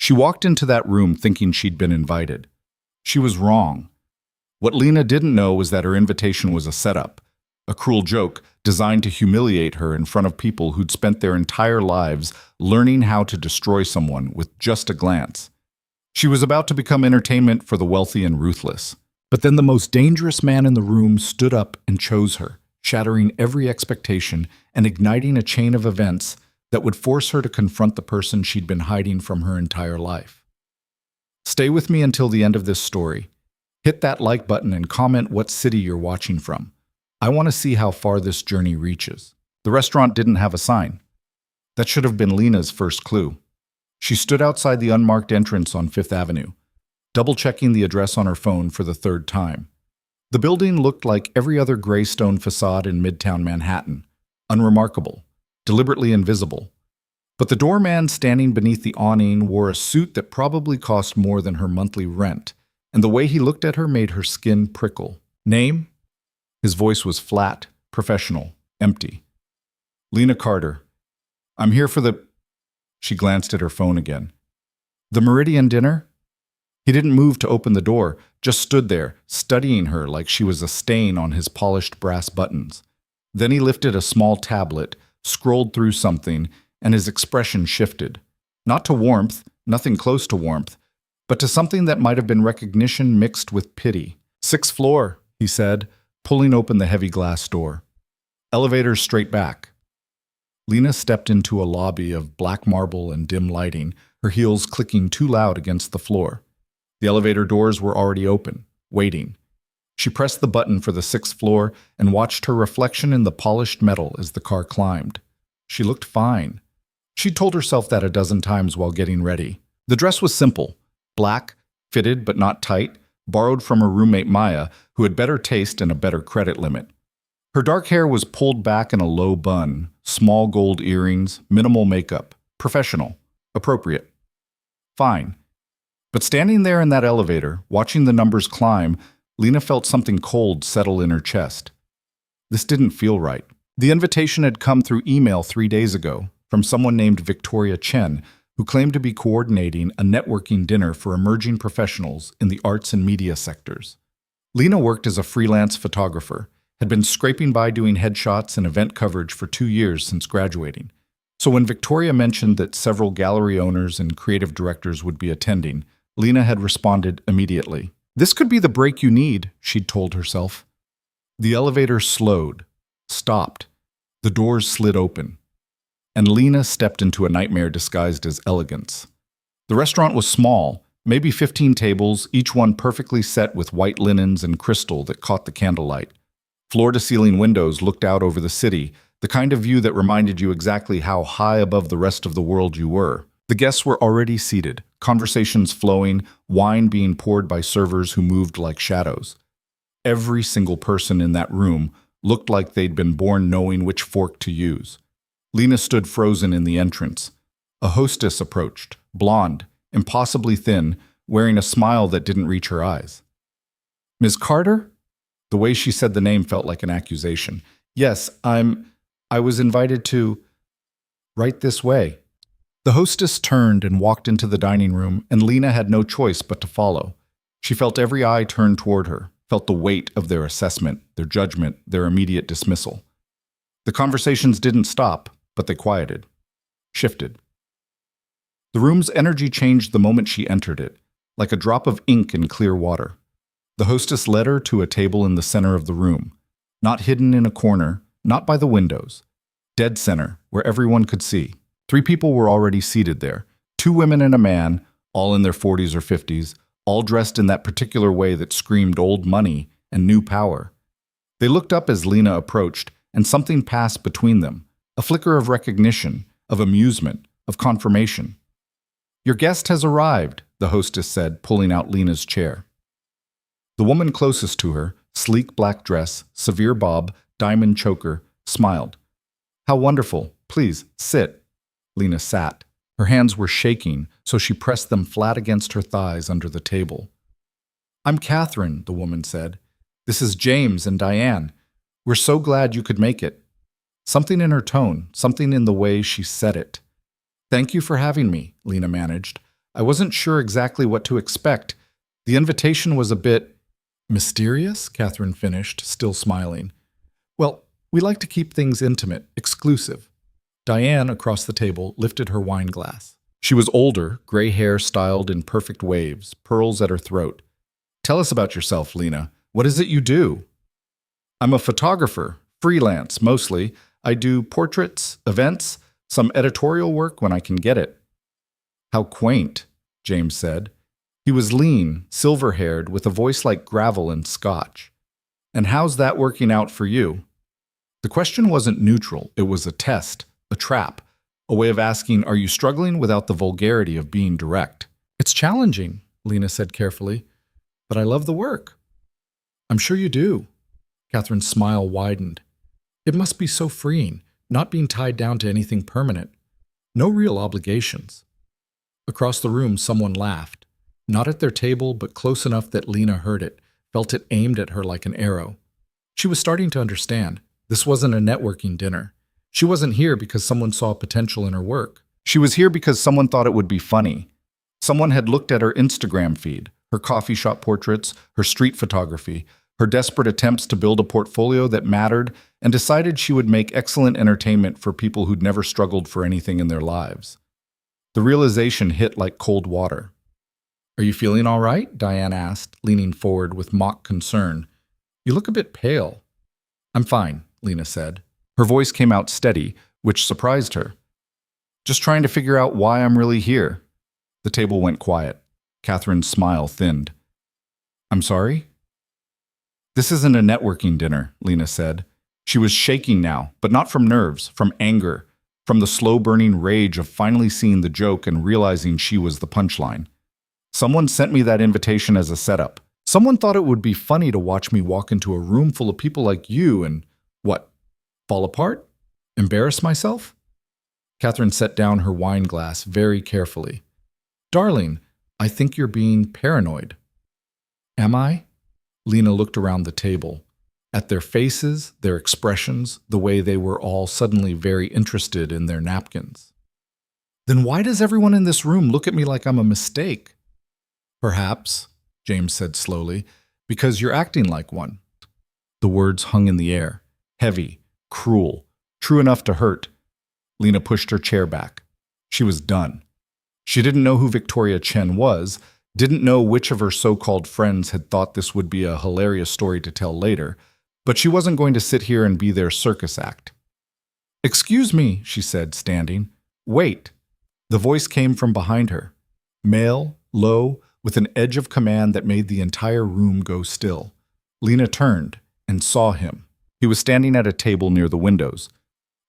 She walked into that room thinking she'd been invited. She was wrong. What Lena didn't know was that her invitation was a setup, a cruel joke designed to humiliate her in front of people who'd spent their entire lives learning how to destroy someone with just a glance. She was about to become entertainment for the wealthy and ruthless. But then the most dangerous man in the room stood up and chose her, shattering every expectation and igniting a chain of events that would force her to confront the person she'd been hiding from her entire life. Stay with me until the end of this story. Hit that like button and comment what city you're watching from. I want to see how far this journey reaches. The restaurant didn't have a sign. That should have been Lena's first clue. She stood outside the unmarked entrance on Fifth Avenue, double-checking the address on her phone for the third time. The building looked like every other gray stone facade in Midtown Manhattan, unremarkable, deliberately invisible. But the doorman standing beneath the awning wore a suit that probably cost more than her monthly rent, and the way he looked at her made her skin prickle. Name? His voice was flat, professional, empty. Lena Carter. I'm here for the... She glanced at her phone again. The Meridian dinner? He didn't move to open the door, just stood there, studying her like she was a stain on his polished brass buttons. Then he lifted a small tablet, scrolled through something, and his expression shifted. Not to warmth, nothing close to warmth, but to something that might have been recognition mixed with pity. 6th floor, he said, pulling open the heavy glass door. Elevator straight back. Lena stepped into a lobby of black marble and dim lighting, her heels clicking too loud against the floor. The elevator doors were already open, waiting. She pressed the button for the 6th floor and watched her reflection in the polished metal as the car climbed. She looked fine. She'd told herself that a dozen times while getting ready. The dress was simple, black, fitted but not tight, borrowed from her roommate Maya, who had better taste and a better credit limit. Her dark hair was pulled back in a low bun, small gold earrings, minimal makeup, professional, appropriate. Fine. But standing there in that elevator, watching the numbers climb, Lena felt something cold settle in her chest. This didn't feel right. The invitation had come through email 3 days ago from someone named Victoria Chen, who claimed to be coordinating a networking dinner for emerging professionals in the arts and media sectors. Lena worked as a freelance photographer, had been scraping by doing headshots and event coverage for 2 years since graduating. So when Victoria mentioned that several gallery owners and creative directors would be attending, Lena had responded immediately. This could be the break you need, she'd told herself. The elevator slowed, stopped. The doors slid open, and Lena stepped into a nightmare disguised as elegance. The restaurant was small, maybe 15 tables, each one perfectly set with white linens and crystal that caught the candlelight. Floor-to-ceiling windows looked out over the city, the kind of view that reminded you exactly how high above the rest of the world you were. The guests were already seated, conversations flowing, wine being poured by servers who moved like shadows. Every single person in that room looked like they'd been born knowing which fork to use. Lena stood frozen in the entrance. A hostess approached, blonde, impossibly thin, wearing a smile that didn't reach her eyes. Ms. Carter? The way she said the name felt like an accusation. Yes, I was invited to... Right this way. The hostess turned and walked into the dining room, and Lena had no choice but to follow. She felt every eye turn toward her, felt the weight of their assessment, their judgment, their immediate dismissal. The conversations didn't stop, but they quieted, shifted. The room's energy changed the moment she entered it, like a drop of ink in clear water. The hostess led her to a table in the center of the room, not hidden in a corner, not by the windows. Dead center, where everyone could see. 3 people were already seated there, 2 women and a man, all in their 40s or 50s, all dressed in that particular way that screamed old money and new power. They looked up as Lena approached, and something passed between them, a flicker of recognition, of amusement, of confirmation. Your guest has arrived, the hostess said, pulling out Lena's chair. The woman closest to her, sleek black dress, severe bob, diamond choker, smiled. How wonderful. Please, sit. Lena sat. Her hands were shaking, so she pressed them flat against her thighs under the table. I'm Catherine, the woman said. This is James and Diane. We're so glad you could make it. Something in her tone, something in the way she said it. Thank you for having me, Lena managed. I wasn't sure exactly what to expect. The invitation was a bit mysterious, Catherine finished, still smiling. Well, we like to keep things intimate, exclusive. Diane, across the table, lifted her wine glass. She was older, gray hair styled in perfect waves, pearls at her throat. Tell us about yourself, Lena. What is it you do? I'm a photographer, freelance mostly. I do portraits, events, some editorial work when I can get it. How quaint, James said. He was lean, silver-haired, with a voice like gravel and scotch. And how's that working out for you? The question wasn't neutral. It was a test, a trap, a way of asking, are you struggling without the vulgarity of being direct? It's challenging, Lena said carefully, but I love the work. I'm sure you do. Catherine's smile widened. It must be so freeing, not being tied down to anything permanent. No real obligations. Across the room, someone laughed. Not at their table, but close enough that Lena heard it, felt it aimed at her like an arrow. She was starting to understand. This wasn't a networking dinner. She wasn't here because someone saw potential in her work. She was here because someone thought it would be funny. Someone had looked at her Instagram feed, her coffee shop portraits, her street photography, her desperate attempts to build a portfolio that mattered, and decided she would make excellent entertainment for people who'd never struggled for anything in their lives. The realization hit like cold water. Are you feeling all right? Diane asked, leaning forward with mock concern. You look a bit pale. I'm fine, Lena said. Her voice came out steady, which surprised her. Just trying to figure out why I'm really here. The table went quiet. Catherine's smile thinned. I'm sorry? This isn't a networking dinner, Lena said. She was shaking now, but not from nerves, from anger, from the slow-burning rage of finally seeing the joke and realizing she was the punchline. Someone sent me that invitation as a setup. Someone thought it would be funny to watch me walk into a room full of people like you and, what, fall apart? Embarrass myself? Catherine set down her wine glass very carefully. Darling, I think you're being paranoid. Am I? Lena looked around the table. At their faces, their expressions, the way they were all suddenly very interested in their napkins. Then why does everyone in this room look at me like I'm a mistake? Perhaps, James said slowly, because you're acting like one. The words hung in the air, heavy, cruel, true enough to hurt. Lena pushed her chair back. She was done. She didn't know who Victoria Chen was, didn't know which of her so-called friends had thought this would be a hilarious story to tell later, but she wasn't going to sit here and be their circus act. Excuse me, she said, standing. Wait. The voice came from behind her. Male, low, with an edge of command that made the entire room go still. Lena turned and saw him. He was standing at a table near the windows.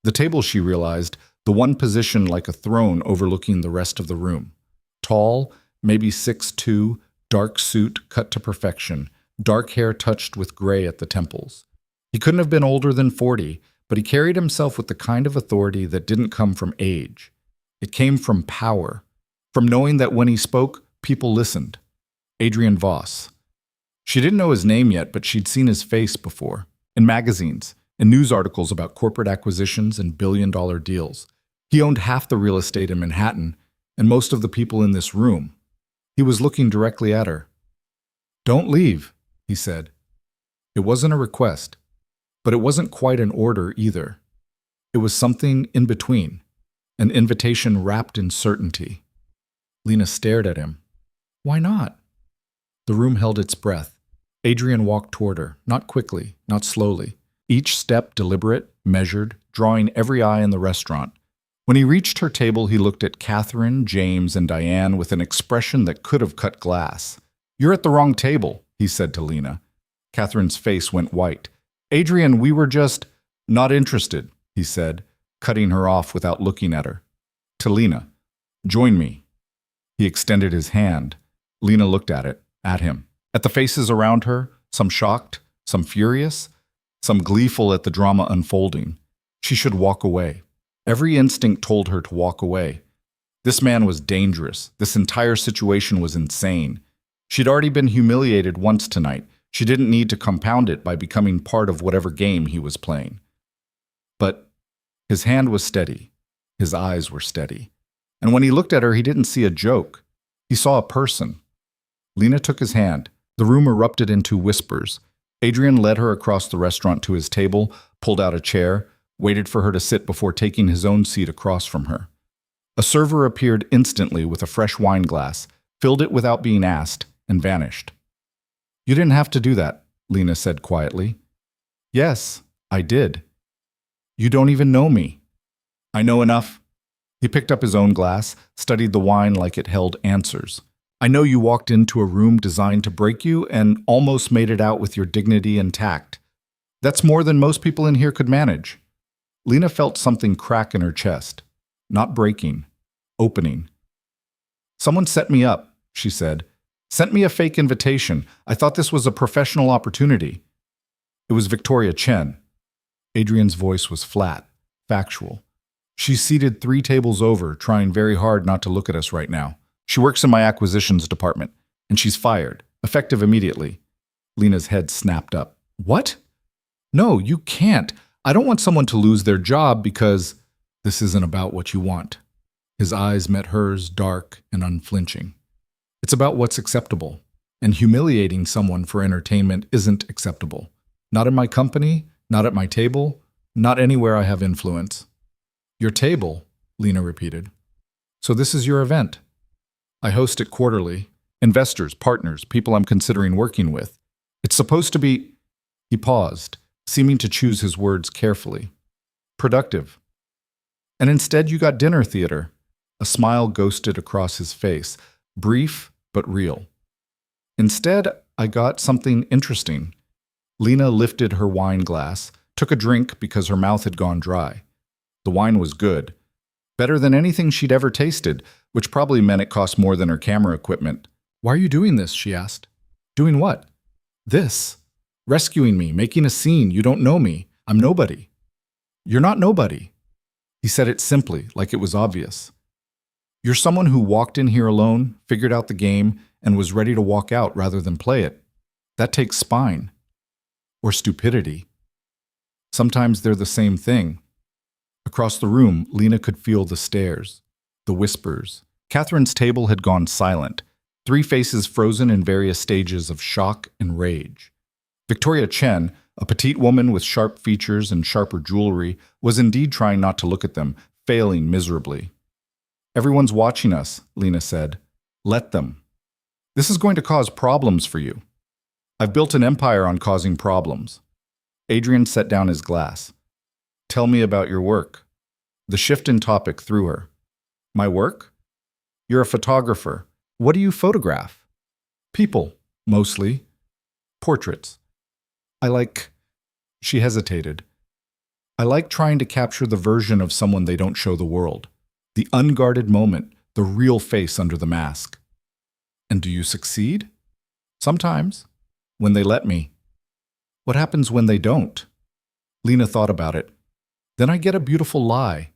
The table, she realized, the one positioned like a throne overlooking the rest of the room. Tall, maybe 6'2", dark suit cut to perfection, dark hair touched with gray at the temples. He couldn't have been older than 40, but he carried himself with the kind of authority that didn't come from age. It came from power, from knowing that when he spoke, people listened. Adrian Voss. She didn't know his name yet, but she'd seen his face before. In magazines, in news articles about corporate acquisitions and billion-dollar deals. He owned half the real estate in Manhattan, and most of the people in this room. He was looking directly at her. Don't leave, he said. It wasn't a request, but it wasn't quite an order either. It was something in between, an invitation wrapped in certainty. Lena stared at him. Why not? The room held its breath. Adrian walked toward her, not quickly, not slowly. Each step deliberate, measured, drawing every eye in the restaurant. When he reached her table, he looked at Catherine, James, and Diane with an expression that could have cut glass. You're at the wrong table, he said to Lena. Catherine's face went white. Adrian, we were just not interested, he said, cutting her off without looking at her. To Lena, join me. He extended his hand. Lena looked at him. At the faces around her, some shocked, some furious, some gleeful at the drama unfolding. She should walk away. Every instinct told her to walk away. This man was dangerous. This entire situation was insane. She'd already been humiliated once tonight. She didn't need to compound it by becoming part of whatever game he was playing. But his hand was steady. His eyes were steady. And when he looked at her, he didn't see a joke. He saw a person. Lena took his hand. The room erupted into whispers. Adrian led her across the restaurant to his table, pulled out a chair, waited for her to sit before taking his own seat across from her. A server appeared instantly with a fresh wine glass, filled it without being asked, and vanished. "You didn't have to do that," Lena said quietly. "Yes, I did. You don't even know me." "I know enough." He picked up his own glass, studied the wine like it held answers. "I know you walked into a room designed to break you and almost made it out with your dignity intact. That's more than most people in here could manage." Lena felt something crack in her chest. Not breaking, opening. "Someone set me up," she said. "Sent me a fake invitation. I thought this was a professional opportunity." It was Victoria Chen. Adrian's voice was flat, factual. "She's seated 3 tables over, trying very hard not to look at us right now. She works in my acquisitions department, and she's fired, effective immediately." Lena's head snapped up. "What? No, you can't. I don't want someone to lose their job because—" "This isn't about what you want." His eyes met hers, dark and unflinching. "It's about what's acceptable, and humiliating someone for entertainment isn't acceptable. Not in my company, not at my table, not anywhere I have influence." "Your table," Lena repeated. "So this is your event." "I host it quarterly. Investors, partners, people I'm considering working with. It's supposed to be—" He paused, seeming to choose his words carefully. "Productive. And instead you got dinner theater." A smile ghosted across his face, brief but real. "Instead, I got something interesting." Lena lifted her wine glass, took a drink because her mouth had gone dry. The wine was good. Better than anything she'd ever tasted, which probably meant it cost more than her camera equipment. "Why are you doing this?" she asked. "Doing what?" "This. Rescuing me, making a scene. You don't know me. I'm nobody." "You're not nobody." He said it simply, like it was obvious. "You're someone who walked in here alone, figured out the game, and was ready to walk out rather than play it. That takes spine. Or stupidity. Sometimes they're the same thing." Across the room, Lena could feel the stares, the whispers. Catherine's table had gone silent, 3 faces frozen in various stages of shock and rage. Victoria Chen, a petite woman with sharp features and sharper jewelry, was indeed trying not to look at them, failing miserably. "Everyone's watching us," Lena said. "Let them. This is going to cause problems for you. I've built an empire on causing problems." Adrian set down his glass. "Tell me about your work." The shift in topic threw her. "My work? You're a photographer. What do you photograph?" "People, mostly. Portraits. I like—" She hesitated. "I like trying to capture the version of someone they don't show the world. The unguarded moment, the real face under the mask." "And do you succeed?" "Sometimes. When they let me." "What happens when they don't?" Lena thought about it. "Then I get a beautiful lie.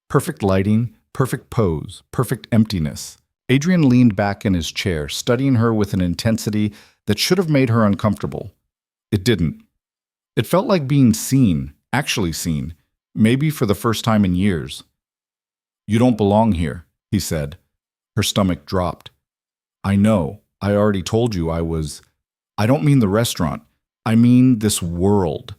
Perfect lighting, perfect pose, perfect emptiness." Adrian leaned back in his chair, studying her with an intensity that should have made her uncomfortable. It didn't. It felt like being seen, actually seen, maybe for the first time in years. "You don't belong here," he said. Her stomach dropped. "I know. I already told you I was— I don't mean the restaurant. I mean this world."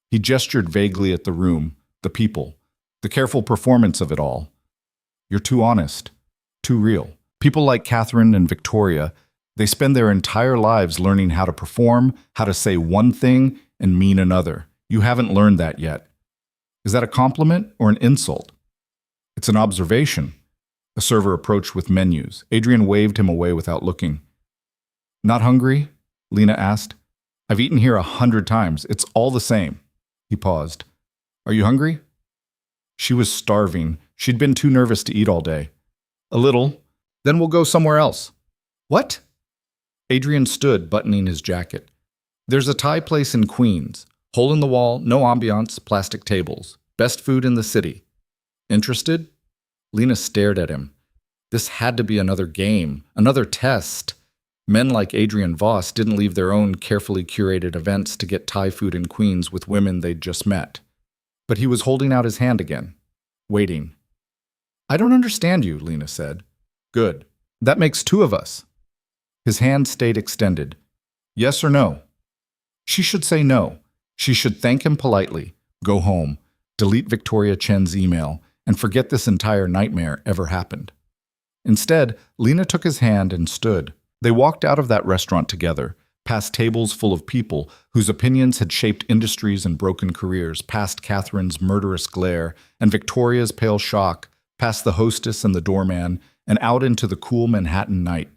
He gestured vaguely at the room, the people, the careful performance of it all. "You're too honest, too real." People like Catherine and Victoria, they spend their entire lives learning how to perform, how to say one thing and mean another. You haven't learned that yet. Is that a compliment or an insult? "It's an observation." A server approached with menus. Adrian waved him away without looking. "Not hungry?" Lena asked. "I've eaten here 100 times. It's all the same." He paused. "Are you hungry?" She was starving. She'd been too nervous to eat all day. "A little. Then we'll go somewhere else." "What?" Adrian stood, buttoning his jacket. "There's a Thai place in Queens. Hole in the wall, no ambiance, plastic tables. Best food in the city. Interested?" Lena stared at him. This had to be another game, another test. Men like Adrian Voss didn't leave their own carefully curated events to get Thai food in Queens with women they'd just met. But he was holding out his hand again, waiting. "I don't understand you," Lena said. "Good. That makes two of us. His hand stayed extended. Yes or no? She should say no. She should thank him politely, go home, delete Victoria Chen's email, and forget this entire nightmare ever happened. Instead, Lena took his hand and stood. They walked out of that restaurant together, past tables full of people whose opinions had shaped industries and broken careers, past Catherine's murderous glare and Victoria's pale shock, past the hostess and the doorman, and out into the cool Manhattan night.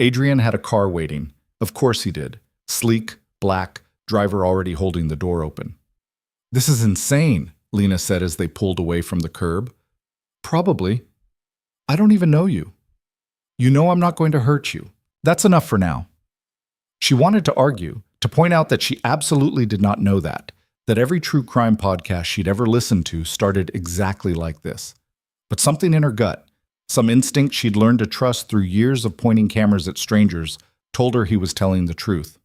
Adrian had a car waiting. Of course he did. Sleek, black, driver already holding the door open. This is insane, Lena said as they pulled away from the curb. Probably. I don't even know you. You know I'm not going to hurt you. That's enough for now. She wanted to argue, to point out that she absolutely did not know that every true crime podcast she'd ever listened to started exactly like this. But something in her gut, some instinct she'd learned to trust through years of pointing cameras at strangers, told her he was telling the truth.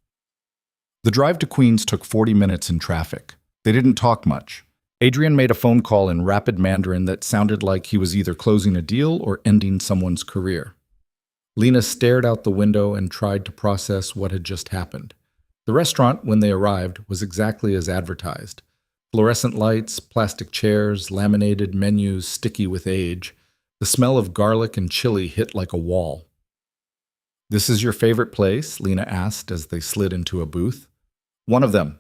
The drive to Queens took 40 minutes in traffic. They didn't talk much. Adrian made a phone call in rapid Mandarin that sounded like he was either closing a deal or ending someone's career. Lena stared out the window and tried to process what had just happened. The restaurant, when they arrived, was exactly as advertised. Fluorescent lights, plastic chairs, laminated menus sticky with age. The smell of garlic and chili hit like a wall. "This is your favorite place?" Lena asked as they slid into a booth. "One of them."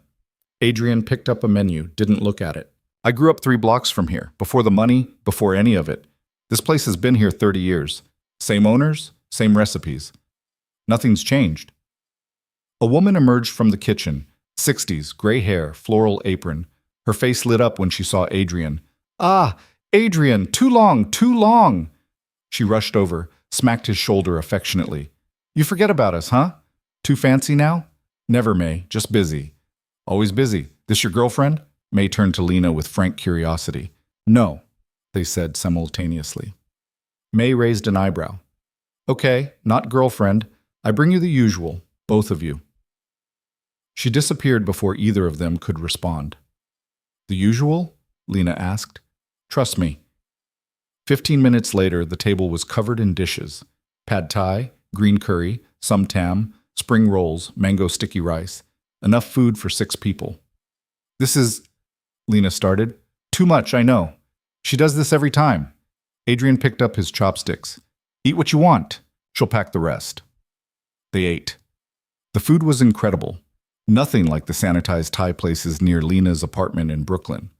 Adrian picked up a menu, didn't look at it. "I grew up 3 blocks from here, before the money, before any of it. This place has been here 30 years. Same owners, same recipes. Nothing's changed." A woman emerged from the kitchen, 60s, gray hair, floral apron. Her face lit up when she saw Adrian. "Ah, Adrian, too long, too long!" She rushed over, smacked his shoulder affectionately. "You forget about us, huh? Too fancy now?" "Never, May, just busy." "Always busy. This your girlfriend?" May turned to Lena with frank curiosity. "No," they said simultaneously. May raised an eyebrow. "Okay, not girlfriend. I bring you the usual, both of you." She disappeared before either of them could respond. "The usual?" Lena asked. "Trust me." 15 minutes later, the table was covered in dishes. Pad thai, green curry, sum tam, spring rolls, mango sticky rice. Enough food for 6 people. "This is," Lena started. "Too much, I know. She does this every time." Adrian picked up his chopsticks. "Eat what you want. She'll pack the rest." They ate. The food was incredible. Nothing like the sanitized Thai places near Lena's apartment in Brooklyn.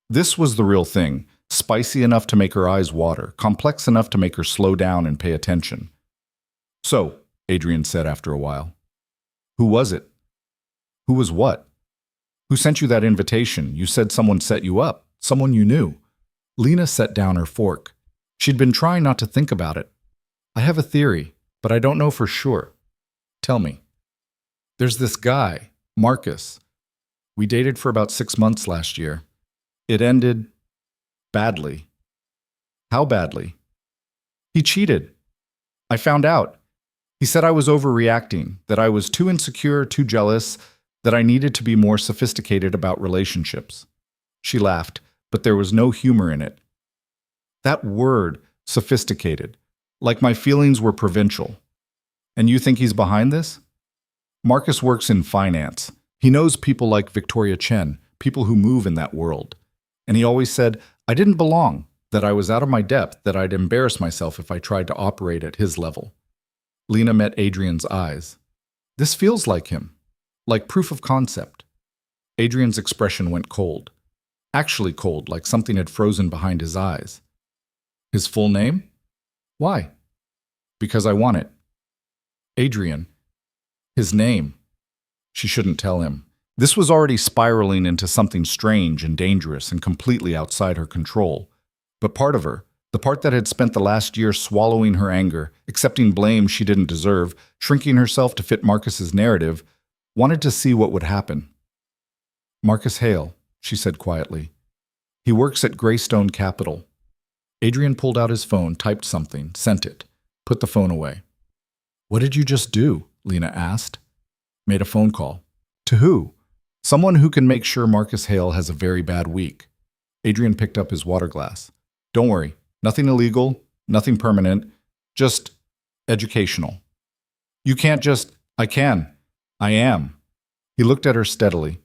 This was the real thing, spicy enough to make her eyes water, complex enough to make her slow down and pay attention. "So," Adrian said after a while, "who was it?" "Who was what?" "Who sent you that invitation? You said someone set you up, someone you knew." Lena set down her fork. She'd been trying not to think about it. "I have a theory, but I don't know for sure." "Tell me." "There's this guy, Marcus. We dated for about 6 months last year. It ended badly." "How badly?" "He cheated. I found out. He said I was overreacting, that I was too insecure, too jealous, that I needed to be more sophisticated about relationships." She laughed, but there was no humor in it. "That word, sophisticated, like my feelings were provincial. And you think he's behind this?" "Marcus works in finance. He knows people like Victoria Chen, people who move in that world. And he always said, I didn't belong, that I was out of my depth, that I'd embarrass myself if I tried to operate at his level." Lena met Adrian's eyes. "This feels like him, like proof of concept." Adrian's expression went cold. Actually cold, like something had frozen behind his eyes. "His full name?" "Why?" "Because I want it." "Adrian. His name." She shouldn't tell him. This was already spiraling into something strange and dangerous and completely outside her control. But part of her, the part that had spent the last year swallowing her anger, accepting blame she didn't deserve, shrinking herself to fit Marcus's narrative, wanted to see what would happen. "Marcus Hale," she said quietly. "He works at Greystone Capital." Adrian pulled out his phone, typed something, sent it, put the phone away. "What did you just do?" Lena asked. "Made a phone call." "To who?" "Someone who can make sure Marcus Hale has a very bad week." Adrian picked up his water glass. "Don't worry, nothing illegal, nothing permanent, just Educational. You can't just, I can. I am. He looked at her steadily.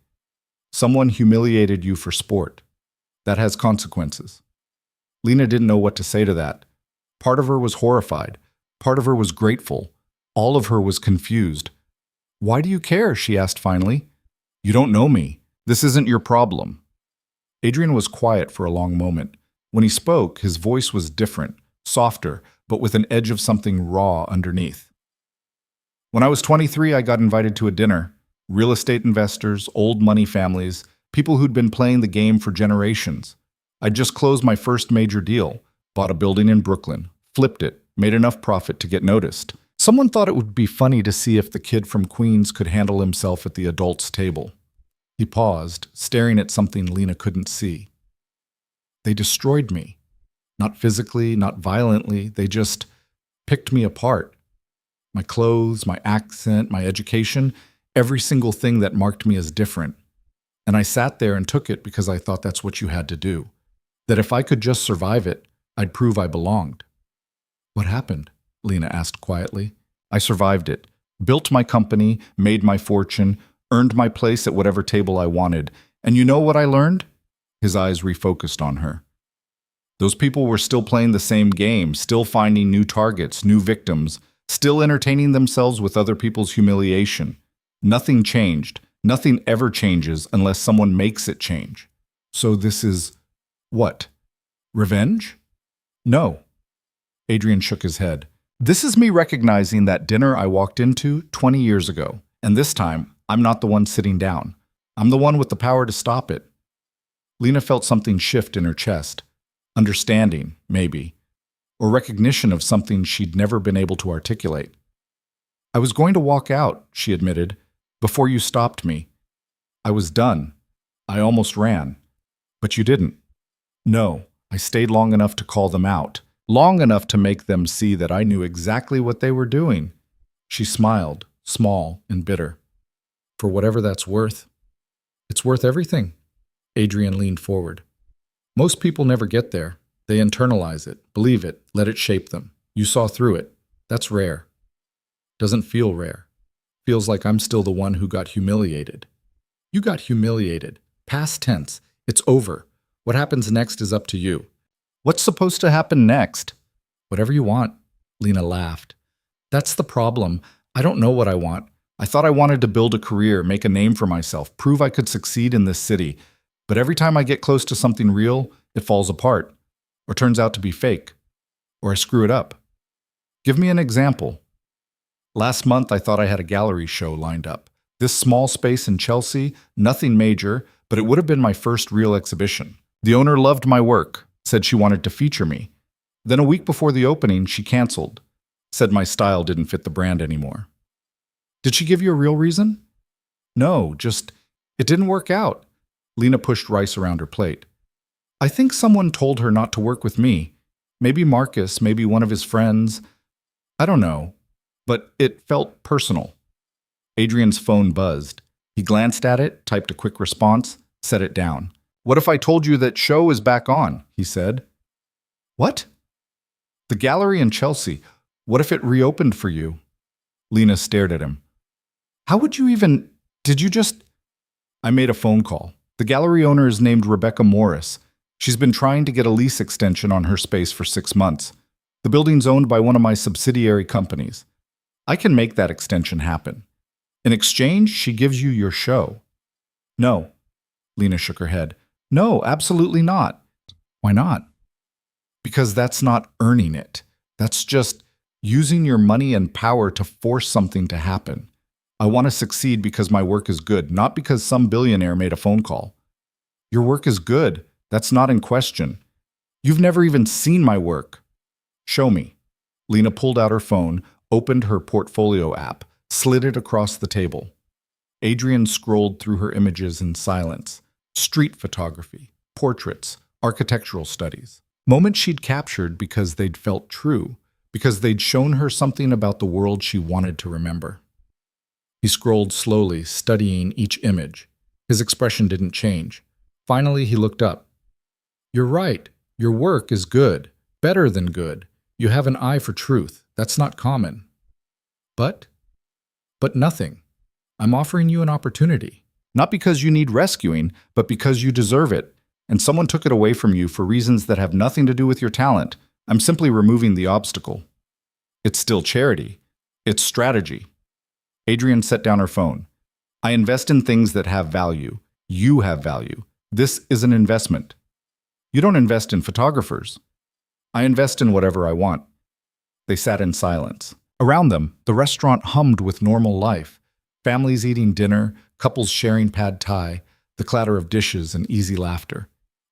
Someone humiliated you for sport. That has consequences. Lena didn't know what to say to that. Part of her was horrified. Part of her was grateful. All of her was confused. Why do you care? She asked finally. You don't know me. This isn't your problem. Adrian was quiet for a long moment. When he spoke, his voice was different, softer, but with an edge of something raw underneath. When I was 23, I got invited to a dinner. Real estate investors, old money families, people who'd been playing the game for generations. I'd just closed my first major deal, bought a building in Brooklyn, flipped it, made enough profit to get noticed. Someone thought it would be funny to see if the kid from Queens could handle himself at the adults' table. He paused, staring at something Lena couldn't see. They destroyed me. Not physically, not violently, they just picked me apart. My clothes, my accent, my education, every single thing that marked me as different. And I sat there and took it because I thought that's what you had to do. That if I could just survive it, I'd prove I belonged. What happened? Lena asked quietly. I survived it, built my company, made my fortune, earned my place at whatever table I wanted. And you know what I learned? His eyes refocused on her. Those people were still playing the same game, still finding new targets, new victims, still entertaining themselves with other people's humiliation. Nothing changed. Nothing ever changes unless someone makes it change. So this is what? Revenge? No. Adrian shook his head. This is me recognizing that dinner I walked into 20 years ago. And this time, I'm not the one sitting down. I'm the one with the power to stop it. Lena felt something shift in her chest. Understanding, maybe. Or recognition of something she'd never been able to articulate. I was going to walk out, she admitted, before you stopped me. I was done. I almost ran. But you didn't. No, I stayed long enough to call them out. Long enough to make them see that I knew exactly what they were doing. She smiled, small and bitter. For whatever that's worth. It's worth everything. Adrian leaned forward. Most people never get there. They internalize it, believe it, let it shape them. You saw through it. That's rare. Doesn't feel rare. Feels like I'm still the one who got humiliated. You got humiliated. Past tense. It's over. What happens next is up to you. What's supposed to happen next? Whatever you want. Lena laughed. That's the problem. I don't know what I want. I thought I wanted to build a career, make a name for myself, prove I could succeed in this city. But every time I get close to something real, it falls apart. Or turns out to be fake. Or I screw it up. Give me an example. Last month, I thought I had a gallery show lined up. This small space in Chelsea, nothing major, but it would have been my first real exhibition. The owner loved my work, said she wanted to feature me. Then a week before the opening, she canceled. Said my style didn't fit the brand anymore. Did she give you a real reason? No, just, it didn't work out. Lena pushed rice around her plate. I think someone told her not to work with me. Maybe Marcus, maybe one of his friends. I don't know. But it felt personal. Adrian's phone buzzed. He glanced at it, typed a quick response, set it down. What if I told you that show is back on? He said. What? The gallery in Chelsea. What if it reopened for you? Lena stared at him. How would you even... Did you just... I made a phone call. The gallery owner is named Rebecca Morris. She's been trying to get a lease extension on her space for 6 months. The building's owned by one of my subsidiary companies. I can make that extension happen. In exchange, she gives you your show. No. Lena shook her head. No, absolutely not. Why not? Because that's not earning it. That's just using your money and power to force something to happen. I want to succeed because my work is good, not because some billionaire made a phone call. Your work is good. That's not in question. You've never even seen my work. Show me. Lena pulled out her phone, opened her portfolio app, slid it across the table. Adrian scrolled through her images in silence. Street photography, portraits, architectural studies. Moments she'd captured because they'd felt true, because they'd shown her something about the world she wanted to remember. He scrolled slowly, studying each image. His expression didn't change. Finally, he looked up. You're right. Your work is good. Better than good. You have an eye for truth. That's not common. But nothing. I'm offering you an opportunity. Not because you need rescuing, but because you deserve it, and someone took it away from you for reasons that have nothing to do with your talent. I'm simply removing the obstacle. It's still charity. It's strategy. Adrian set down her phone. I invest in things that have value. You have value. This is an investment. You don't invest in photographers. I invest in whatever I want. They sat in silence. Around them, the restaurant hummed with normal life. Families eating dinner, couples sharing pad thai, the clatter of dishes and easy laughter.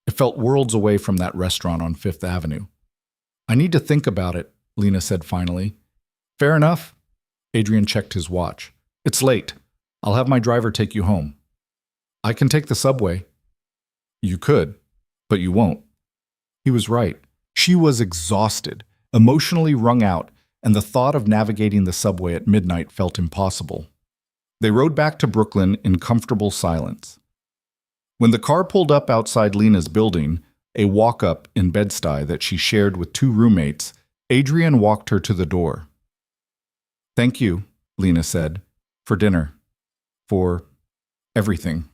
It felt worlds away from that restaurant on Fifth Avenue. I need to think about it, Lena said finally. Fair enough. Adrian checked his watch. It's late. I'll have my driver take you home. I can take the subway. You could, but you won't. He was right. She was exhausted, emotionally wrung out, and the thought of navigating the subway at midnight felt impossible. They rode back to Brooklyn in comfortable silence. When the car pulled up outside Lena's building, a walk-up in Bed-Stuy that she shared with two roommates, Adrian walked her to the door. Thank you, Lena said, for dinner, for everything.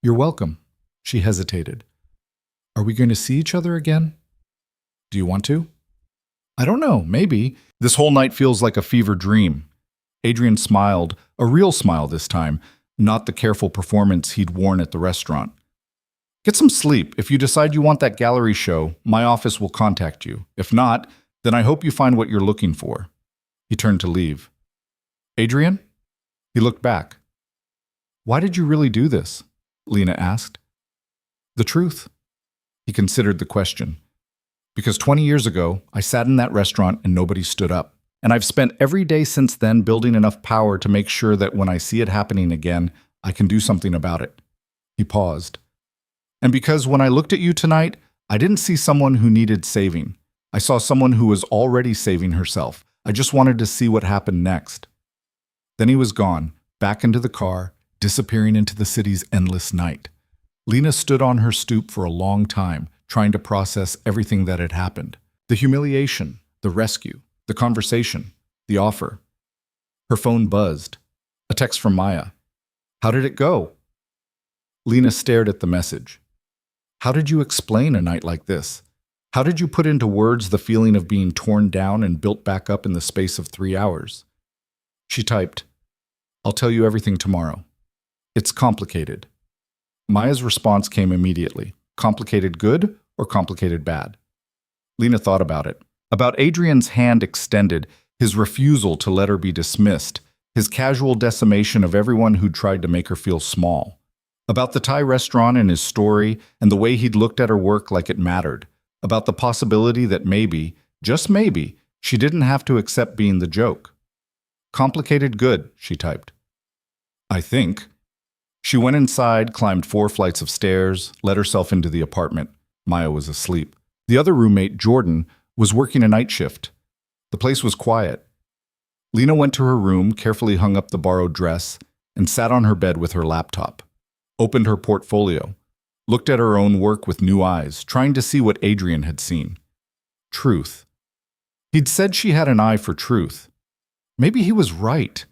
You're welcome. She hesitated. Are we going to see each other again? Do you want to? I don't know, maybe. This whole night feels like a fever dream. Adrian smiled, a real smile this time, not the careful performance he'd worn at the restaurant. Get some sleep. If you decide you want that gallery show, my office will contact you. If not, then I hope you find what you're looking for. He turned to leave. Adrian? He looked back. Why did you really do this? Lena asked. The truth. He considered the question. Because 20 years ago, I sat in that restaurant and nobody stood up. And I've spent every day since then building enough power to make sure that when I see it happening again, I can do something about it. He paused. And because when I looked at you tonight, I didn't see someone who needed saving. I saw someone who was already saving herself. I just wanted to see what happened next. Then he was gone, back into the car, disappearing into the city's endless night. Lena stood on her stoop for a long time, trying to process everything that had happened. The humiliation, the rescue, the conversation, the offer. Her phone buzzed. A text from Maya. How did it go? Lena stared at the message. How did you explain a night like this? How did you put into words the feeling of being torn down and built back up in the space of 3 hours? She typed, I'll tell you everything tomorrow. It's complicated. Maya's response came immediately. Complicated good or complicated bad? Lena thought about it. About Adrian's hand extended, his refusal to let her be dismissed, his casual decimation of everyone who'd tried to make her feel small. About the Thai restaurant and his story and the way he'd looked at her work like it mattered. About the possibility that maybe, just maybe, she didn't have to accept being the joke. Complicated good, she typed. I think. She went inside, climbed 4 flights of stairs, let herself into the apartment. Maya was asleep. The other roommate, Jordan, was working a night shift. The place was quiet. Lena went to her room, carefully hung up the borrowed dress, and sat on her bed with her laptop. Opened her portfolio. Looked at her own work with new eyes, trying to see what Adrian had seen. Truth. He'd said she had an eye for truth. Maybe he was right.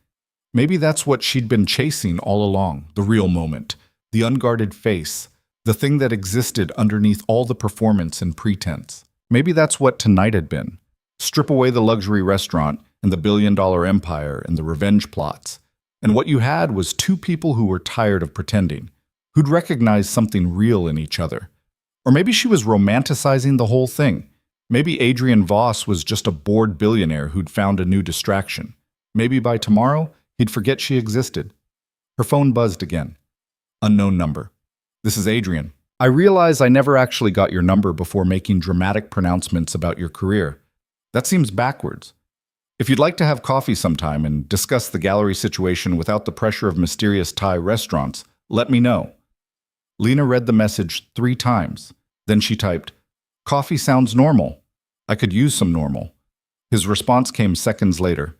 Maybe that's what she'd been chasing all along, the real moment, the unguarded face, the thing that existed underneath all the performance and pretense. Maybe that's what tonight had been. Strip away the luxury restaurant and the billion-dollar empire and the revenge plots. And what you had was 2 people who were tired of pretending, who'd recognized something real in each other. Or maybe she was romanticizing the whole thing. Maybe Adrian Voss was just a bored billionaire who'd found a new distraction. Maybe by tomorrow, he'd forget she existed. Her phone buzzed again. Unknown number. This is Adrian. I realize I never actually got your number before making dramatic pronouncements about your career. That seems backwards. If you'd like to have coffee sometime and discuss the gallery situation without the pressure of mysterious Thai restaurants, let me know. Lena read the message 3 times. Then she typed, Coffee sounds normal. I could use some normal. His response came seconds later.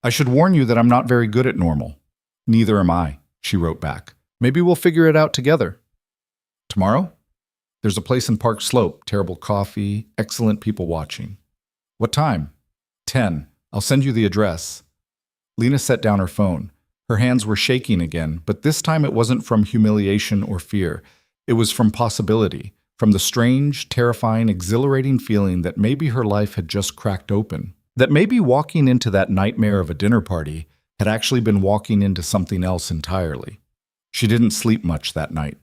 I should warn you that I'm not very good at normal. Neither am I, she wrote back. Maybe we'll figure it out together. Tomorrow? There's a place in Park Slope, terrible coffee, excellent people watching. What time? 10. I'll send you the address. Lena set down her phone. Her hands were shaking again, but this time it wasn't from humiliation or fear. It was from possibility, from the strange, terrifying, exhilarating feeling that maybe her life had just cracked open. That maybe walking into that nightmare of a dinner party had actually been walking into something else entirely. She didn't sleep much that night.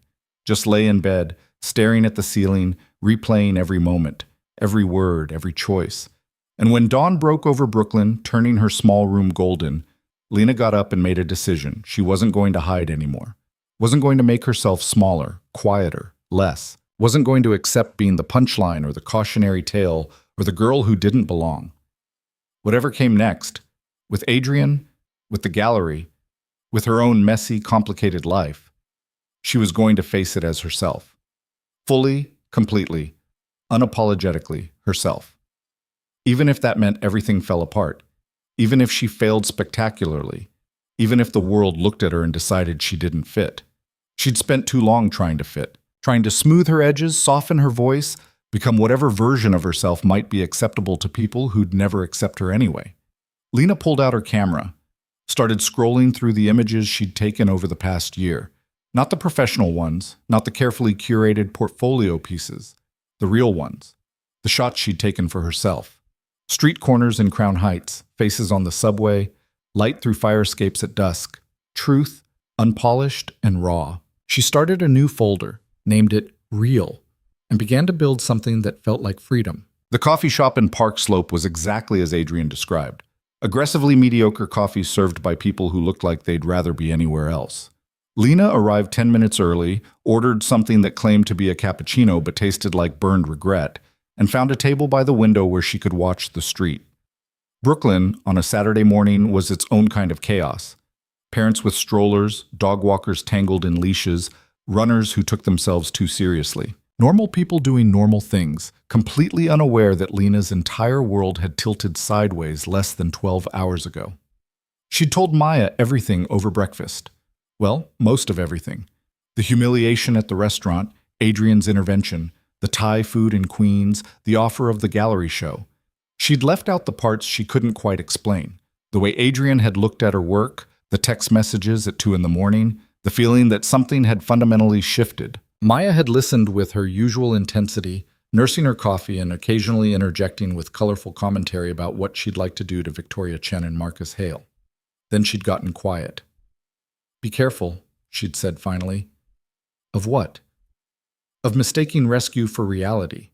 Just lay in bed, staring at the ceiling, replaying every moment, every word, every choice. And when dawn broke over Brooklyn, turning her small room golden, Lena got up and made a decision. She wasn't going to hide anymore. Wasn't going to make herself smaller, quieter, less. Wasn't going to accept being the punchline or the cautionary tale or the girl who didn't belong. Whatever came next, with Adrian, with the gallery, with her own messy, complicated life, she was going to face it as herself. Fully, completely, unapologetically herself. Even if that meant everything fell apart, even if she failed spectacularly, even if the world looked at her and decided she didn't fit. She'd spent too long trying to fit, trying to smooth her edges, soften her voice, become whatever version of herself might be acceptable to people who'd never accept her anyway. Lena pulled out her camera, started scrolling through the images she'd taken over the past year. Not the professional ones, not the carefully curated portfolio pieces, the real ones, the shots she'd taken for herself. Street corners in Crown Heights, faces on the subway, light through fire escapes at dusk, truth, unpolished and raw. She started a new folder, named it Real, and began to build something that felt like freedom. The coffee shop in Park Slope was exactly as Adrian described. Aggressively mediocre coffee served by people who looked like they'd rather be anywhere else. Lena arrived 10 minutes early, ordered something that claimed to be a cappuccino but tasted like burned regret, and found a table by the window where she could watch the street. Brooklyn, on a Saturday morning, was its own kind of chaos. Parents with strollers, dog walkers tangled in leashes, runners who took themselves too seriously. Normal people doing normal things, completely unaware that Lena's entire world had tilted sideways less than 12 hours ago. She'd told Maya everything over breakfast. Well, most of everything. The humiliation at the restaurant, Adrian's intervention, the Thai food in Queens, the offer of the gallery show. She'd left out the parts she couldn't quite explain. The way Adrian had looked at her work, the text messages at 2 a.m, the feeling that something had fundamentally shifted. Maya had listened with her usual intensity, nursing her coffee and occasionally interjecting with colorful commentary about what she'd like to do to Victoria Chen and Marcus Hale. Then she'd gotten quiet. "Be careful," she'd said finally. "Of what?" "Of mistaking rescue for reality.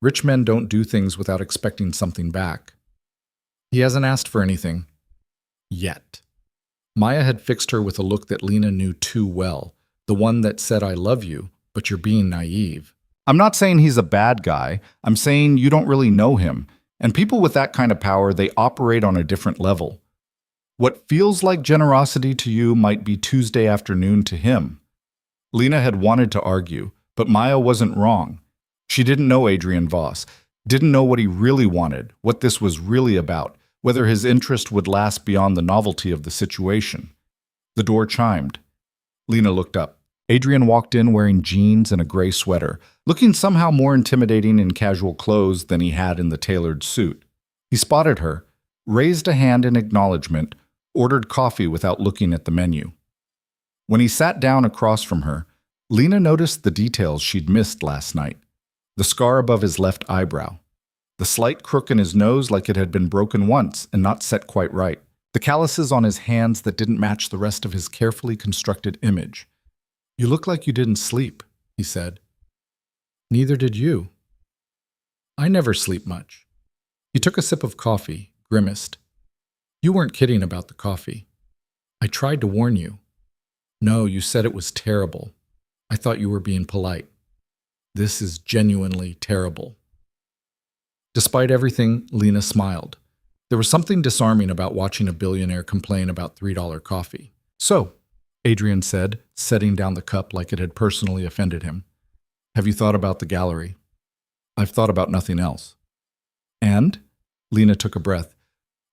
Rich men don't do things without expecting something back." "He hasn't asked for anything. Yet." Maya had fixed her with a look that Lena knew too well, the one that said, "I love you, but you're being naive." "I'm not saying he's a bad guy. I'm saying you don't really know him. And people with that kind of power, they operate on a different level. What feels like generosity to you might be Tuesday afternoon to him." Lena had wanted to argue, but Maya wasn't wrong. She didn't know Adrian Voss, didn't know what he really wanted, what this was really about, whether his interest would last beyond the novelty of the situation. The door chimed. Lena looked up. Adrian walked in wearing jeans and a gray sweater, looking somehow more intimidating in casual clothes than he had in the tailored suit. He spotted her, raised a hand in acknowledgement, ordered coffee without looking at the menu. When he sat down across from her, Lena noticed the details she'd missed last night. The scar above his left eyebrow. The slight crook in his nose like it had been broken once and not set quite right. The calluses on his hands that didn't match the rest of his carefully constructed image. "You look like you didn't sleep," he said. "Neither did you." "I never sleep much." He took a sip of coffee, grimaced. "You weren't kidding about the coffee. I tried to warn you." "No, you said it was terrible. I thought you were being polite. This is genuinely terrible." Despite everything, Lena smiled. There was something disarming about watching a billionaire complain about $3 coffee. "So," Adrian said, setting down the cup like it had personally offended him, "have you thought about the gallery?" "I've thought about nothing else." "And?" Lena took a breath.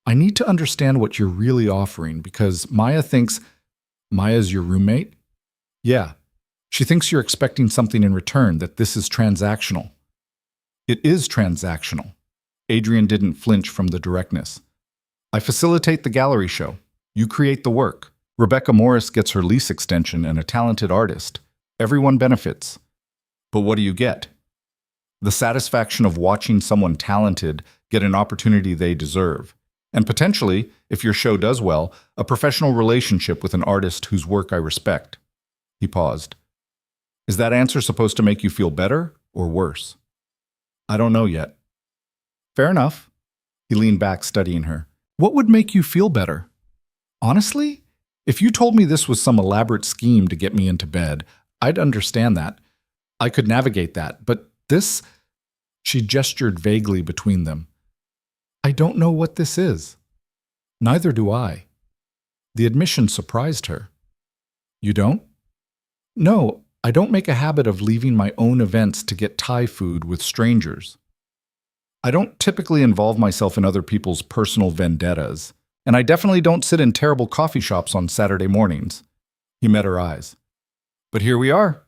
"I need to understand what you're really offering because Maya thinks..." "Maya's your roommate?" "Yeah. She thinks you're expecting something in return, that this is transactional." "It is transactional." Adrian didn't flinch from the directness. I facilitate the gallery show. You create the work. Rebecca Morris gets her lease extension and a talented artist. Everyone benefits. But what do you get? The satisfaction of watching someone talented get an opportunity they deserve. And potentially, if your show does well, a professional relationship with an artist whose work I respect. He paused. Is that answer supposed to make you feel better or worse? I don't know yet. Fair enough. He leaned back, studying her. What would make you feel better? Honestly, if you told me this was some elaborate scheme to get me into bed, I'd understand that. I could navigate that. But this, she gestured vaguely between them. I don't know what this is. Neither do I. The admission surprised her. You don't? No, I don't make a habit of leaving my own events to get Thai food with strangers. I don't typically involve myself in other people's personal vendettas, and I definitely don't sit in terrible coffee shops on Saturday mornings. He met her eyes. But here we are.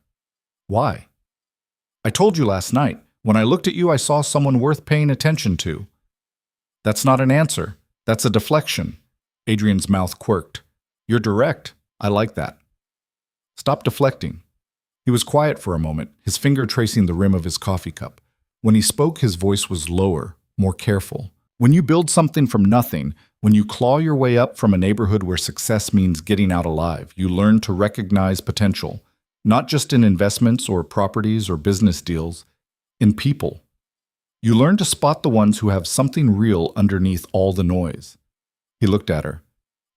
Why? I told you last night. When I looked at you, I saw someone worth paying attention to. That's not an answer. That's a deflection. Adrian's mouth quirked. You're direct. I like that. Stop deflecting. He was quiet for a moment, his finger tracing the rim of his coffee cup. When he spoke, his voice was lower, more careful. When you build something from nothing, when you claw your way up from a neighborhood where success means getting out alive, you learn to recognize potential, not just in investments or properties or business deals, in people. You learn to spot the ones who have something real underneath all the noise. He looked at her.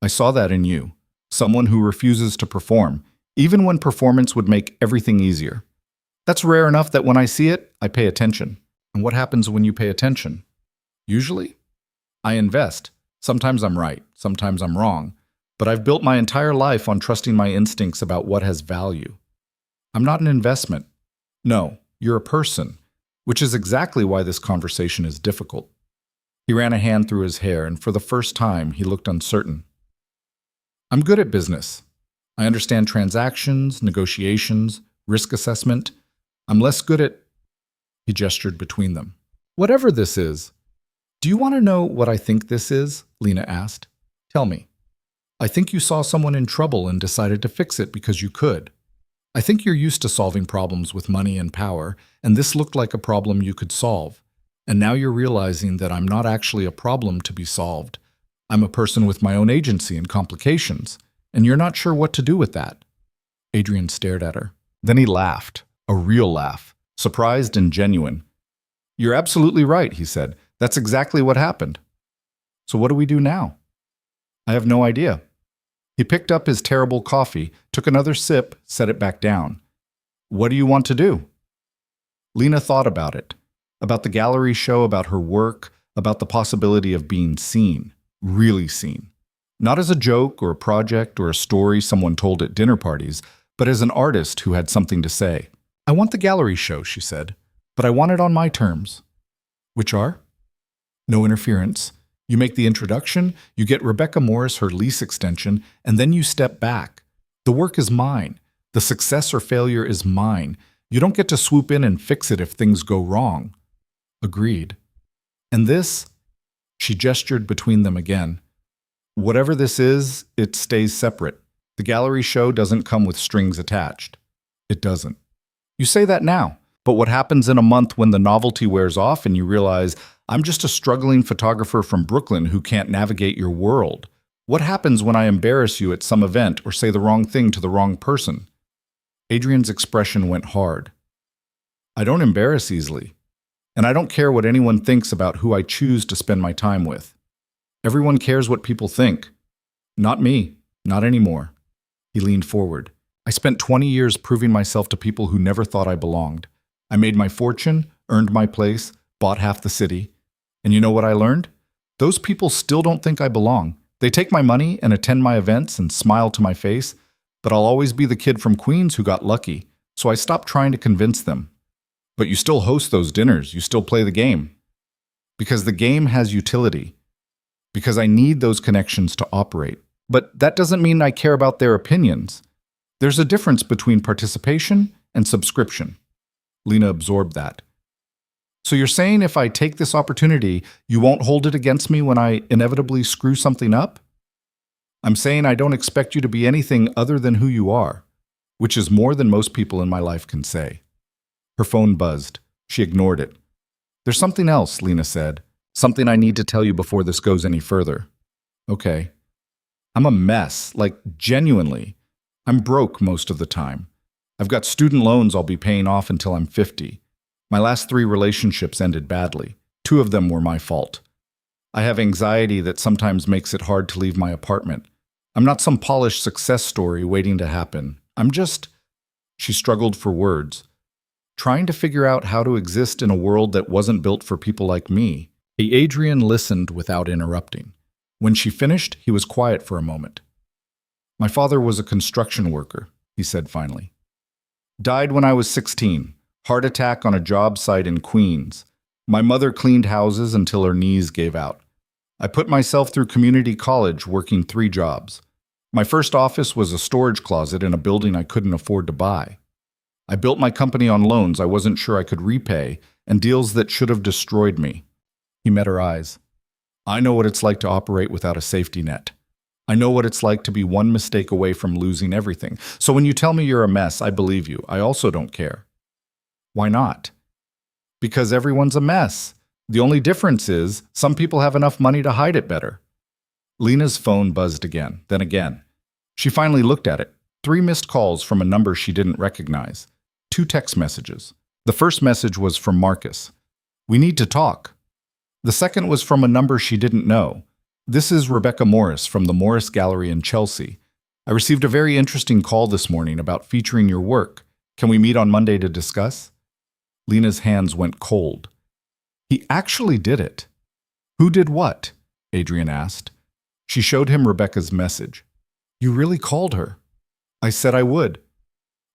I saw that in you, someone who refuses to perform, even when performance would make everything easier. That's rare enough that when I see it, I pay attention. And what happens when you pay attention? Usually, I invest. Sometimes I'm right, sometimes I'm wrong, but I've built my entire life on trusting my instincts about what has value. I'm not an investment. No, you're a person, which is exactly why this conversation is difficult. He ran a hand through his hair, and for the first time, he looked uncertain. I'm good at business. I understand transactions, negotiations, risk assessment. I'm less good at... He gestured between them. Whatever this is. Do you want to know what I think this is? Lena asked. Tell me. I think you saw someone in trouble and decided to fix it because you could. I think you're used to solving problems with money and power, and this looked like a problem you could solve. And now you're realizing that I'm not actually a problem to be solved. I'm a person with my own agency and complications, and you're not sure what to do with that. Adrian stared at her. Then he laughed, a real laugh, surprised and genuine. You're absolutely right, he said. That's exactly what happened. So what do we do now? I have no idea. He picked up his terrible coffee, took another sip, set it back down. What do you want to do? Lena thought about it, about the gallery show, about her work, about the possibility of being seen, really seen. Not as a joke or a project or a story someone told at dinner parties, but as an artist who had something to say. I want the gallery show, she said, but I want it on my terms. Which are? No interference. You make the introduction, you get Rebecca Morris her lease extension, and then you step back. The work is mine. The success or failure is mine. You don't get to swoop in and fix it if things go wrong. Agreed. And this? She gestured between them again. Whatever this is, it stays separate. The gallery show doesn't come with strings attached. It doesn't. You say that now, but what happens in a month when the novelty wears off and you realize, I'm just a struggling photographer from Brooklyn who can't navigate your world? What happens when I embarrass you at some event or say the wrong thing to the wrong person? Adrian's expression went hard. I don't embarrass easily, and I don't care what anyone thinks about who I choose to spend my time with. Everyone cares what people think. Not me, not anymore. He leaned forward. I spent 20 years proving myself to people who never thought I belonged. I made my fortune, earned my place, bought half the city. And you know what I learned? Those people still don't think I belong. They take my money and attend my events and smile to my face, but I'll always be the kid from Queens who got lucky, so I stopped trying to convince them. But you still host those dinners, you still play the game. Because the game has utility. Because I need those connections to operate. But that doesn't mean I care about their opinions. There's a difference between participation and subscription. Lena absorbed that. So you're saying if I take this opportunity, you won't hold it against me when I inevitably screw something up? I'm saying I don't expect you to be anything other than who you are, which is more than most people in my life can say. Her phone buzzed. She ignored it. There's something else, Lena said. Something I need to tell you before this goes any further. Okay. I'm a mess, like genuinely. I'm broke most of the time. I've got student loans I'll be paying off until I'm 50. My last 3 relationships ended badly. 2 of them were my fault. I have anxiety that sometimes makes it hard to leave my apartment. I'm not some polished success story waiting to happen. I'm just, she struggled for words, trying to figure out how to exist in a world that wasn't built for people like me. Adrian listened without interrupting. When she finished, he was quiet for a moment. My father was a construction worker, he said finally. Died when I was 16. Heart attack on a job site in Queens. My mother cleaned houses until her knees gave out. I put myself through community college working 3 jobs. My first office was a storage closet in a building I couldn't afford to buy. I built my company on loans I wasn't sure I could repay and deals that should have destroyed me. He met her eyes. I know what it's like to operate without a safety net. I know what it's like to be one mistake away from losing everything. So when you tell me you're a mess, I believe you. I also don't care. Why not? Because everyone's a mess. The only difference is some people have enough money to hide it better. Lena's phone buzzed again, then again. She finally looked at it. 3 missed calls from a number she didn't recognize. 2 text messages. The first message was from Marcus. We need to talk. The second was from a number she didn't know. This is Rebecca Morris from the Morris Gallery in Chelsea. I received a very interesting call this morning about featuring your work. Can we meet on Monday to discuss? Lena's hands went cold. He actually did it. Who did what? Adrian asked. She showed him Rebecca's message. You really called her? I said I would.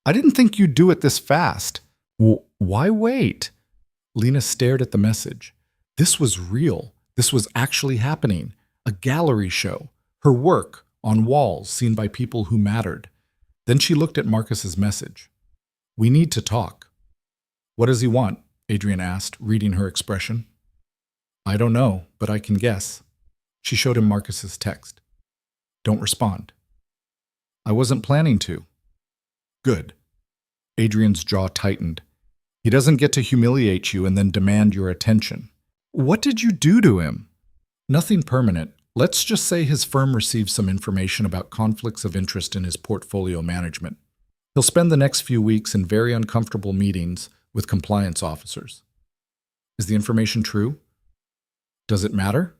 I didn't think you'd do it this fast. Why wait? Lena stared at the message. This was real. This was actually happening. A gallery show. Her work on walls seen by people who mattered. Then she looked at Marcus's message. We need to talk. What does he want? Adrian asked, reading her expression. I don't know, but I can guess. She showed him Marcus's text. Don't respond. I wasn't planning to. Good. Adrian's jaw tightened. He doesn't get to humiliate you and then demand your attention. What did you do to him? Nothing permanent. Let's just say his firm received some information about conflicts of interest in his portfolio management. He'll spend the next few weeks in very uncomfortable meetings with compliance officers. Is the information true? Does it matter?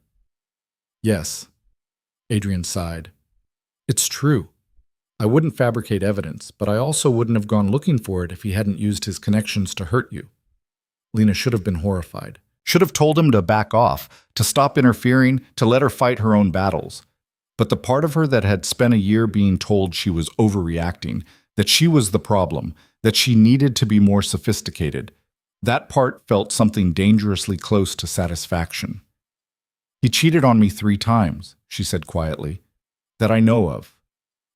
Yes. Adrian sighed. It's true. I wouldn't fabricate evidence, but I also wouldn't have gone looking for it if he hadn't used his connections to hurt you. Lena should have been horrified. Should have told him to back off, to stop interfering, to let her fight her own battles. But the part of her that had spent a year being told she was overreacting, that she was the problem, that she needed to be more sophisticated, that part felt something dangerously close to satisfaction. He cheated on me 3 times, she said quietly, that I know of.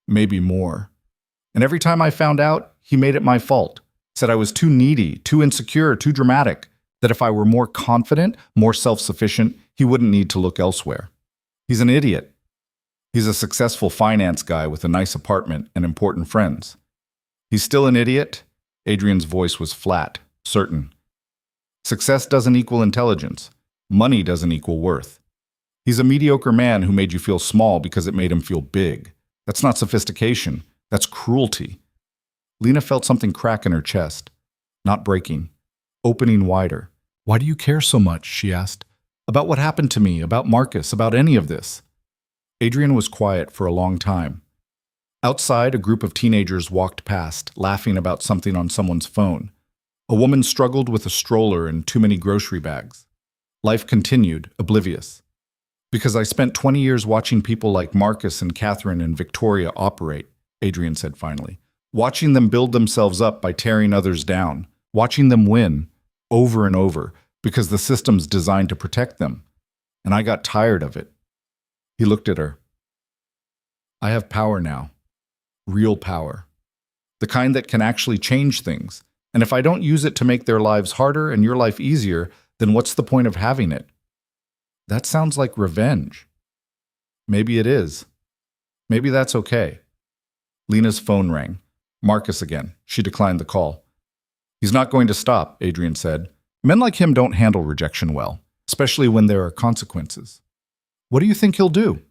Maybe more. And every time I found out, he made it my fault, said I was too needy, too insecure, too dramatic, that if I were more confident, more self-sufficient, he wouldn't need to look elsewhere. He's an idiot. He's a successful finance guy with a nice apartment and important friends. He's still an idiot? Adrian's voice was flat, certain. Success doesn't equal intelligence. Money doesn't equal worth. He's a mediocre man who made you feel small because it made him feel big. That's not sophistication. That's cruelty. Lena felt something crack in her chest. Not breaking. Opening wider. Why do you care so much? She asked. About what happened to me, about Marcus, about any of this. Adrian was quiet for a long time. Outside, a group of teenagers walked past, laughing about something on someone's phone. A woman struggled with a stroller and too many grocery bags. Life continued, oblivious. Because I spent 20 years watching people like Marcus and Catherine and Victoria operate, Adrian said finally. Watching them build themselves up by tearing others down. Watching them win, over and over, because the system's designed to protect them. And I got tired of it. He looked at her. I have power now. Real power. The kind that can actually change things. And if I don't use it to make their lives harder and your life easier, Then what's the point of having it? That sounds like revenge. Maybe it is. Maybe that's okay. Lena's phone rang. Marcus again. She declined the call. He's not going to stop, Adrian said. Men like him don't handle rejection well, especially when there are consequences. What do you think he'll do?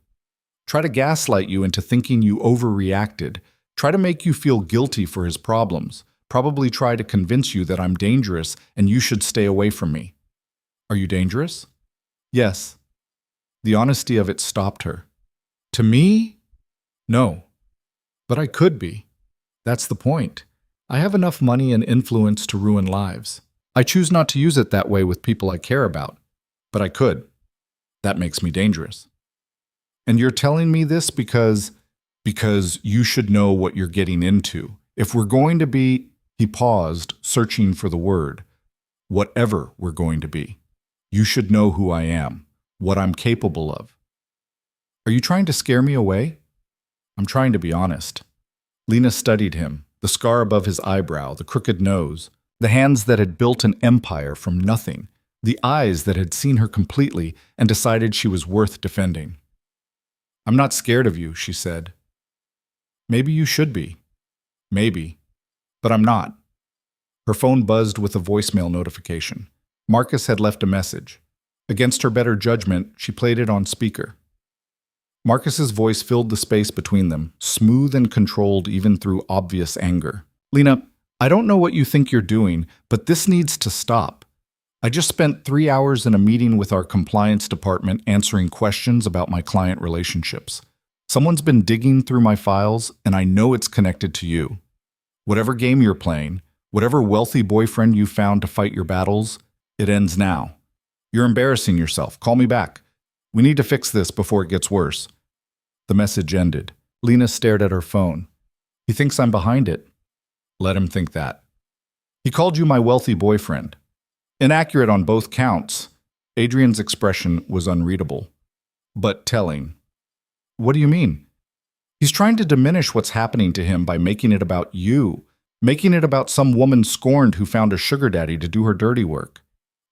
Try to gaslight you into thinking you overreacted. Try to make you feel guilty for his problems. Probably try to convince you that I'm dangerous and you should stay away from me. Are you dangerous? Yes. The honesty of it stopped her. To me? No. But I could be. That's the point. I have enough money and influence to ruin lives. I choose not to use it that way with people I care about. But I could. That makes me dangerous. And you're telling me this because you should know what you're getting into. If we're going to be, he paused, searching for the word, whatever we're going to be, you should know who I am, what I'm capable of. Are you trying to scare me away? I'm trying to be honest. Lena studied him, the scar above his eyebrow, the crooked nose, the hands that had built an empire from nothing, the eyes that had seen her completely and decided she was worth defending. I'm not scared of you, she said. Maybe you should be. Maybe. But I'm not. Her phone buzzed with a voicemail notification. Marcus had left a message. Against her better judgment, she played it on speaker. Marcus's voice filled the space between them, smooth and controlled even through obvious anger. Lena, I don't know what you think you're doing, but this needs to stop. I just spent 3 hours in a meeting with our compliance department answering questions about my client relationships. Someone's been digging through my files, and I know it's connected to you. Whatever game you're playing, whatever wealthy boyfriend you found to fight your battles, it ends now. You're embarrassing yourself. Call me back. We need to fix this before it gets worse. The message ended. Lena stared at her phone. He thinks I'm behind it. Let him think that. He called you my wealthy boyfriend. Inaccurate on both counts. Adrian's expression was unreadable, but telling. What do you mean? He's trying to diminish what's happening to him by making it about you, making it about some woman scorned who found a sugar daddy to do her dirty work.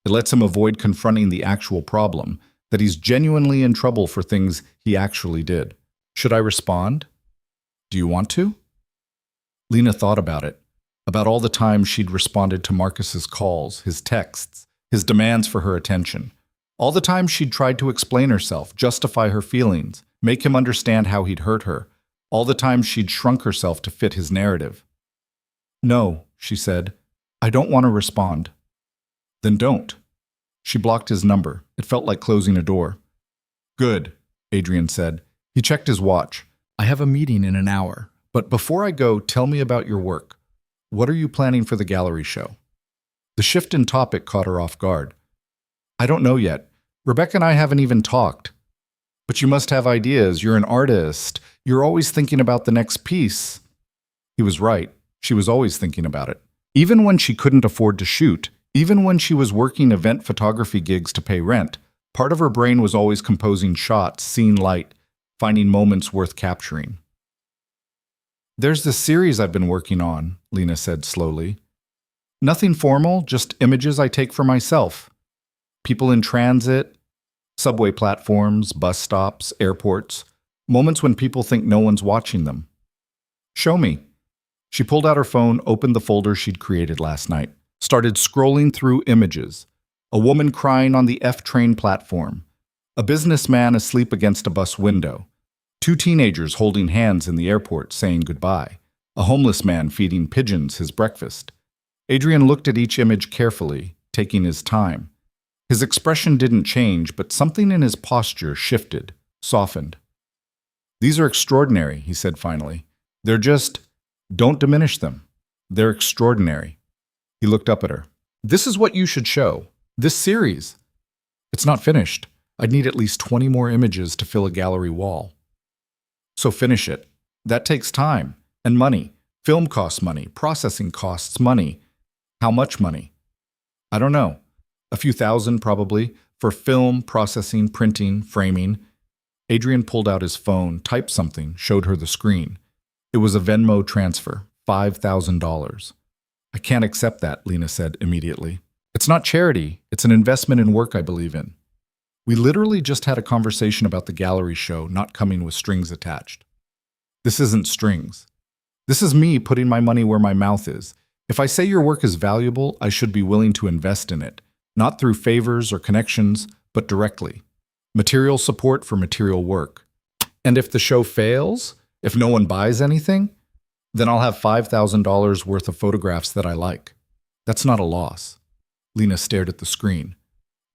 It lets him avoid confronting the actual problem, that he's genuinely in trouble for things he actually did. Should I respond? Do you want to? Lena thought about it, about all the times she'd responded to Marcus's calls, his texts, his demands for her attention. All the times she'd tried to explain herself, justify her feelings, make him understand how he'd hurt her. All the times she'd shrunk herself to fit his narrative. No, she said, I don't want to respond. Then don't. She blocked his number. It felt like closing a door. Good, Adrian said. He checked his watch. I have a meeting in an hour, but before I go, tell me about your work. What are you planning for the gallery show? The shift in topic caught her off guard. I don't know yet. Rebecca and I haven't even talked. But you must have ideas. You're an artist. You're always thinking about the next piece. He was right. She was always thinking about it. Even when she couldn't afford to shoot, even when she was working event photography gigs to pay rent, part of her brain was always composing shots, seeing light, finding moments worth capturing. There's this series I've been working on, Lena said slowly. Nothing formal, just images I take for myself. People in transit, subway platforms, bus stops, airports, moments when people think no one's watching them. Show me. She pulled out her phone, opened the folder she'd created last night, started scrolling through images. A woman crying on the F train platform. A businessman asleep against a bus window. 2 teenagers holding hands in the airport saying goodbye. A homeless man feeding pigeons his breakfast. Adrian looked at each image carefully, taking his time. His expression didn't change, but something in his posture shifted, softened. These are extraordinary, he said finally. They're just, don't diminish them. They're extraordinary. He looked up at her. This is what you should show. This series. It's not finished. I'd need at least 20 more images to fill a gallery wall. So finish it. That takes time and money. Film costs money. Processing costs money. How much money? I don't know. A few thousand probably, for film, processing, printing, framing. Adrian pulled out his phone, typed something, showed her the screen. It was a Venmo transfer, $5,000. I can't accept that, Lena said immediately. It's not charity, it's an investment in work I believe in. We literally just had a conversation about the gallery show not coming with strings attached. This isn't strings. This is me putting my money where my mouth is. If I say your work is valuable, I should be willing to invest in it, not through favors or connections, but directly. Material support for material work. And if the show fails, if no one buys anything, then I'll have $5,000 worth of photographs that I like. That's not a loss. Lena stared at the screen.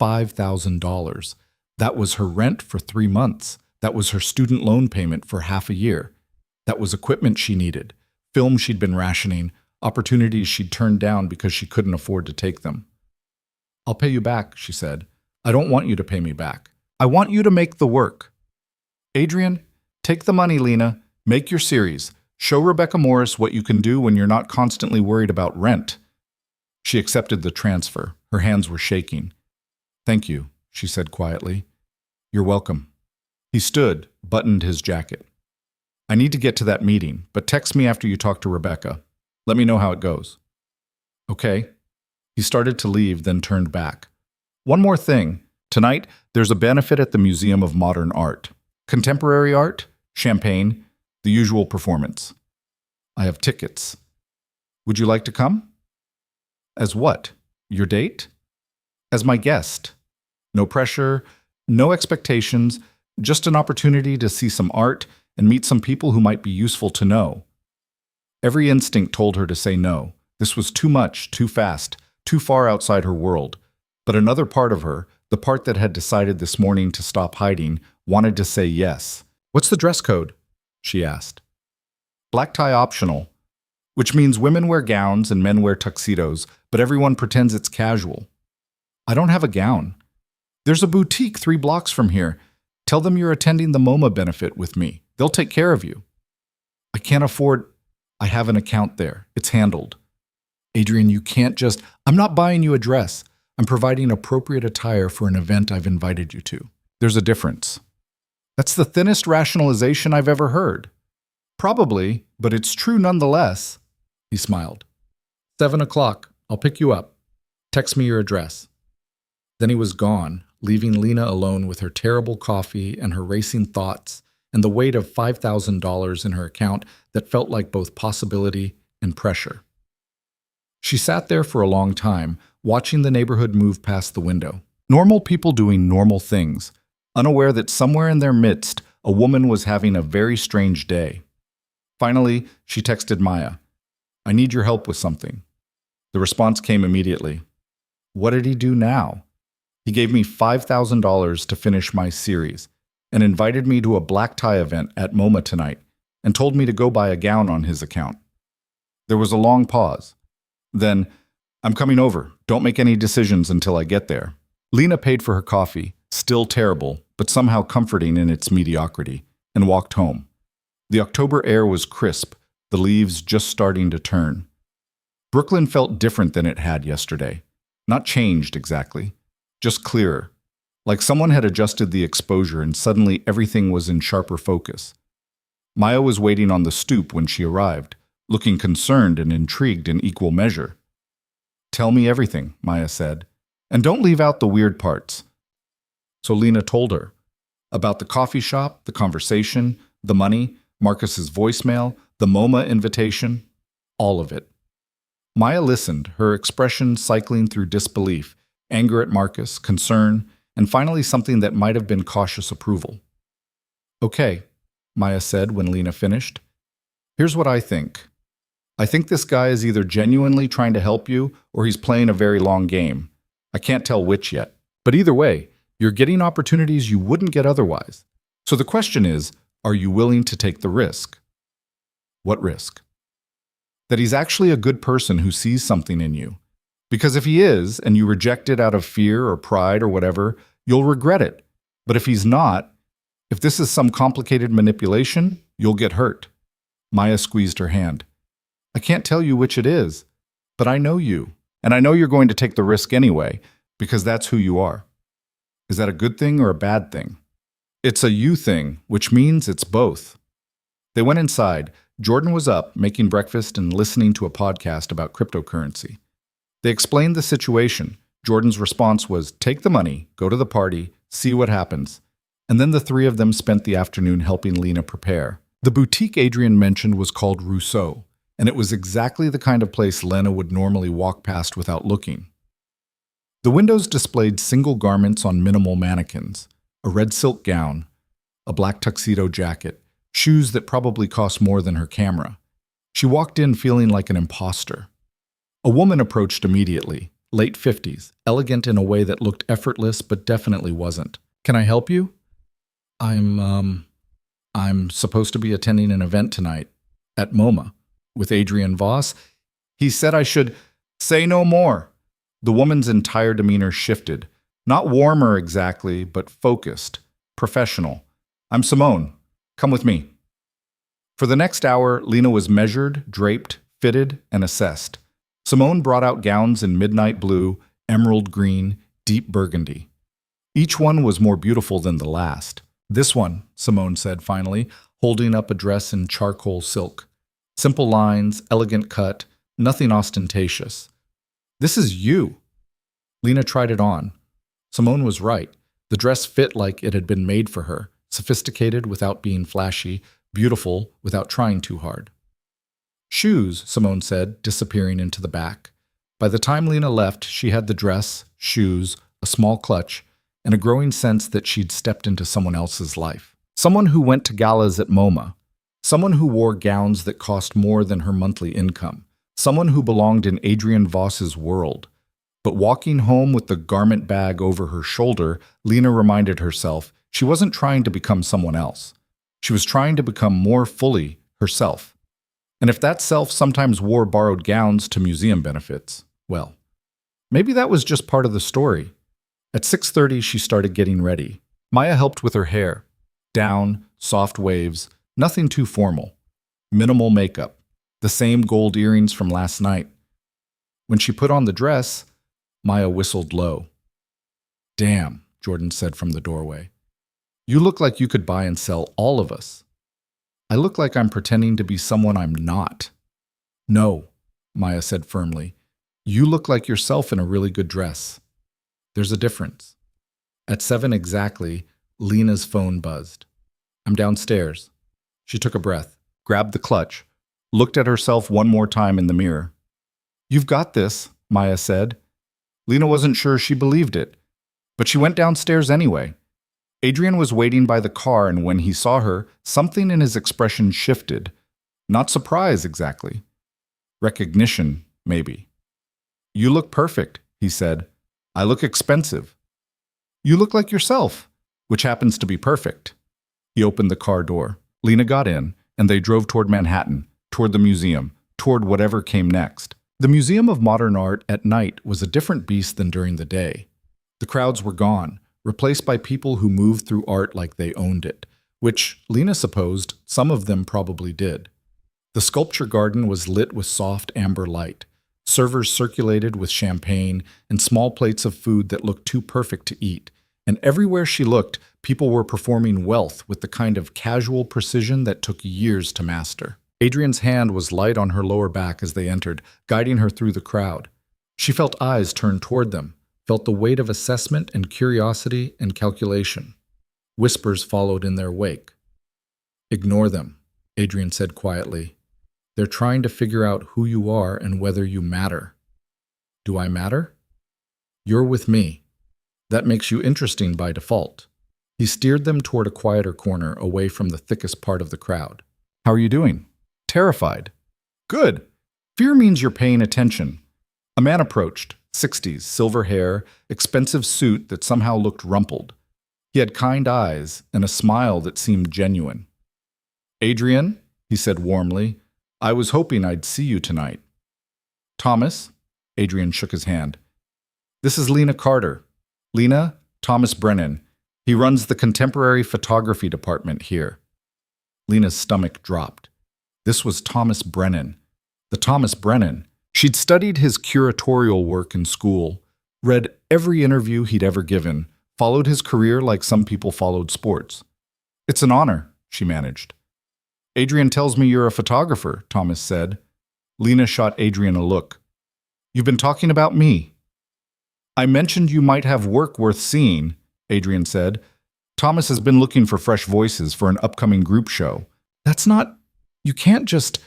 $5,000. That was her rent for 3 months. That was her student loan payment for half a year. That was equipment she needed, film she'd been rationing, opportunities she'd turned down because she couldn't afford to take them. I'll pay you back, she said. I don't want you to pay me back. I want you to make the work. Adrian, take the money, Lena. Make your series. Show Rebecca Morris what you can do when you're not constantly worried about rent. She accepted the transfer. Her hands were shaking. Thank you, she said quietly. You're welcome. He stood, buttoned his jacket. I need to get to that meeting, but text me after you talk to Rebecca. Let me know how it goes. Okay. He started to leave, then turned back. One more thing. Tonight, there's a benefit at the Museum of Modern Art. Contemporary art, champagne, the usual performance. I have tickets. Would you like to come? As what? Your date? As my guest. No pressure, no expectations, just an opportunity to see some art and meet some people who might be useful to know. Every instinct told her to say no. This was too much, too fast, too far outside her world. But another part of her, the part that had decided this morning to stop hiding, wanted to say yes. What's the dress code? She asked. Black tie optional, which means women wear gowns and men wear tuxedos, but everyone pretends it's casual. I don't have a gown. There's a boutique 3 blocks from here. Tell them you're attending the MoMA benefit with me. They'll take care of you. I can't afford. I have an account there. It's handled. Adrian, you can't just. I'm not buying you a dress. I'm providing appropriate attire for an event I've invited you to. There's a difference. That's the thinnest rationalization I've ever heard. Probably, but it's true nonetheless. He smiled. 7 o'clock. I'll pick you up. Text me your address. Then he was gone, leaving Lena alone with her terrible coffee and her racing thoughts and the weight of $5,000 in her account that felt like both possibility and pressure. She sat there for a long time, watching the neighborhood move past the window. Normal people doing normal things, unaware that somewhere in their midst, a woman was having a very strange day. Finally, she texted Maya, I need your help with something. The response came immediately. What did he do now? He gave me $5,000 to finish my series and invited me to a black tie event at MoMA tonight and told me to go buy a gown on his account. There was a long pause. Then, I'm coming over. Don't make any decisions until I get there. Lena paid for her coffee, still terrible, but somehow comforting in its mediocrity, and walked home. The October air was crisp, the leaves just starting to turn. Brooklyn felt different than it had yesterday. Not changed exactly, just clearer. Like someone had adjusted the exposure and suddenly everything was in sharper focus. Maya was waiting on the stoop when she arrived, looking concerned and intrigued in equal measure. Tell me everything, Maya said, and don't leave out the weird parts. So Lena told her about the coffee shop, the conversation, the money, Marcus's voicemail, the MoMA invitation, all of it. Maya listened, her expression cycling through disbelief, anger at Marcus, concern, and finally something that might have been cautious approval. Okay, Maya said when Lena finished. Here's what I think. I think this guy is either genuinely trying to help you or he's playing a very long game. I can't tell which yet. But either way, you're getting opportunities you wouldn't get otherwise. So the question is, are you willing to take the risk? What risk? That he's actually a good person who sees something in you. Because if he is, and you reject it out of fear or pride or whatever, you'll regret it. But if he's not, if this is some complicated manipulation, you'll get hurt. Maya squeezed her hand. I can't tell you which it is, but I know you. And I know you're going to take the risk anyway, because that's who you are. Is that a good thing or a bad thing? It's a you thing, which means it's both. They went inside. Jordan was up, making breakfast and listening to a podcast about cryptocurrency. They explained the situation. Jordan's response was, take the money, go to the party, see what happens. And then the three of them spent the afternoon helping Lena prepare. The boutique Adrian mentioned was called Rousseau, and it was exactly the kind of place Lena would normally walk past without looking. The windows displayed single garments on minimal mannequins, a red silk gown, a black tuxedo jacket, shoes that probably cost more than her camera. She walked in feeling like an imposter. A woman approached immediately, late 50s, elegant in a way that looked effortless but definitely wasn't. Can I help you? I'm supposed to be attending an event tonight at MoMA with Adrian Voss. He said I should say no more. The woman's entire demeanor shifted. Not warmer exactly, but focused, professional. I'm Simone. Come with me. For the next hour, Lena was measured, draped, fitted, and assessed. Simone brought out gowns in midnight blue, emerald green, deep burgundy. Each one was more beautiful than the last. This one, Simone said finally, holding up a dress in charcoal silk. Simple lines, elegant cut, nothing ostentatious. This is you. Lena tried it on. Simone was right. The dress fit like it had been made for her, sophisticated without being flashy, beautiful without trying too hard. Shoes, Simone said, disappearing into the back. By the time Lena left, she had the dress, shoes, a small clutch, and a growing sense that she'd stepped into someone else's life. Someone who went to galas at MoMA. Someone who wore gowns that cost more than her monthly income. Someone who belonged in Adrian Voss's world. But walking home with the garment bag over her shoulder, Lena reminded herself she wasn't trying to become someone else. She was trying to become more fully herself. And if that self sometimes wore borrowed gowns to museum benefits, well, maybe that was just part of the story. At 6:30, she started getting ready. Maya helped with her hair. Down, soft waves, nothing too formal. Minimal makeup. The same gold earrings from last night. When she put on the dress, Maya whistled low. Damn, Jordan said from the doorway. You look like you could buy and sell all of us. I look like I'm pretending to be someone I'm not. No, Maya said firmly. You look like yourself in a really good dress. There's a difference. At 7 exactly, Lena's phone buzzed. I'm downstairs. She took a breath, grabbed the clutch, looked at herself one more time in the mirror. You've got this, Maya said. Lena wasn't sure she believed it, but she went downstairs anyway. Adrian was waiting by the car, and when he saw her, something in his expression shifted. Not surprise, exactly. Recognition, maybe. You look perfect, he said. I look expensive. You look like yourself, which happens to be perfect. He opened the car door. Lena got in, and they drove toward Manhattan, toward the museum, toward whatever came next. The Museum of Modern Art at night was a different beast than during the day. The crowds were gone, replaced by people who moved through art like they owned it, which, Lena supposed, some of them probably did. The sculpture garden was lit with soft amber light. Servers circulated with champagne and small plates of food that looked too perfect to eat. And everywhere she looked, people were performing wealth with the kind of casual precision that took years to master. Adrian's hand was light on her lower back as they entered, guiding her through the crowd. She felt eyes turn toward them, felt the weight of assessment and curiosity and calculation. Whispers followed in their wake. Ignore them, Adrian said quietly. They're trying to figure out who you are and whether you matter. Do I matter? You're with me. That makes you interesting by default. He steered them toward a quieter corner away from the thickest part of the crowd. How are you doing? Terrified. Good. Fear means you're paying attention. A man approached, 60s, silver hair, expensive suit that somehow looked rumpled. He had kind eyes and a smile that seemed genuine. Adrian, he said warmly, I was hoping I'd see you tonight. Thomas, Adrian shook his hand. This is Lena Carter. Lena, Thomas Brennan. He runs the contemporary photography department here. Lena's stomach dropped. This was Thomas Brennan. The Thomas Brennan. She'd studied his curatorial work in school, read every interview he'd ever given, followed his career like some people followed sports. It's an honor, she managed. Adrian tells me you're a photographer, Thomas said. Lena shot Adrian a look. You've been talking about me. I mentioned you might have work worth seeing, Adrian said. Thomas has been looking for fresh voices for an upcoming group show. That's not... You can't just...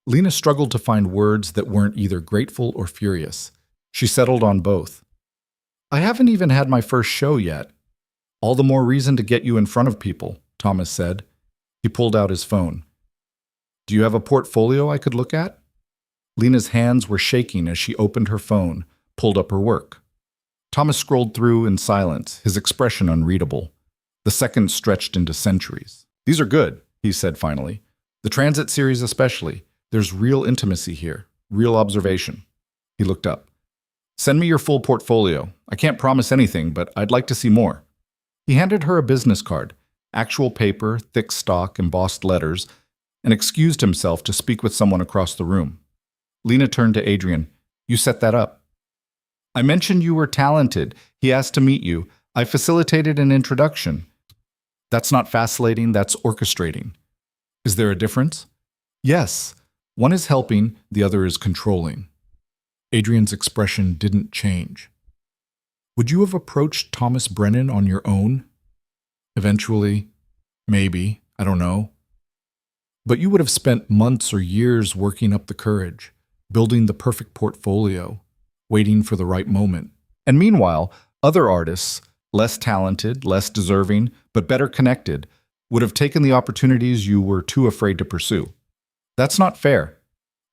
Lena struggled to find words that weren't either grateful or furious. She settled on both. I haven't even had my first show yet. All the more reason to get you in front of people, Thomas said. He pulled out his phone. Do you have a portfolio I could look at? Lena's hands were shaking as she opened her phone, pulled up her work. Thomas scrolled through in silence, his expression unreadable. The seconds stretched into centuries. These are good, he said finally. The transit series especially. There's real intimacy here, real observation. He looked up. Send me your full portfolio. I can't promise anything, but I'd like to see more. He handed her a business card, actual paper, thick stock, embossed letters, and excused himself to speak with someone across the room. Lena turned to Adrian. You set that up. I mentioned you were talented. He asked to meet you. I facilitated an introduction. That's not vacillating, that's orchestrating. Is there a difference? Yes. One is helping, the other is controlling. Adrian's expression didn't change. Would you have approached Thomas Brennan on your own? Eventually, maybe, I don't know. But you would have spent months or years working up the courage, building the perfect portfolio, waiting for the right moment. And meanwhile, other artists, less talented, less deserving, but better connected, would have taken the opportunities you were too afraid to pursue. That's not fair.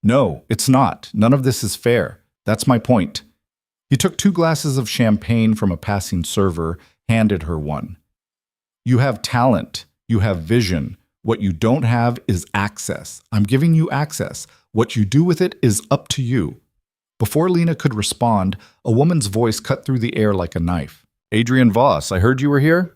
No, it's not. None of this is fair. That's my point. He took 2 glasses of champagne from a passing server, handed her one. You have talent. You have vision. What you don't have is access. I'm giving you access. What you do with it is up to you. Before Lena could respond, a woman's voice cut through the air like a knife. Adrian Voss, I heard you were here?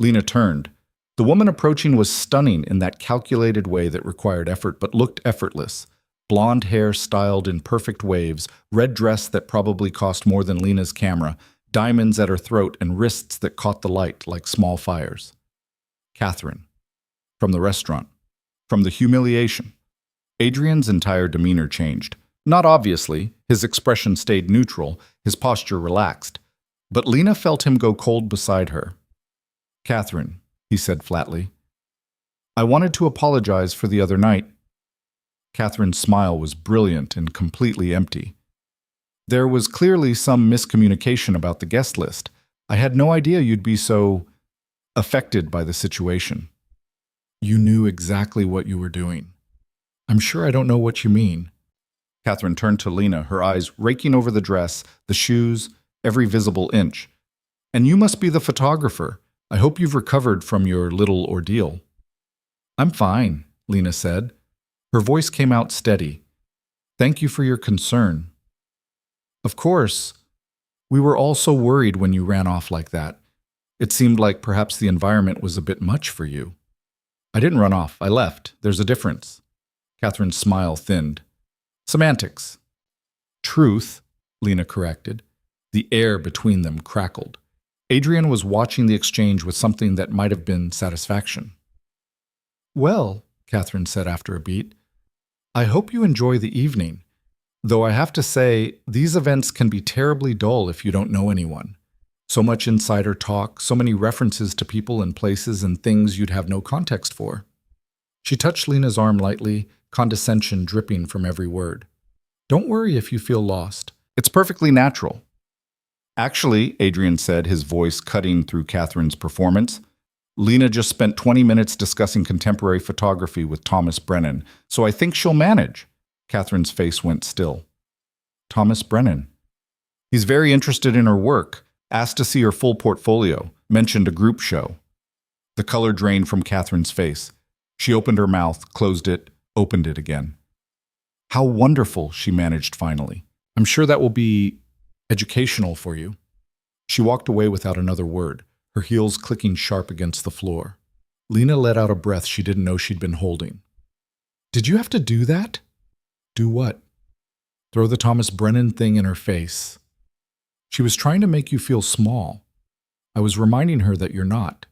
Lena turned. The woman approaching was stunning in that calculated way that required effort but looked effortless. Blonde hair styled in perfect waves, red dress that probably cost more than Lena's camera, diamonds at her throat and wrists that caught the light like small fires. Catherine. From the restaurant. From the humiliation. Adrian's entire demeanor changed. Not obviously, his expression stayed neutral, his posture relaxed. But Lena felt him go cold beside her. Catherine, he said flatly. I wanted to apologize for the other night. Catherine's smile was brilliant and completely empty. There was clearly some miscommunication about the guest list. I had no idea you'd be so affected by the situation. You knew exactly what you were doing. I'm sure I don't know what you mean. Catherine turned to Lena, her eyes raking over the dress, the shoes, every visible inch. And you must be the photographer. I hope you've recovered from your little ordeal. I'm fine, Lena said. Her voice came out steady. Thank you for your concern. Of course. We were all so worried when you ran off like that. It seemed like perhaps the environment was a bit much for you. I didn't run off. I left. There's a difference. Catherine's smile thinned. Semantics. Truth, Lena corrected. The air between them crackled. Adrian was watching the exchange with something that might have been satisfaction. Well, Catherine said after a beat, I hope you enjoy the evening. Though I have to say, these events can be terribly dull if you don't know anyone. So much insider talk, so many references to people and places and things you'd have no context for. She touched Lena's arm lightly, condescension dripping from every word. Don't worry if you feel lost. It's perfectly natural. Actually, Adrian said, his voice cutting through Catherine's performance, Lena just spent 20 minutes discussing contemporary photography with Thomas Brennan, so I think she'll manage. Catherine's face went still. Thomas Brennan. He's very interested in her work, asked to see her full portfolio, mentioned a group show. The color drained from Catherine's face. She opened her mouth, closed it, opened it again. How wonderful, she managed finally. I'm sure that will be educational for you. She walked away without another word, her heels clicking sharp against the floor. Lena let out a breath she didn't know she'd been holding. Did you have to do that? Do what? Throw the Thomas Brennan thing in her face. She was trying to make you feel small. I was reminding her that you're not.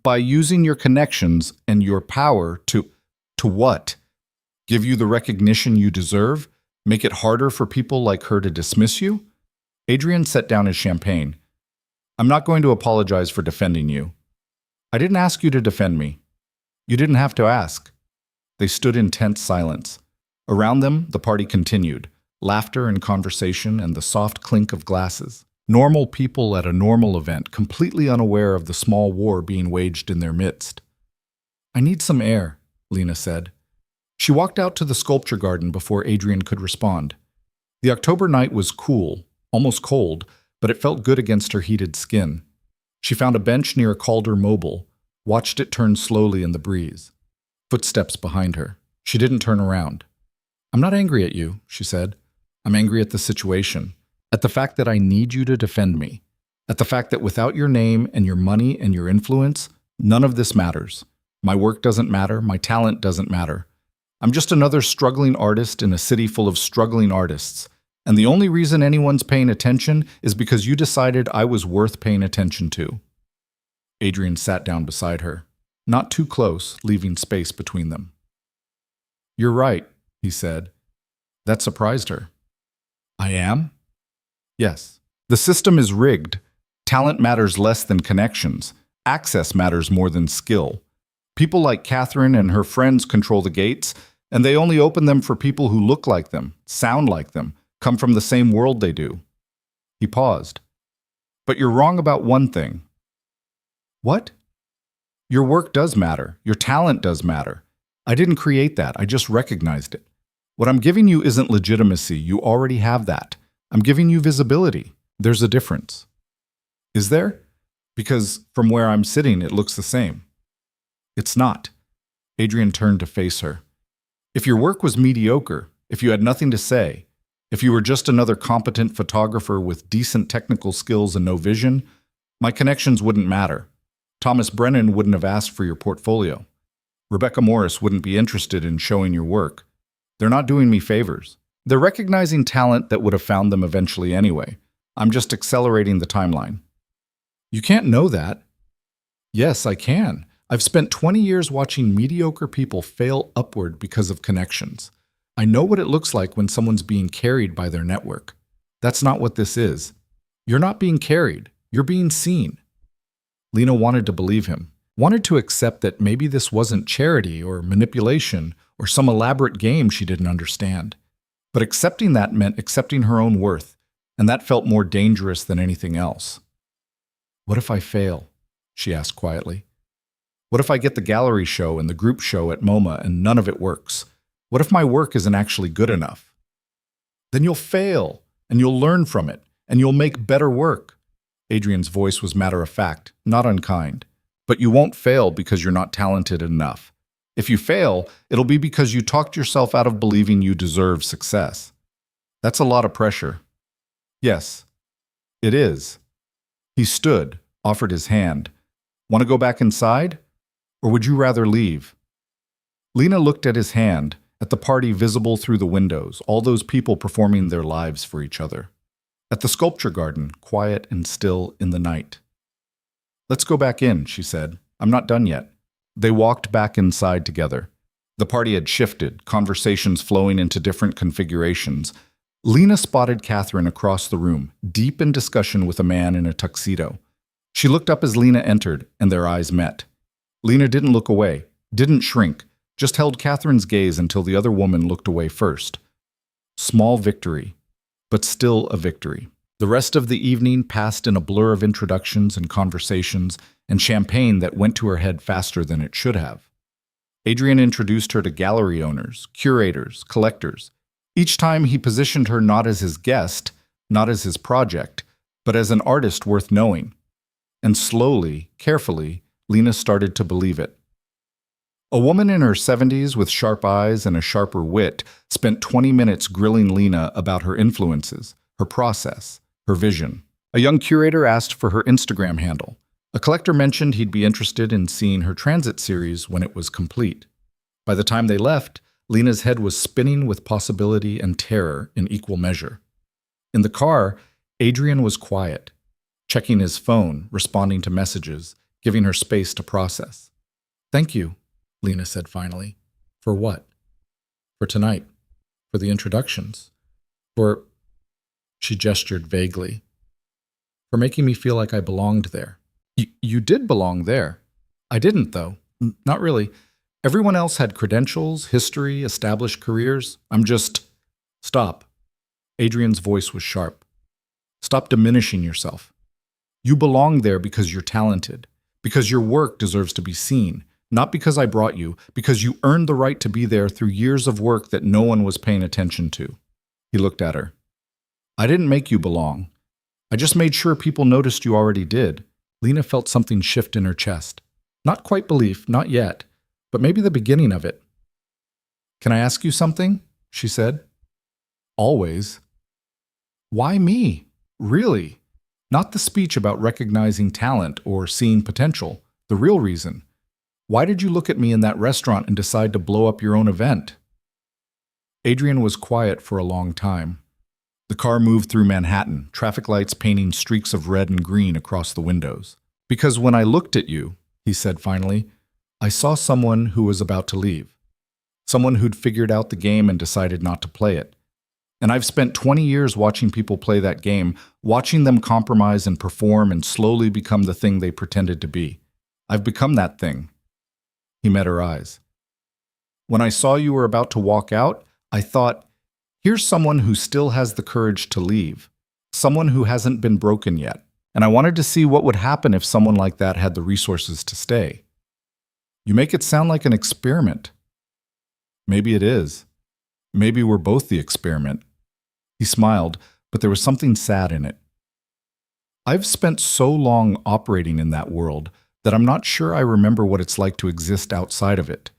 By using your connections and your power to what? Give you the recognition you deserve? Make it harder for people like her to dismiss you? Adrian set down his champagne. I'm not going to apologize for defending you. I didn't ask you to defend me. You didn't have to ask. They stood in tense silence. Around them, the party continued, laughter and conversation and the soft clink of glasses. Normal people at a normal event, completely unaware of the small war being waged in their midst. I need some air, Lena said. She walked out to the sculpture garden before Adrian could respond. The October night was cool, almost cold, but it felt good against her heated skin. She found a bench near a Calder Mobile, watched it turn slowly in the breeze. Footsteps behind her. She didn't turn around. I'm not angry at you, she said. I'm angry at the situation, at the fact that I need you to defend me, at the fact that without your name and your money and your influence, none of this matters. My work doesn't matter, my talent doesn't matter. I'm just another struggling artist in a city full of struggling artists, and the only reason anyone's paying attention is because you decided I was worth paying attention to. Adrian sat down beside her, not too close, leaving space between them. You're right, he said. That surprised her. I am? Yes. The system is rigged. Talent matters less than connections. Access matters more than skill. People like Catherine and her friends control the gates, and they only open them for people who look like them, sound like them, come from the same world they do. He paused. But you're wrong about one thing. What? Your work does matter. Your talent does matter. I didn't create that. I just recognized it. What I'm giving you isn't legitimacy. You already have that. I'm giving you visibility. There's a difference. Is there? Because from where I'm sitting, it looks the same. It's not. Adrian turned to face her. If your work was mediocre, if you had nothing to say, if you were just another competent photographer with decent technical skills and no vision, my connections wouldn't matter. Thomas Brennan wouldn't have asked for your portfolio. Rebecca Morris wouldn't be interested in showing your work. They're not doing me favors. They're recognizing talent that would have found them eventually anyway. I'm just accelerating the timeline. You can't know that. Yes, I can. I've spent 20 years watching mediocre people fail upward because of connections. I know what it looks like when someone's being carried by their network. That's not what this is. You're not being carried. You're being seen. Lena wanted to believe him, wanted to accept that maybe this wasn't charity or manipulation or some elaborate game she didn't understand. But accepting that meant accepting her own worth, and that felt more dangerous than anything else. What if I fail? She asked quietly. What if I get the gallery show and the group show at MoMA and none of it works? What if my work isn't actually good enough? Then you'll fail, and you'll learn from it, and you'll make better work. Adrian's voice was matter-of-fact, not unkind. But you won't fail because you're not talented enough. If you fail, it'll be because you talked yourself out of believing you deserve success. That's a lot of pressure. Yes, it is. He stood, offered his hand. Want to go back inside? Or would you rather leave? Lena looked at his hand, at the party visible through the windows, all those people performing their lives for each other. At the sculpture garden, quiet and still in the night. Let's go back in, she said. I'm not done yet. They walked back inside together. The party had shifted, conversations flowing into different configurations. Lena spotted Catherine across the room, deep in discussion with a man in a tuxedo. She looked up as Lena entered, and their eyes met. Lena didn't look away, didn't shrink, just held Catherine's gaze until the other woman looked away first. Small victory, but still a victory. The rest of the evening passed in a blur of introductions and conversations and champagne that went to her head faster than it should have. Adrian introduced her to gallery owners, curators, collectors. Each time he positioned her not as his guest, not as his project, but as an artist worth knowing. And slowly, carefully, Lena started to believe it. A woman in her 70s with sharp eyes and a sharper wit spent 20 minutes grilling Lena about her influences, her process, her vision. A young curator asked for her Instagram handle. A collector mentioned he'd be interested in seeing her transit series when it was complete. By the time they left, Lena's head was spinning with possibility and terror in equal measure. In the car, Adrian was quiet, checking his phone, responding to messages, giving her space to process. Thank you, Lena said finally. For what? For tonight. For the introductions. For... She gestured vaguely. For making me feel like I belonged there. You did belong there. I didn't, though. Not really. Everyone else had credentials, history, established careers. I'm just... Stop. Adrian's voice was sharp. Stop diminishing yourself. You belong there because you're talented, because your work deserves to be seen, not because I brought you, because you earned the right to be there through years of work that no one was paying attention to. He looked at her. I didn't make you belong. I just made sure people noticed you already did. Lena felt something shift in her chest. Not quite belief, not yet, but maybe the beginning of it. Can I ask you something? She said. Always. Why me? Really? Not the speech about recognizing talent or seeing potential. The real reason. Why did you look at me in that restaurant and decide to blow up your own event? Adrian was quiet for a long time. The car moved through Manhattan, traffic lights painting streaks of red and green across the windows. Because when I looked at you, he said finally, I saw someone who was about to leave. Someone who'd figured out the game and decided not to play it. And I've spent 20 years watching people play that game, watching them compromise and perform and slowly become the thing they pretended to be. I've become that thing. He met her eyes. When I saw you were about to walk out, I thought, here's someone who still has the courage to leave. Someone who hasn't been broken yet. And I wanted to see what would happen if someone like that had the resources to stay. You make it sound like an experiment. Maybe it is. Maybe we're both the experiment. He smiled, but there was something sad in it. I've spent so long operating in that world that I'm not sure I remember what it's like to exist outside of it,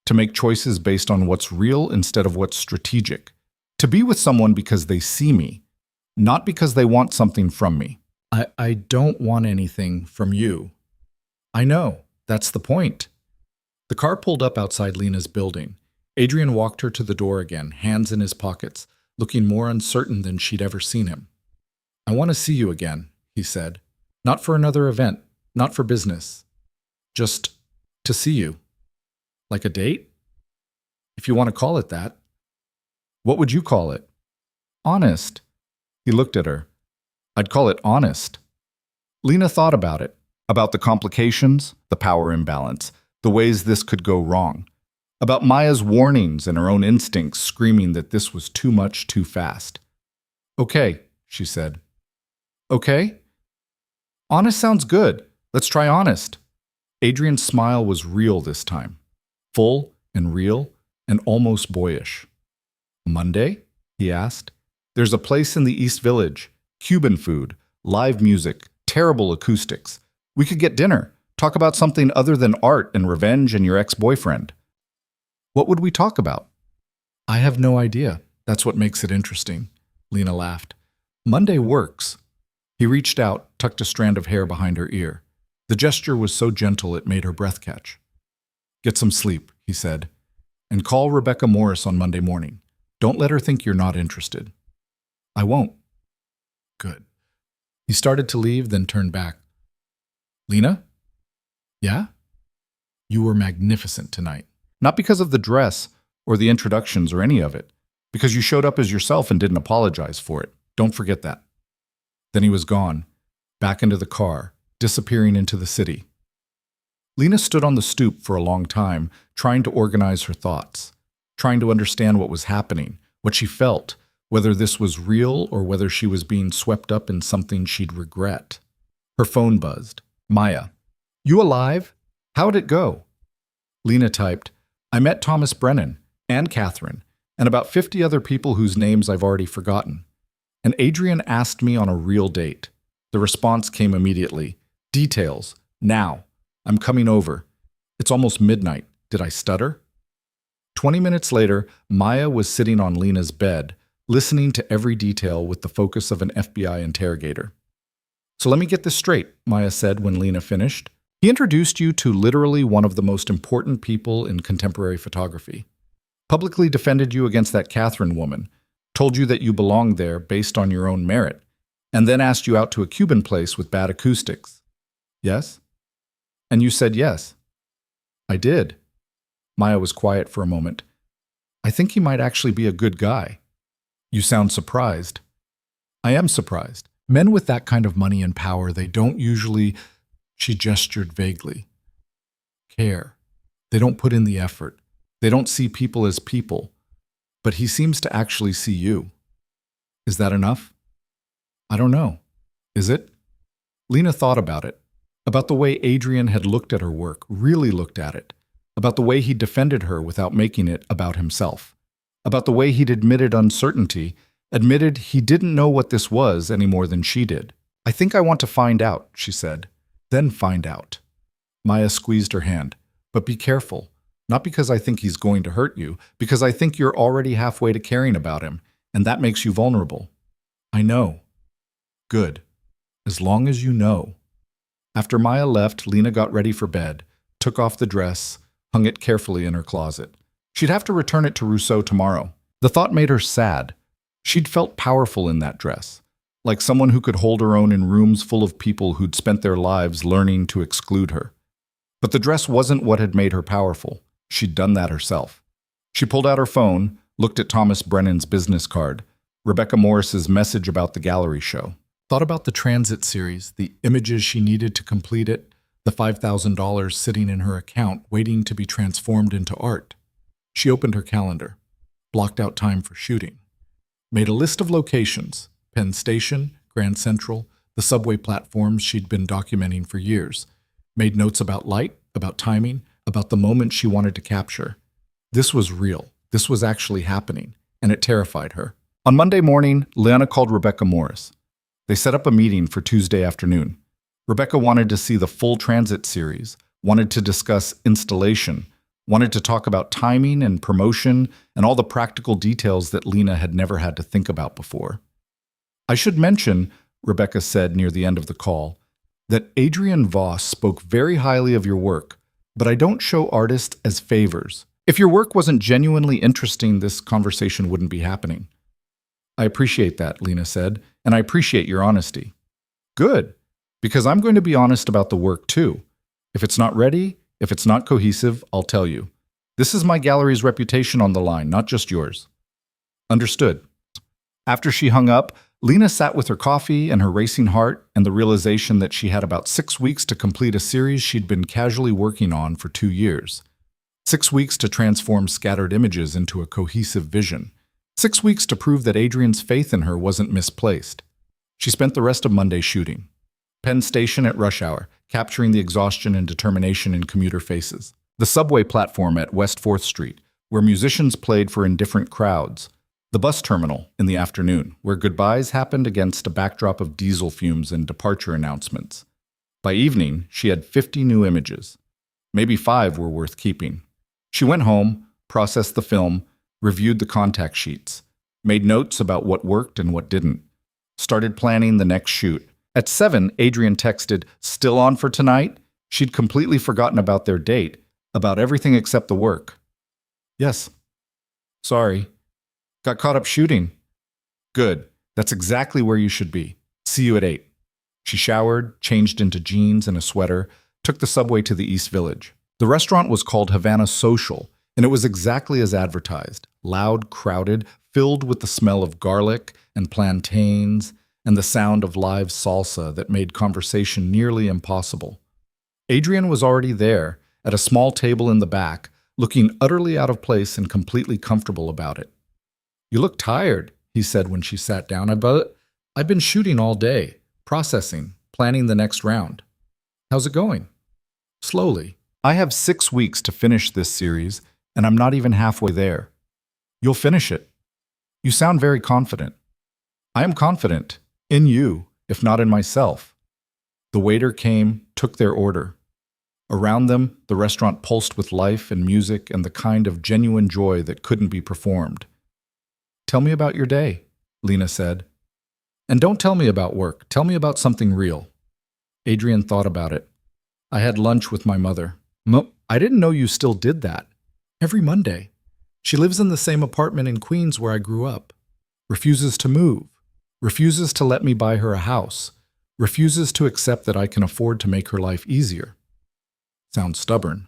to make choices based on what's real instead of what's strategic, to be with someone because they see me, not because they want something from me. I don't want anything from you. I know, that's the point. The car pulled up outside Lena's building. Adrian walked her to the door again, hands in his pockets, looking more uncertain than she'd ever seen him. I want to see you again, he said. Not for another event, not for business. Just to see you. Like a date? If you want to call it that. What would you call it? Honest. He looked at her. I'd call it honest. Lena thought about it, about the complications, the power imbalance, the ways this could go wrong, about Maya's warnings and her own instincts screaming that this was too much too fast. Okay, she said. Okay? Honest sounds good. Let's try honest. Adrian's smile was real this time. Full and real and almost boyish. Monday? He asked. There's a place in the East Village. Cuban food, live music, terrible acoustics. We could get dinner, talk about something other than art and revenge and your ex-boyfriend. What would we talk about? I have no idea. That's what makes it interesting. Lena laughed. Monday works. He reached out, tucked a strand of hair behind her ear. The gesture was so gentle it made her breath catch. Get some sleep, he said, and call Rebecca Morris on Monday morning. Don't let her think you're not interested. I won't. Good. He started to leave, then turned back. Lena? Yeah? You were magnificent tonight. Not because of the dress or the introductions or any of it, because you showed up as yourself and didn't apologize for it. Don't forget that. Then he was gone, back into the car, disappearing into the city. Lena stood on the stoop for a long time, trying to organize her thoughts, trying to understand what was happening, what she felt, whether this was real or whether she was being swept up in something she'd regret. Her phone buzzed. Maya. You alive? How'd it go? Lena typed, I met Thomas Brennan and Catherine and about 50 other people whose names I've already forgotten. And Adrian asked me on a real date. The response came immediately. Details. Now. I'm coming over. It's almost midnight. Did I stutter? 20 minutes later, Maya was sitting on Lena's bed, listening to every detail with the focus of an FBI interrogator. So let me get this straight, Maya said when Lena finished. He introduced you to literally one of the most important people in contemporary photography. Publicly defended you against that Catherine woman, told you that you belonged there based on your own merit, and then asked you out to a Cuban place with bad acoustics. Yes? And you said yes. I did. Maya was quiet for a moment. I think he might actually be a good guy. You sound surprised. I am surprised. Men with that kind of money and power, they don't usually, she gestured vaguely, care. They don't put in the effort. They don't see people as people. But he seems to actually see you. Is that enough? I don't know. Is it? Lena thought about it. About the way Adrian had looked at her work, really looked at it. About the way he defended her without making it about himself. About the way he'd admitted uncertainty, admitted he didn't know what this was any more than she did. I think I want to find out, she said. Then find out. Maya squeezed her hand. But be careful. Not because I think he's going to hurt you, because I think you're already halfway to caring about him, and that makes you vulnerable. I know. Good. As long as you know. After Maya left, Lena got ready for bed, took off the dress, hung it carefully in her closet. She'd have to return it to Rousseau tomorrow. The thought made her sad. She'd felt powerful in that dress, like someone who could hold her own in rooms full of people who'd spent their lives learning to exclude her. But the dress wasn't what had made her powerful. She'd done that herself. She pulled out her phone, looked at Thomas Brennan's business card, Rebecca Morris's message about the gallery show. Thought about the transit series, the images she needed to complete it, the $5,000 sitting in her account waiting to be transformed into art. She opened her calendar, blocked out time for shooting, made a list of locations, Penn Station, Grand Central, the subway platforms she'd been documenting for years, made notes about light, about timing, about the moment she wanted to capture. This was real. This was actually happening, and it terrified her. On Monday morning, Leanna called Rebecca Morris. They set up a meeting for Tuesday afternoon. Rebecca wanted to see the full transit series, wanted to discuss installation, wanted to talk about timing and promotion and all the practical details that Lena had never had to think about before. I should mention, Rebecca said near the end of the call, that Adrian Voss spoke very highly of your work, but I don't show artists as favors. If your work wasn't genuinely interesting, this conversation wouldn't be happening. I appreciate that, Lena said, and I appreciate your honesty. Good, because I'm going to be honest about the work too. If it's not ready, if it's not cohesive, I'll tell you. This is my gallery's reputation on the line, not just yours. Understood. After she hung up, Lena sat with her coffee and her racing heart and the realization that she had about 6 weeks to complete a series she'd been casually working on for 2 years. 6 weeks to transform scattered images into a cohesive vision. 6 weeks to prove that Adrian's faith in her wasn't misplaced. She spent the rest of Monday shooting. Penn Station at rush hour, capturing the exhaustion and determination in commuter faces. The subway platform at West 4th Street, where musicians played for indifferent crowds. The bus terminal in the afternoon, where goodbyes happened against a backdrop of diesel fumes and departure announcements. By evening, she had 50 new images. Maybe 5 were worth keeping. She went home, processed the film, reviewed the contact sheets, made notes about what worked and what didn't, started planning the next shoot. At 7, Adrian texted, "Still on for tonight?" She'd completely forgotten about their date, about everything except the work. "Yes." "Sorry. Got caught up shooting." "Good. That's exactly where you should be. See you at 8. She showered, changed into jeans and a sweater, took the subway to the East Village. The restaurant was called Havana Social, and it was exactly as advertised. Loud, crowded, filled with the smell of garlic and plantains and the sound of live salsa that made conversation nearly impossible. Adrian was already there, at a small table in the back, looking utterly out of place and completely comfortable about it. "You look tired," he said when she sat down. I've been shooting all day, processing, planning the next round." "How's it going?" "Slowly. I have 6 weeks to finish this series, and I'm not even halfway there." "You'll finish it. You sound very confident." "I am confident. In you, if not in myself." The waiter came, took their order. Around them, the restaurant pulsed with life and music and the kind of genuine joy that couldn't be performed. "Tell me about your day," Lena said. "And don't tell me about work. Tell me about something real." Adrian thought about it. "I had lunch with my mother." I didn't know you still did that." "Every Monday. She lives in the same apartment in Queens where I grew up. Refuses to move. Refuses to let me buy her a house. Refuses to accept that I can afford to make her life easier." Sounds stubborn.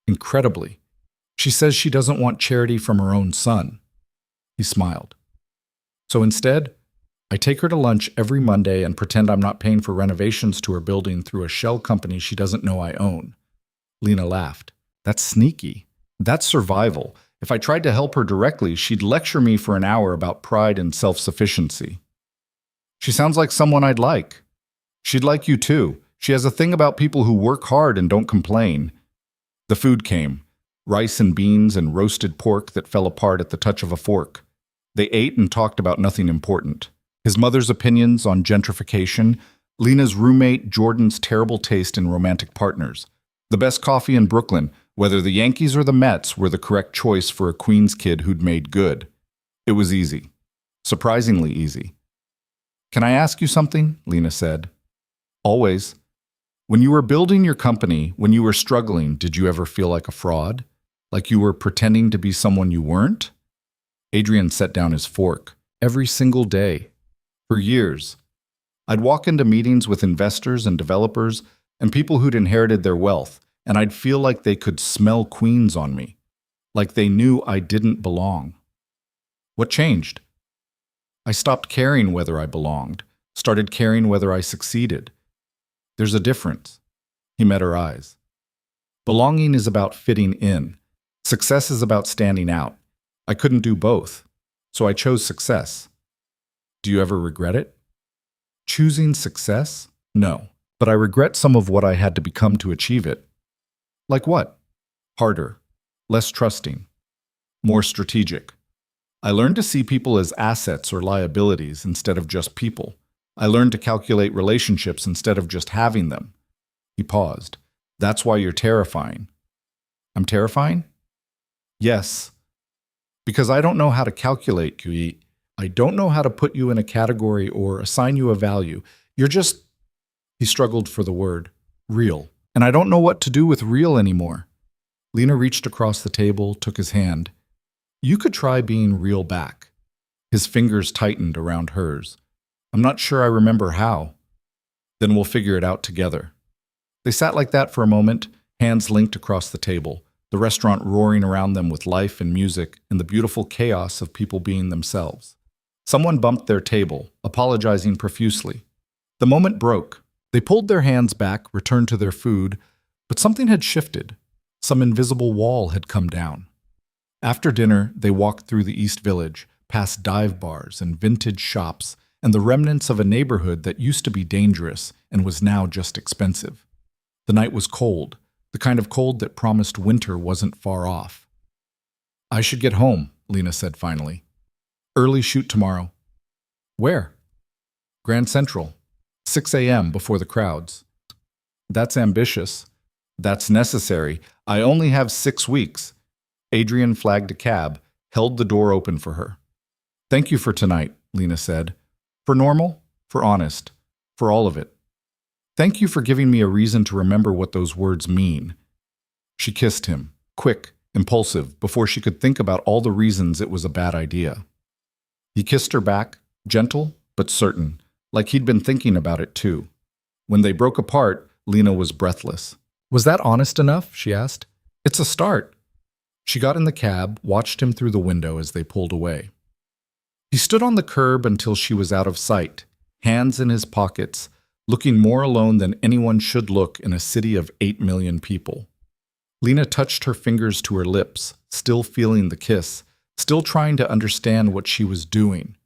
"Incredibly. She says she doesn't want charity from her own son." He smiled. "So instead, I take her to lunch every Monday and pretend I'm not paying for renovations to her building through a shell company she doesn't know I own. Lena laughed. That's sneaky. That's survival. If I tried to help her directly, she'd lecture me for an hour about pride and self-sufficiency. She sounds like someone I'd like. She'd like you too. She has a thing about people who work hard and don't complain. The food came. Rice and beans and roasted pork that fell apart at the touch of a fork. They ate and talked about nothing important. His mother's opinions on gentrification, Lena's roommate Jordan's terrible taste in romantic partners, the best coffee in Brooklyn, whether the Yankees or the Mets were the correct choice for a Queens kid who'd made good. It was easy. Surprisingly easy. Can I ask you something? Lena said. Always. When you were building your company, when you were struggling, did you ever feel like a fraud? Like you were pretending to be someone you weren't? Adrian set down his fork. Every single day. For years. I'd walk into meetings with investors and developers and people who'd inherited their wealth, and I'd feel like they could smell Queens on me. Like they knew I didn't belong. What changed? I stopped caring whether I belonged, started caring whether I succeeded. There's a difference. He met her eyes. Belonging is about fitting in. Success is about standing out. I couldn't do both, so I chose success. Do you ever regret it? Choosing success? No, but I regret some of what I had to become to achieve it. Like what? Harder, less trusting, more strategic. I learned to see people as assets or liabilities instead of just people. I learned to calculate relationships instead of just having them. He paused. That's why you're terrifying. I'm terrifying? Yes. Because I don't know how to calculate, Kui. I don't know how to put you in a category or assign you a value. You're just, he struggled for the word, real. And I don't know what to do with real anymore. Lena reached across the table, took his hand. You could try being real back. His fingers tightened around hers. I'm not sure I remember how. Then we'll figure it out together. They sat like that for a moment, hands linked across the table, the restaurant roaring around them with life and music and the beautiful chaos of people being themselves. Someone bumped their table, apologizing profusely. The moment broke. They pulled their hands back, returned to their food, but something had shifted. Some invisible wall had come down. After dinner, they walked through the East Village, past dive bars and vintage shops, and the remnants of a neighborhood that used to be dangerous and was now just expensive. The night was cold, the kind of cold that promised winter wasn't far off. I should get home, Lena said finally. Early shoot tomorrow. Where? Grand Central. 6 a.m. before the crowds. That's ambitious. That's necessary. I only have 6 weeks. Adrian flagged a cab, held the door open for her. Thank you for tonight, Lena said. For normal, for honest, for all of it. Thank you for giving me a reason to remember what those words mean. She kissed him, quick, impulsive, before she could think about all the reasons it was a bad idea. He kissed her back, gentle but certain, like he'd been thinking about it too. When they broke apart, Lena was breathless. Was that honest enough? She asked. It's a start. She got in the cab, watched him through the window as they pulled away. He stood on the curb until she was out of sight, hands in his pockets, looking more alone than anyone should look in a city of 8 million people. Lena touched her fingers to her lips, still feeling the kiss, still trying to understand what she was doing,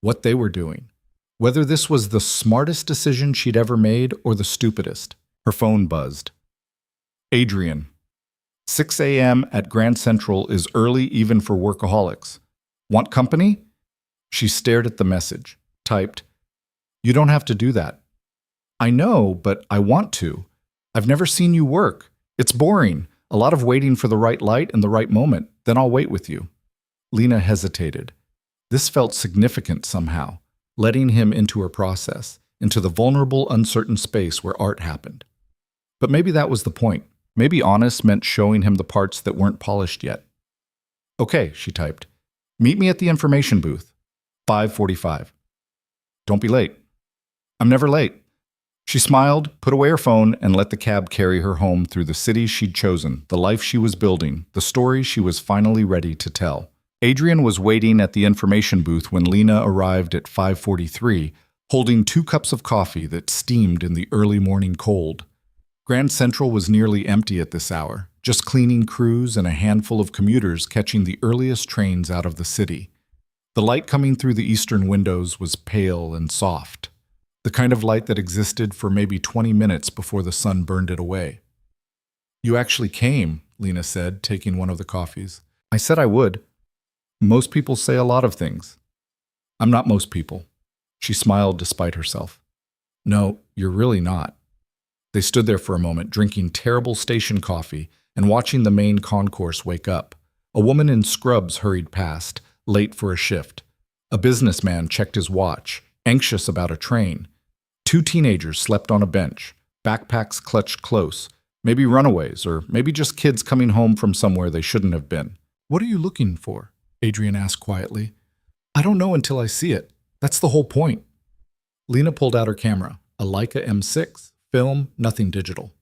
what they were doing, whether this was the smartest decision she'd ever made or the stupidest. Her phone buzzed. Adrian. 6 a.m. at Grand Central is early even for workaholics. Want company? She stared at the message, typed, You don't have to do that. I know, but I want to. I've never seen you work. It's boring. A lot of waiting for the right light and the right moment. Then I'll wait with you. Lena hesitated. This felt significant somehow, letting him into her process, into the vulnerable, uncertain space where art happened. But maybe that was the point. Maybe honest meant showing him the parts that weren't polished yet. Okay, she typed. Meet me at the information booth. 5:45. Don't be late. I'm never late. She smiled, put away her phone, and let the cab carry her home through the city she'd chosen, the life she was building, the story she was finally ready to tell. Adrian was waiting at the information booth when Lena arrived at 5:43, holding 2 cups of coffee that steamed in the early morning cold. Grand Central was nearly empty at this hour, just cleaning crews and a handful of commuters catching the earliest trains out of the city. The light coming through the eastern windows was pale and soft, the kind of light that existed for maybe 20 minutes before the sun burned it away. "You actually came," Lena said, taking one of the coffees. "I said I would. Most people say a lot of things. I'm not most people." She smiled despite herself. "No, you're really not." They stood there for a moment, drinking terrible station coffee and watching the main concourse wake up. A woman in scrubs hurried past, late for a shift. A businessman checked his watch, anxious about a train. 2 teenagers slept on a bench, backpacks clutched close, maybe runaways, or maybe just kids coming home from somewhere they shouldn't have been. "What are you looking for?" Adrian asked quietly. "I don't know until I see it. That's the whole point." Lena pulled out her camera, a Leica M6, film, nothing digital.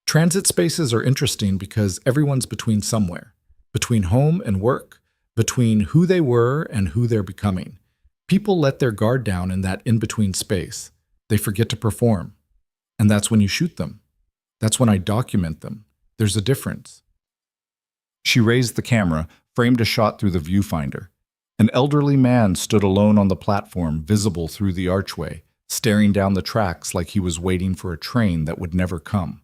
Transit spaces are interesting because everyone's between somewhere, between home and work, between who they were and who they're becoming. People let their guard down in that in-between space. They forget to perform. And that's when you shoot them. That's when I document them. There's a difference. She raised the camera, framed a shot through the viewfinder. An elderly man stood alone on the platform, visible through the archway, staring down the tracks like he was waiting for a train that would never come.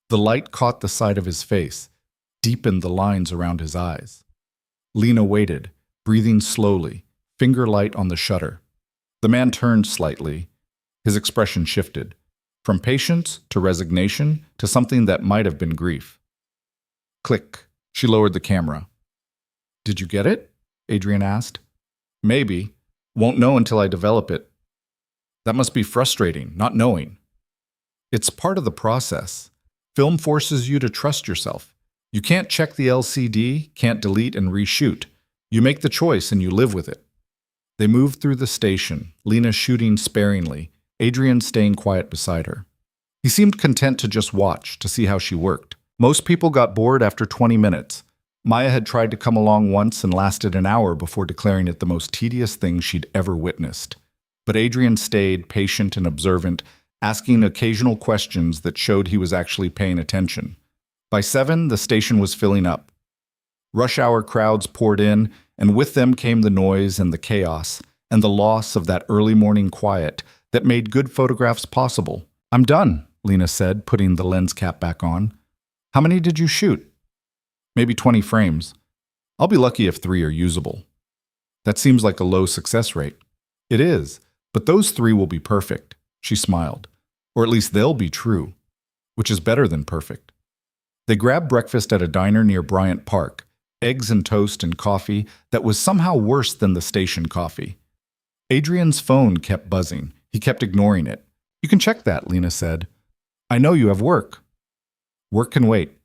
The light caught the side of his face, deepened the lines around his eyes. Lena waited, breathing slowly, finger light on the shutter. The man turned slightly. His expression shifted, from patience to resignation to something that might have been grief. Click. She lowered the camera. "Did you get it?" Adrian asked. "Maybe. Won't know until I develop it." "That must be frustrating, not knowing." "It's part of the process. Film forces you to trust yourself. You can't check the LCD, can't delete and reshoot. You make the choice and you live with it." They moved through the station, Lena shooting sparingly, Adrian staying quiet beside her. He seemed content to just watch, to see how she worked. Most people got bored after 20 minutes. Maya had tried to come along once and lasted an hour before declaring it the most tedious thing she'd ever witnessed. But Adrian stayed, patient and observant, asking occasional questions that showed he was actually paying attention. By 7, the station was filling up. Rush hour crowds poured in, and with them came the noise and the chaos, and the loss of that early morning quiet that made good photographs possible. "I'm done," Lena said, putting the lens cap back on. "How many did you shoot?" "Maybe 20 frames. I'll be lucky if 3 are usable." "That seems like a low success rate." "It is, but those 3 will be perfect," she smiled. "Or at least they'll be true, which is better than perfect." They grabbed breakfast at a diner near Bryant Park, eggs and toast and coffee that was somehow worse than the station coffee. Adrian's phone kept buzzing. He kept ignoring it. "You can check that," Lena said. "I know you have work." "Work can wait."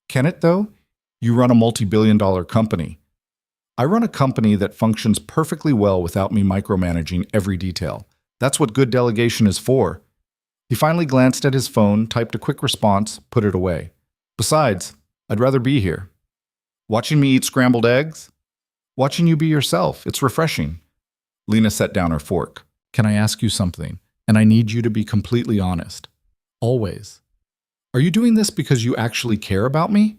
"Can it, though? You run a multi-billion-dollar company." "I run a company that functions perfectly well without me micromanaging every detail. That's what good delegation is for." He finally glanced at his phone, typed a quick response, put it away. "Besides, I'd rather be here." "Watching me eat scrambled eggs?" "Watching you be yourself. It's refreshing." Lena set down her fork. "Can I ask you something? And I need you to be completely honest. Always. Are you doing this because you actually care about me?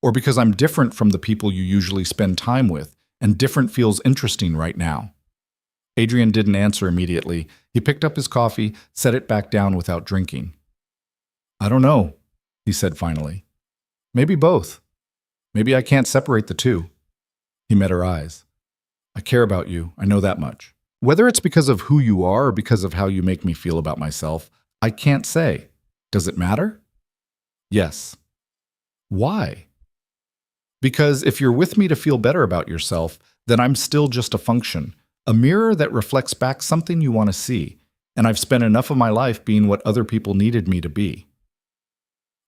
Or because I'm different from the people you usually spend time with, and different feels interesting right now?" Adrian didn't answer immediately. He picked up his coffee, set it back down without drinking. "I don't know," he said finally. "Maybe both. Maybe I can't separate the two." He met her eyes. "I care about you, I know that much. Whether it's because of who you are or because of how you make me feel about myself, I can't say. Does it matter?" "Yes." "Why?" "Because if you're with me to feel better about yourself, then I'm still just a function, a mirror that reflects back something you want to see, and I've spent enough of my life being what other people needed me to be."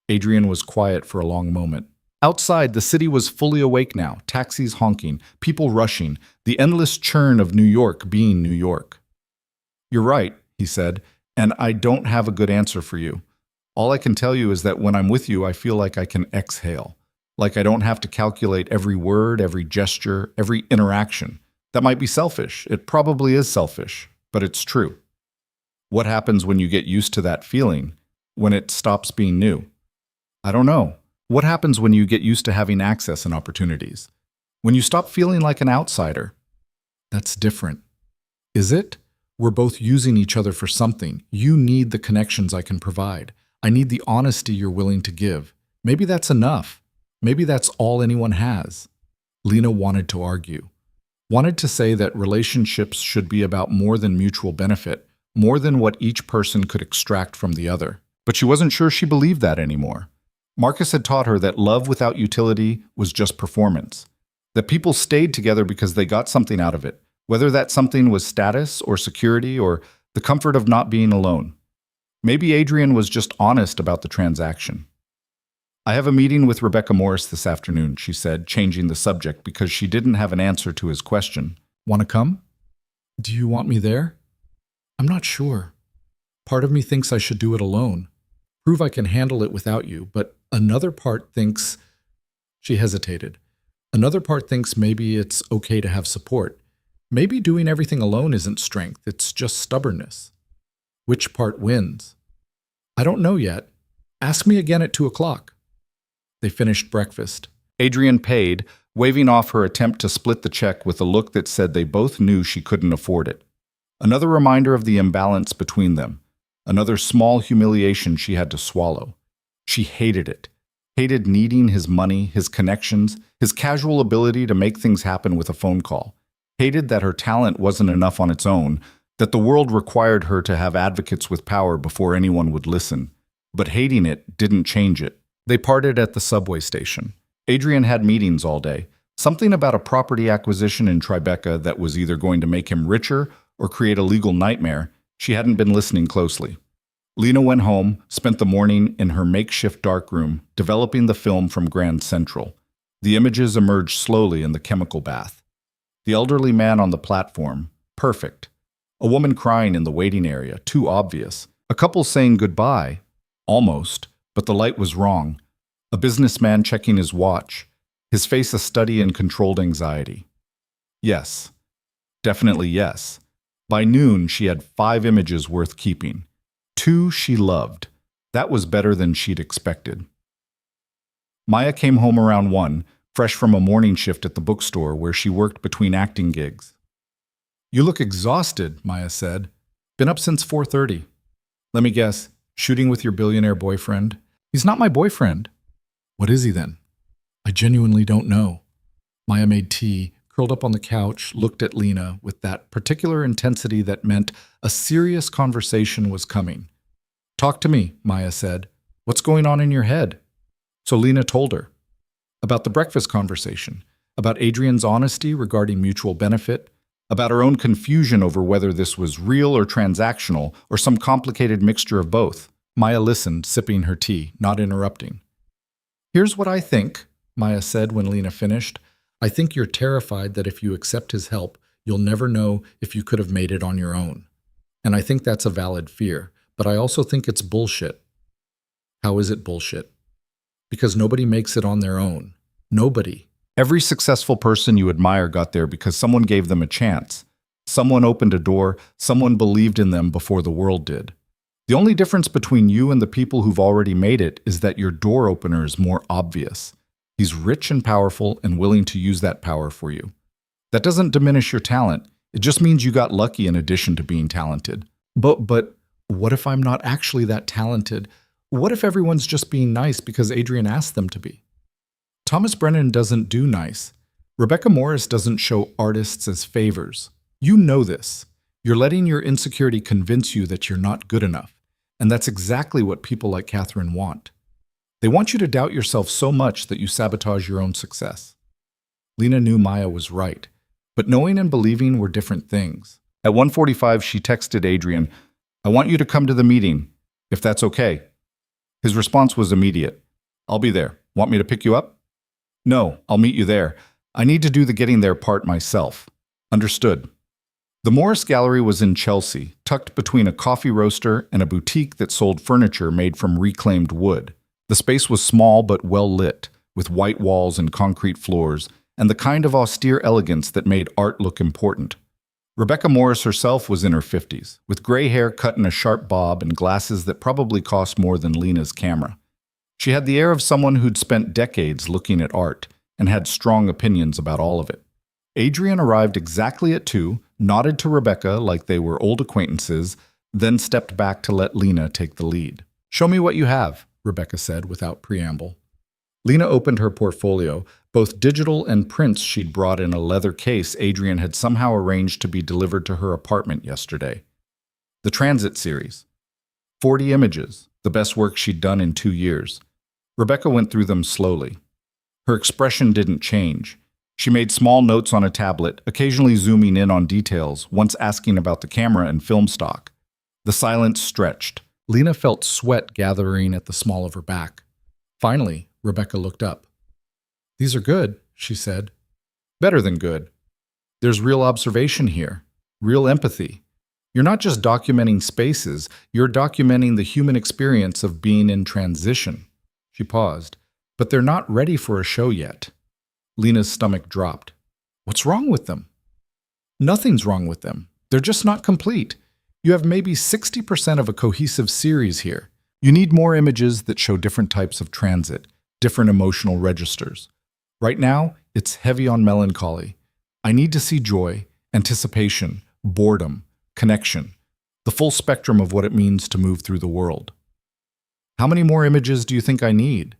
Adrian was quiet for a long moment. Outside, the city was fully awake now, taxis honking, people rushing, the endless churn of New York being New York. "You're right," he said, "and I don't have a good answer for you. All I can tell you is that when I'm with you, I feel like I can exhale. Like I don't have to calculate every word, every gesture, every interaction. That might be selfish. It probably is selfish, but it's true. What happens when you get used to that feeling, when it stops being new? I don't know. What happens when you get used to having access and opportunities? When you stop feeling like an outsider? That's different. Is it? We're both using each other for something. You need the connections I can provide. I need the honesty you're willing to give. Maybe that's enough. Maybe that's all anyone has. Lena wanted to argue. Wanted to say that relationships should be about more than mutual benefit, more than what each person could extract from the other. But she wasn't sure she believed that anymore. Marcus had taught her that love without utility was just performance. That people stayed together because they got something out of it, whether that something was status or security or the comfort of not being alone. Maybe Adrian was just honest about the transaction. I have a meeting with Rebecca Morris this afternoon, she said, changing the subject because she didn't have an answer to his question. Want to come? Do you want me there? I'm not sure. Part of me thinks I should do it alone. Prove I can handle it without you, but another part thinks... She hesitated. Another part thinks maybe it's okay to have support. Maybe doing everything alone isn't strength, it's just stubbornness. Which part wins? I don't know yet. Ask me again at 2 o'clock. They finished breakfast. Adrian paid, waving off her attempt to split the check with a look that said they both knew she couldn't afford it. Another reminder of the imbalance between them. Another small humiliation she had to swallow. She hated it. Hated needing his money, his connections, his casual ability to make things happen with a phone call. Hated that her talent wasn't enough on its own, that the world required her to have advocates with power before anyone would listen. But hating it didn't change it. They parted at the subway station. Adrian had meetings all day. Something about a property acquisition in Tribeca that was either going to make him richer or create a legal nightmare. She hadn't been listening closely. Lena went home, spent the morning in her makeshift darkroom, developing the film from Grand Central. The images emerged slowly in the chemical bath. The elderly man on the platform, perfect. A woman crying in the waiting area, too obvious. A couple saying goodbye, almost, but the light was wrong. A businessman checking his watch, his face a study in controlled anxiety. Yes, definitely yes. By noon, she had 5 images worth keeping. 2 she loved. That was better than she'd expected. Maya came home around 1, fresh from a morning shift at the bookstore where she worked between acting gigs. You look exhausted, Maya said. Been up since 4:30. Let me guess, shooting with your billionaire boyfriend? He's not my boyfriend. What is he then? I genuinely don't know. Maya made tea, curled up on the couch, looked at Lena with that particular intensity that meant a serious conversation was coming. Talk to me, Maya said. What's going on in your head? So Lena told her. About the breakfast conversation, about Adrian's honesty regarding mutual benefit, about her own confusion over whether this was real or transactional or some complicated mixture of both. Maya listened, sipping her tea, not interrupting. Here's what I think, Maya said when Lena finished. I think you're terrified that if you accept his help, you'll never know if you could have made it on your own. And I think that's a valid fear, but I also think it's bullshit. How is it bullshit? Because nobody makes it on their own. Nobody. Every successful person you admire got there because someone gave them a chance. Someone opened a door, someone believed in them before the world did. The only difference between you and the people who've already made it is that your door opener is more obvious. He's rich and powerful and willing to use that power for you. That doesn't diminish your talent. It just means you got lucky in addition to being talented. But what if I'm not actually that talented? What if everyone's just being nice because Adrian asked them to be? Thomas Brennan doesn't do nice. Rebecca Morris doesn't show artists as favors. You know this. You're letting your insecurity convince you that you're not good enough. And that's exactly what people like Catherine want. They want you to doubt yourself so much that you sabotage your own success. Lena knew Maya was right, but knowing and believing were different things. At 1:45, she texted Adrian, I want you to come to the meeting, if that's okay. His response was immediate. I'll be there. Want me to pick you up? No, I'll meet you there. I need to do the getting there part myself. Understood. The Morris Gallery was in Chelsea, tucked between a coffee roaster and a boutique that sold furniture made from reclaimed wood. The space was small but well lit, with white walls and concrete floors, and the kind of austere elegance that made art look important. Rebecca Morris herself was in her 50s, with gray hair cut in a sharp bob and glasses that probably cost more than Lena's camera. She had the air of someone who'd spent decades looking at art and had strong opinions about all of it. Adrian arrived exactly at 2, nodded to Rebecca like they were old acquaintances, then stepped back to let Lena take the lead. "Show me what you have," Rebecca said without preamble. Lena opened her portfolio, both digital and prints she'd brought in a leather case Adrian had somehow arranged to be delivered to her apartment yesterday. The Transit series. 40 images, the best work she'd done in 2 years. Rebecca went through them slowly. Her expression didn't change. She made small notes on a tablet, occasionally zooming in on details, once asking about the camera and film stock. The silence stretched. Lena felt sweat gathering at the small of her back. Finally, Rebecca looked up. "These are good," she said. "Better than good. There's real observation here, real empathy. You're not just documenting spaces, you're documenting the human experience of being in transition." She paused. "But they're not ready for a show yet." Lena's stomach dropped. "What's wrong with them?" "Nothing's wrong with them. They're just not complete. You have maybe 60% of a cohesive series here. You need more images that show different types of transit, different emotional registers. Right now, it's heavy on melancholy. I need to see joy, anticipation, boredom, connection, the full spectrum of what it means to move through the world." "How many more images do you think I need?"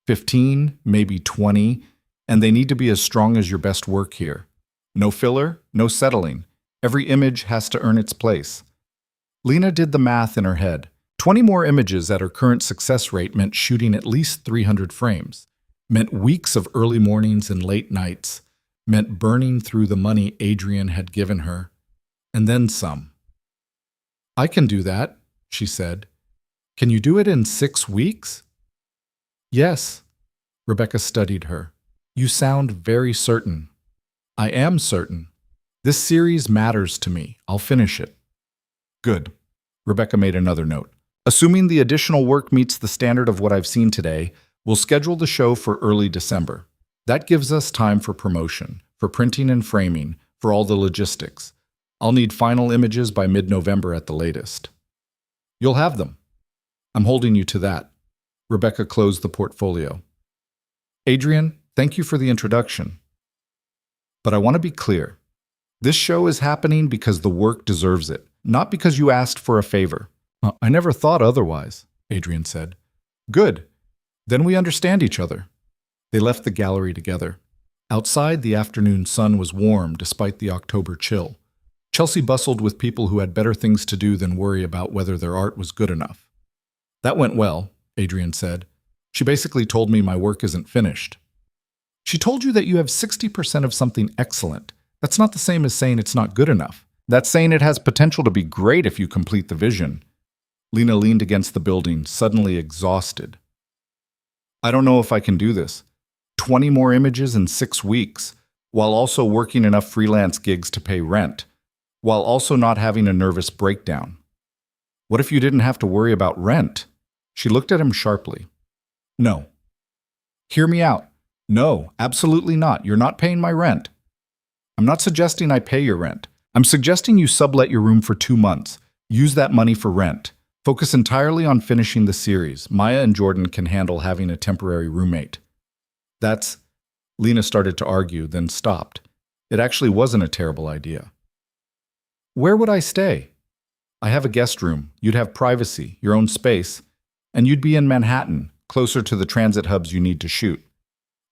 15, maybe 20, and they need to be as strong as your best work here. No filler, no settling. Every image has to earn its place. Lena did the math in her head. 20 more images at her current success rate meant shooting at least 300 frames, meant weeks of early mornings and late nights, meant burning through the money Adrian had given her, and then some. "I can do that," she said. "Can you do it in 6 weeks?" "Yes." Rebecca studied her. "You sound very certain." "I am certain. This series matters to me. I'll finish it." "Good." Rebecca made another note. "Assuming the additional work meets the standard of what I've seen today, we'll schedule the show for early December. That gives us time for promotion, for printing and framing, for all the logistics. I'll need final images by mid-November at the latest." "You'll have them. I'm holding you to that." Rebecca closed the portfolio. "Adrian, thank you for the introduction. But I want to be clear. This show is happening because the work deserves it, not because you asked for a favor." "I never thought otherwise," Adrian said. "Good. Then we understand each other." They left the gallery together. Outside, the afternoon sun was warm despite the October chill. Chelsea bustled with people who had better things to do than worry about whether their art was good enough. "That went well," Adrian said. "She basically told me my work isn't finished." "She told you that you have 60% of something excellent. That's not the same as saying it's not good enough. That's saying it has potential to be great if you complete the vision." Lena leaned against the building, suddenly exhausted. "I don't know if I can do this. 20 more images in 6 weeks, while also working enough freelance gigs to pay rent, while also not having a nervous breakdown. What if you didn't have to worry about rent?" She looked at him sharply. "No." "Hear me out. No, absolutely not. You're not paying my rent." "I'm not suggesting I pay your rent. I'm suggesting you sublet your room for 2 months. Use that money for rent. Focus entirely on finishing the series. Maya and Jordan can handle having a temporary roommate." "That's..." Lena started to argue, then stopped. It actually wasn't a terrible idea. "Where would I stay?" "I have a guest room. You'd have privacy, your own space, and you'd be in Manhattan, closer to the transit hubs you need to shoot.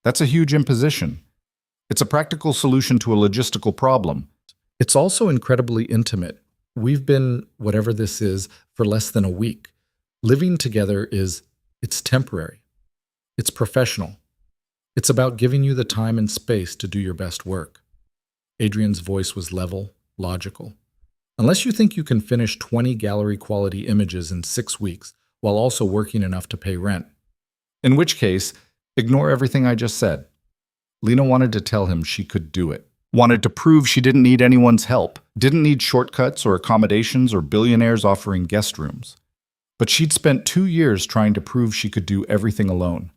That's a huge imposition. It's a practical solution to a logistical problem. It's also incredibly intimate. We've been, whatever this is, for less than a week. Living together it's temporary. It's professional. It's about giving you the time and space to do your best work." Adrian's voice was level, logical. "Unless you think you can finish 20 gallery-quality images in 6 weeks while also working enough to pay rent. In which case, ignore everything I just said." Lena wanted to tell him she could do it. Wanted to prove she didn't need anyone's help, didn't need shortcuts or accommodations or billionaires offering guest rooms. But she'd spent 2 years trying to prove she could do everything alone.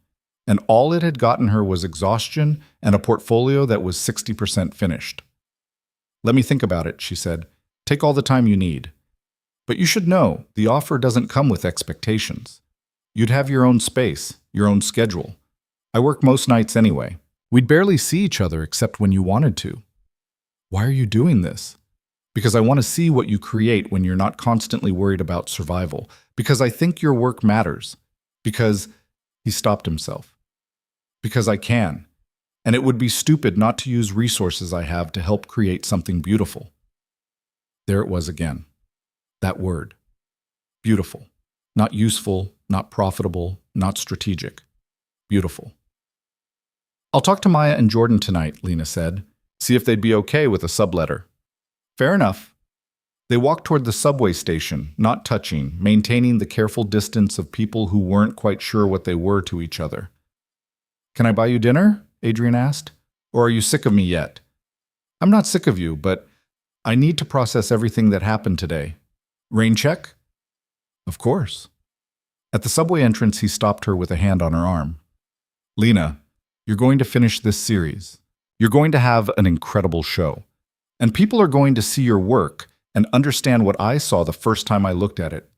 and all it had gotten her was exhaustion and a portfolio that was 60% finished. "Let me think about it," she said. "Take all the time you need. But you should know, the offer doesn't come with expectations. You'd have your own space, your own schedule. I work most nights anyway. We'd barely see each other except when you wanted to." "Why are you doing this?" "Because I want to see what you create when you're not constantly worried about survival. Because I think your work matters. Because—" He stopped himself. "Because I can. And it would be stupid not to use resources I have to help create something beautiful." There it was again. That word. Beautiful. Not useful, not profitable, not strategic. Beautiful. "I'll talk to Maya and Jordan tonight," Lena said. "See if they'd be okay with a subletter." "Fair enough." They walked toward the subway station, not touching, maintaining the careful distance of people who weren't quite sure what they were to each other. "Can I buy you dinner?" Adrian asked. "Or are you sick of me yet?" "I'm not sick of you, but I need to process everything that happened today. Rain check?" "Of course." At the subway entrance, he stopped her with a hand on her arm. "Lena, you're going to finish this series. You're going to have an incredible show. And people are going to see your work and understand what I saw the first time I looked at it.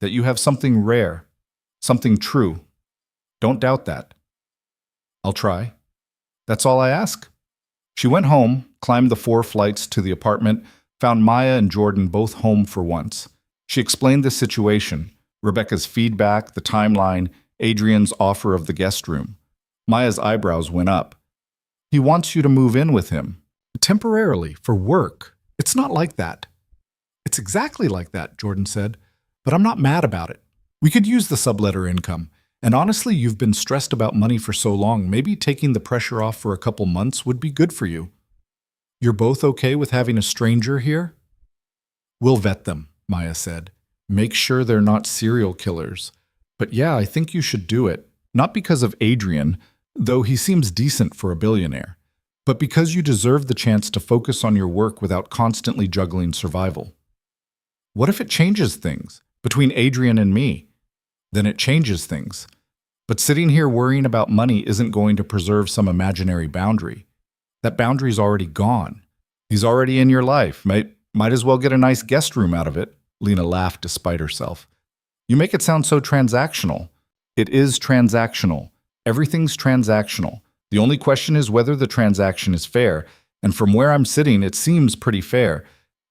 That you have something rare, something true. Don't doubt that." "I'll try. That's all I ask." She went home, climbed the 4 flights to the apartment, found Maya and Jordan both home for once. She explained the situation, Rebecca's feedback, the timeline, Adrian's offer of the guest room. Maya's eyebrows went up. "He wants you to move in with him." "Temporarily, for work. It's not like that." "It's exactly like that," Jordan said. "But I'm not mad about it. We could use the subletter income. And honestly, you've been stressed about money for so long, maybe taking the pressure off for a couple months would be good for you." "You're both okay with having a stranger here?" "We'll vet them," Maya said. "Make sure they're not serial killers. But yeah, I think you should do it. Not because of Adrian, though he seems decent for a billionaire, but because you deserve the chance to focus on your work without constantly juggling survival." "What if it changes things? Between Adrian and me?" "Then it changes things. But sitting here worrying about money isn't going to preserve some imaginary boundary. That boundary's already gone. He's already in your life. Might as well get a nice guest room out of it." Lena laughed despite herself. "You make it sound so transactional." "It is transactional. Everything's transactional. The only question is whether the transaction is fair, and from where I'm sitting, it seems pretty fair.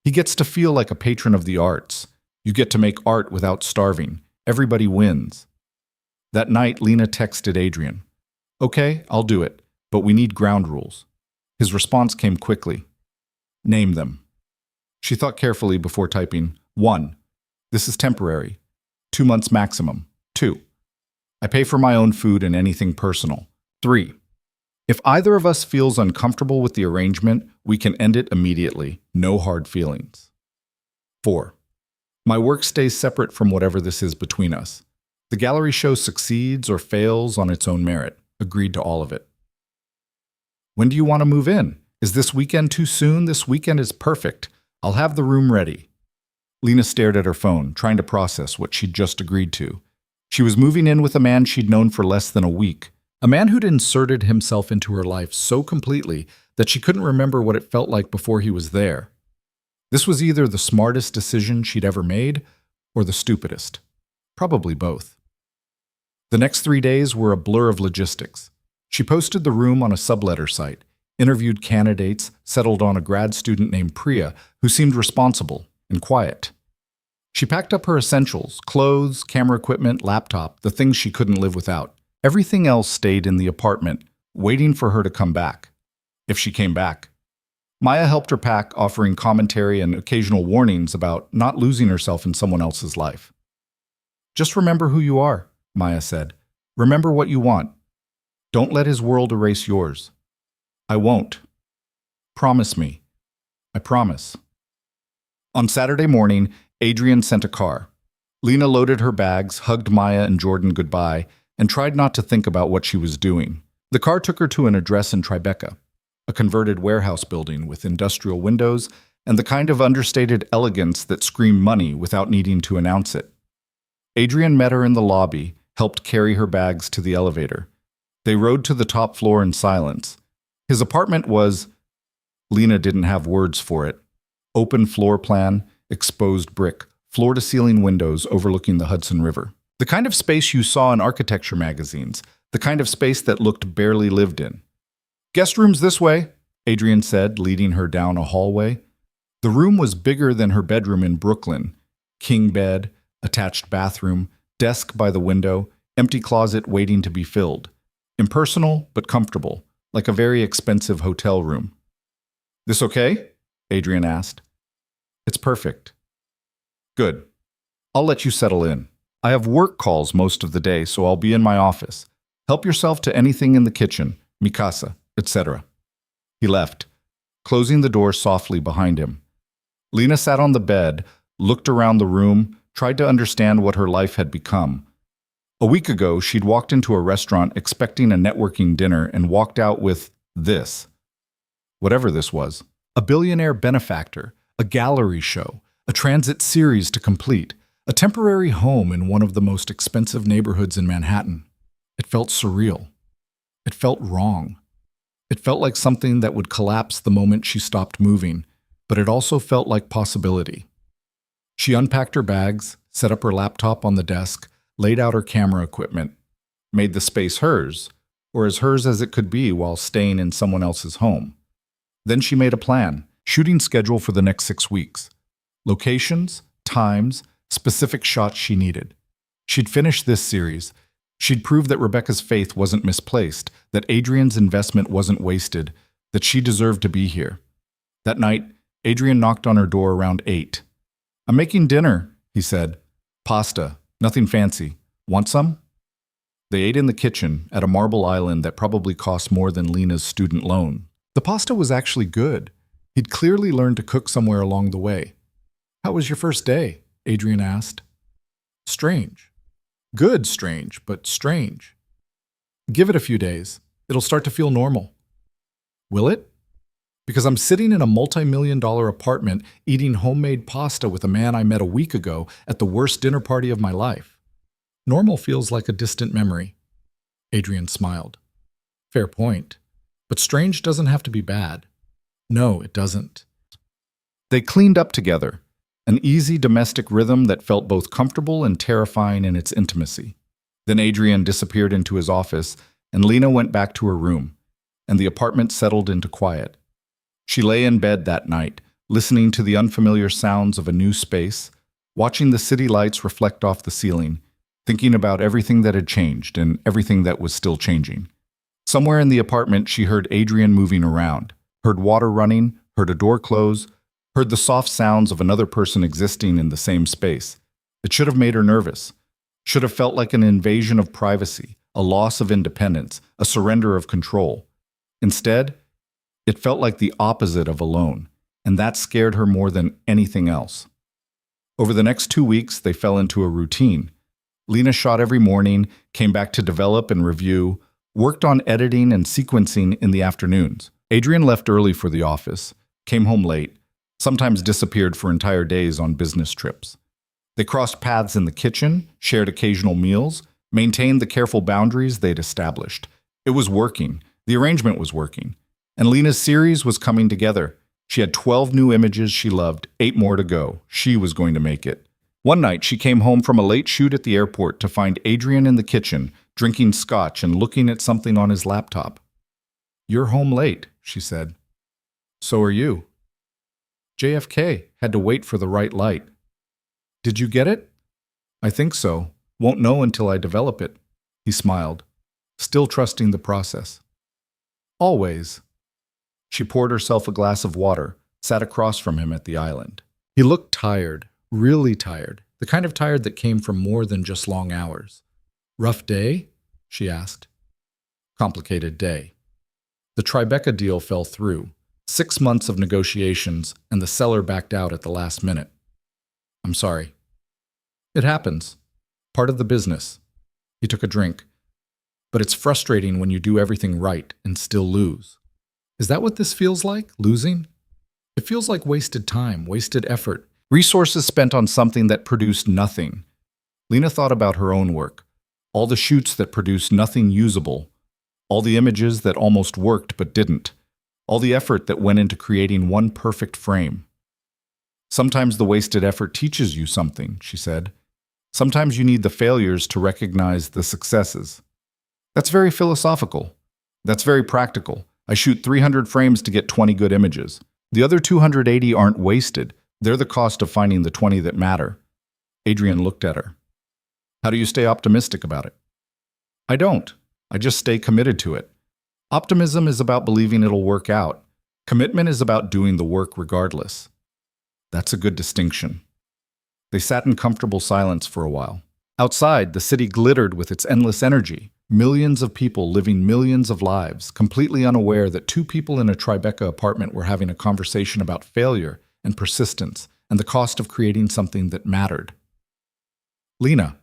He gets to feel like a patron of the arts. You get to make art without starving. Everybody wins." That night, Lena texted Adrian. "Okay, I'll do it, but we need ground rules." His response came quickly. "Name them." She thought carefully before typing. 1. This is temporary. 2 months maximum. 2. I pay for my own food and anything personal. 3. If either of us feels uncomfortable with the arrangement, we can end it immediately. No hard feelings. 4. My work stays separate from whatever this is between us. The gallery show succeeds or fails on its own merit. Agreed to all of it. "When do you want to move in? Is this weekend too soon? This weekend is perfect. I'll have the room ready." Lena stared at her phone, trying to process what she'd just agreed to. She was moving in with a man she'd known for less than a week. A man who'd inserted himself into her life so completely that she couldn't remember what it felt like before he was there. This was either the smartest decision she'd ever made or the stupidest. Probably both. The next 3 days were a blur of logistics. She posted the room on a subletter site, interviewed candidates, settled on a grad student named Priya, who seemed responsible and quiet. She packed up her essentials, clothes, camera equipment, laptop, the things she couldn't live without. Everything else stayed in the apartment, waiting for her to come back. If she came back. Maya helped her pack, offering commentary and occasional warnings about not losing herself in someone else's life. "Just remember who you are," Maya said. "Remember what you want. Don't let his world erase yours." "I won't." "Promise me." "I promise." On Saturday morning, Adrian sent a car. Lena loaded her bags, hugged Maya and Jordan goodbye, and tried not to think about what she was doing. The car took her to an address in Tribeca, a converted warehouse building with industrial windows and the kind of understated elegance that screamed money without needing to announce it. Adrian met her in the lobby, helped carry her bags to the elevator. They rode to the top floor in silence. His apartment was, Lena didn't have words for it, open floor plan, exposed brick, floor-to-ceiling windows overlooking the Hudson River. The kind of space you saw in architecture magazines, the kind of space that looked barely lived in. "Guest room's this way," Adrian said, leading her down a hallway. The room was bigger than her bedroom in Brooklyn. King bed, attached bathroom, desk by the window, empty closet waiting to be filled. Impersonal, but comfortable, like a very expensive hotel room. "This okay?" Adrian asked. "It's perfect." "Good. I'll let you settle in. I have work calls most of the day, so I'll be in my office. Help yourself to anything in the kitchen, mikasa, etc." He left, closing the door softly behind him. Lena sat on the bed, looked around the room, tried to understand what her life had become. A week ago, she'd walked into a restaurant expecting a networking dinner and walked out with this. Whatever this was. A billionaire benefactor, a gallery show, a transit series to complete, a temporary home in one of the most expensive neighborhoods in Manhattan. It felt surreal. It felt wrong. It felt like something that would collapse the moment she stopped moving, but it also felt like possibility. She unpacked her bags, set up her laptop on the desk, laid out her camera equipment, made the space hers, or as hers as it could be while staying in someone else's home. Then she made a plan, shooting schedule for the next 6 weeks. Locations, times, specific shots she needed. She'd finish this series. She'd prove that Rebecca's faith wasn't misplaced, that Adrian's investment wasn't wasted, that she deserved to be here. That night, Adrian knocked on her door around 8. "I'm making dinner," he said. "Pasta. Nothing fancy. Want some?" They ate in the kitchen at a marble island that probably cost more than Lena's student loan. The pasta was actually good. He'd clearly learned to cook somewhere along the way. "How was your first day?" Adrian asked. "Strange. Good strange, but strange. Give it a few days. It'll start to feel normal." "Will it?" "Because I'm sitting in a multi-million-dollar apartment eating homemade pasta with a man I met a week ago at the worst dinner party of my life. Normal feels like a distant memory." Adrian smiled. "Fair point. But strange doesn't have to be bad." "No, it doesn't." They cleaned up together, an easy domestic rhythm that felt both comfortable and terrifying in its intimacy. Then Adrian disappeared into his office, and Lena went back to her room, and the apartment settled into quiet. She lay in bed that night, listening to the unfamiliar sounds of a new space, watching the city lights reflect off the ceiling, thinking about everything that had changed and everything that was still changing. Somewhere in the apartment, she heard Adrian moving around, heard water running, heard a door close, heard the soft sounds of another person existing in the same space. It should have made her nervous, should have felt like an invasion of privacy, a loss of independence, a surrender of control. Instead, it felt like the opposite of alone, and that scared her more than anything else. Over the next 2 weeks, they fell into a routine. Lena shot every morning, came back to develop and review, worked on editing and sequencing in the afternoons. Adrian left early for the office, came home late, sometimes disappeared for entire days on business trips. They crossed paths in the kitchen, shared occasional meals, maintained the careful boundaries they'd established. It was working. The arrangement was working. And Lena's series was coming together. She had 12 new images she loved, 8 more to go. She was going to make it. One night, she came home from a late shoot at the airport to find Adrian in the kitchen, drinking scotch and looking at something on his laptop. "You're home late," she said. "So are you." "JFK had to wait for the right light." "Did you get it?" "I think so. Won't know until I develop it." He smiled, still trusting the process. "Always." She poured herself a glass of water, sat across from him at the island. He looked tired, really tired, the kind of tired that came from more than just long hours. "Rough day?" she asked. "Complicated day." The Tribeca deal fell through. 6 months of negotiations, and the seller backed out at the last minute. "I'm sorry." "It happens. Part of the business." He took a drink. "But it's frustrating when you do everything right and still lose." "Is that what this feels like, losing?" "It feels like wasted time, wasted effort, resources spent on something that produced nothing." Lena thought about her own work, all the shoots that produced nothing usable, All the images that almost worked but didn't. All the effort that went into creating one perfect frame. Sometimes the wasted effort teaches you something, she said. Sometimes you need the failures to recognize the successes. That's very philosophical. That's very practical. I shoot 300 frames to get 20 good images. The other 280 aren't wasted. They're the cost of finding the 20 that matter. Adrian looked at her. How do you stay optimistic about it? I don't. I just stay committed to it. Optimism is about believing it'll work out. Commitment is about doing the work regardless. That's a good distinction. They sat in comfortable silence for a while. Outside, the city glittered with its endless energy. Millions of people living millions of lives, completely unaware that two people in a Tribeca apartment were having a conversation about failure and persistence and the cost of creating something that mattered. Lena,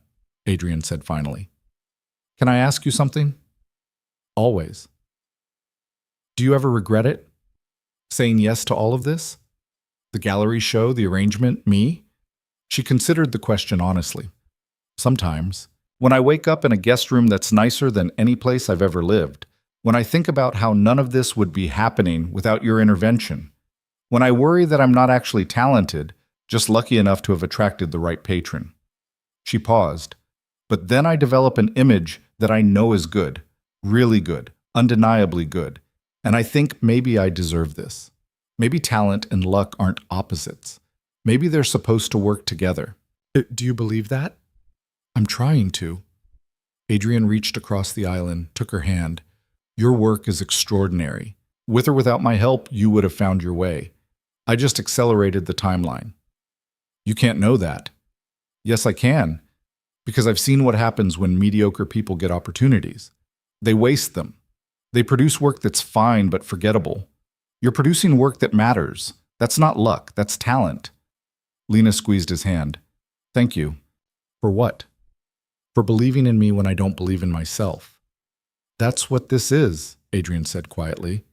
Adrian said finally, can I ask you something? Always. Do you ever regret it? Saying yes to all of this? The gallery show, the arrangement, me? She considered the question honestly. Sometimes. When I wake up in a guest room that's nicer than any place I've ever lived. When I think about how none of this would be happening without your intervention. When I worry that I'm not actually talented, just lucky enough to have attracted the right patron. She paused. But then I develop an image that I know is good, really good, undeniably good. And I think maybe I deserve this. Maybe talent and luck aren't opposites. Maybe they're supposed to work together. Do you believe that? I'm trying to. Adrian reached across the island, took her hand. Your work is extraordinary. With or without my help, you would have found your way. I just accelerated the timeline. You can't know that. Yes, I can. Because I've seen what happens when mediocre people get opportunities. They waste them. They produce work that's fine but forgettable. You're producing work that matters. That's not luck, that's talent. Lena squeezed his hand. Thank you. For what? For believing in me when I don't believe in myself. That's what this is, Adrian said quietly.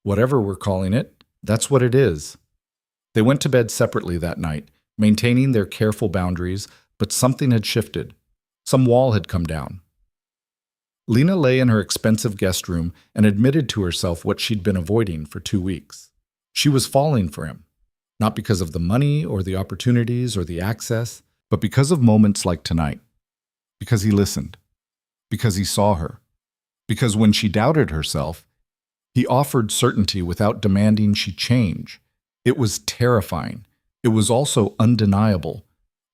Whatever we're calling it, that's what it is. They went to bed separately that night, maintaining their careful boundaries, but something had shifted. Some wall had come down. Lena lay in her expensive guest room and admitted to herself what she'd been avoiding for 2 weeks. She was falling for him, not because of the money or the opportunities or the access, but because of moments like tonight. Because he listened. Because he saw her. Because when she doubted herself, he offered certainty without demanding she change. It was terrifying. It was also undeniable,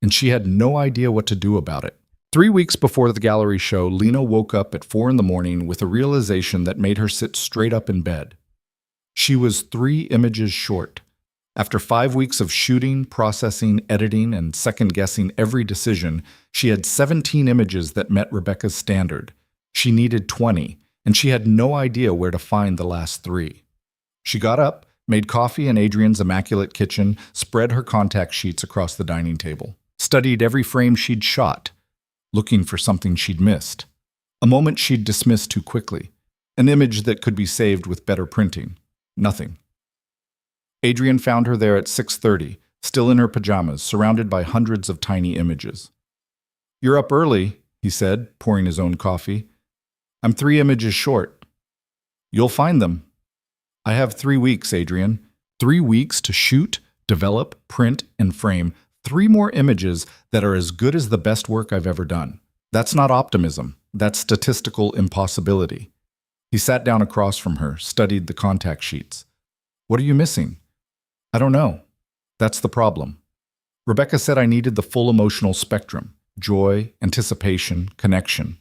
and she had no idea what to do about it. 3 weeks before the gallery show, Lena woke up at 4 a.m. with a realization that made her sit straight up in bed. She was 3 images short. After 5 weeks of shooting, processing, editing, and second-guessing every decision, she had 17 images that met Rebecca's standard. She needed 20, and she had no idea where to find the last 3. She got up, made coffee in Adrian's immaculate kitchen, spread her contact sheets across the dining table, studied every frame she'd shot, looking for something she'd missed. A moment she'd dismissed too quickly. An image that could be saved with better printing. Nothing. Adrian found her there at 6:30, still in her pajamas, surrounded by hundreds of tiny images. You're up early, he said, pouring his own coffee. I'm 3 images short. You'll find them. I have 3 weeks, Adrian. 3 weeks to shoot, develop, print, and frame 3 more images that are as good as the best work I've ever done. That's not optimism. That's statistical impossibility. He sat down across from her, studied the contact sheets. What are you missing? I don't know. That's the problem. Rebecca said I needed the full emotional spectrum: joy, anticipation, connection.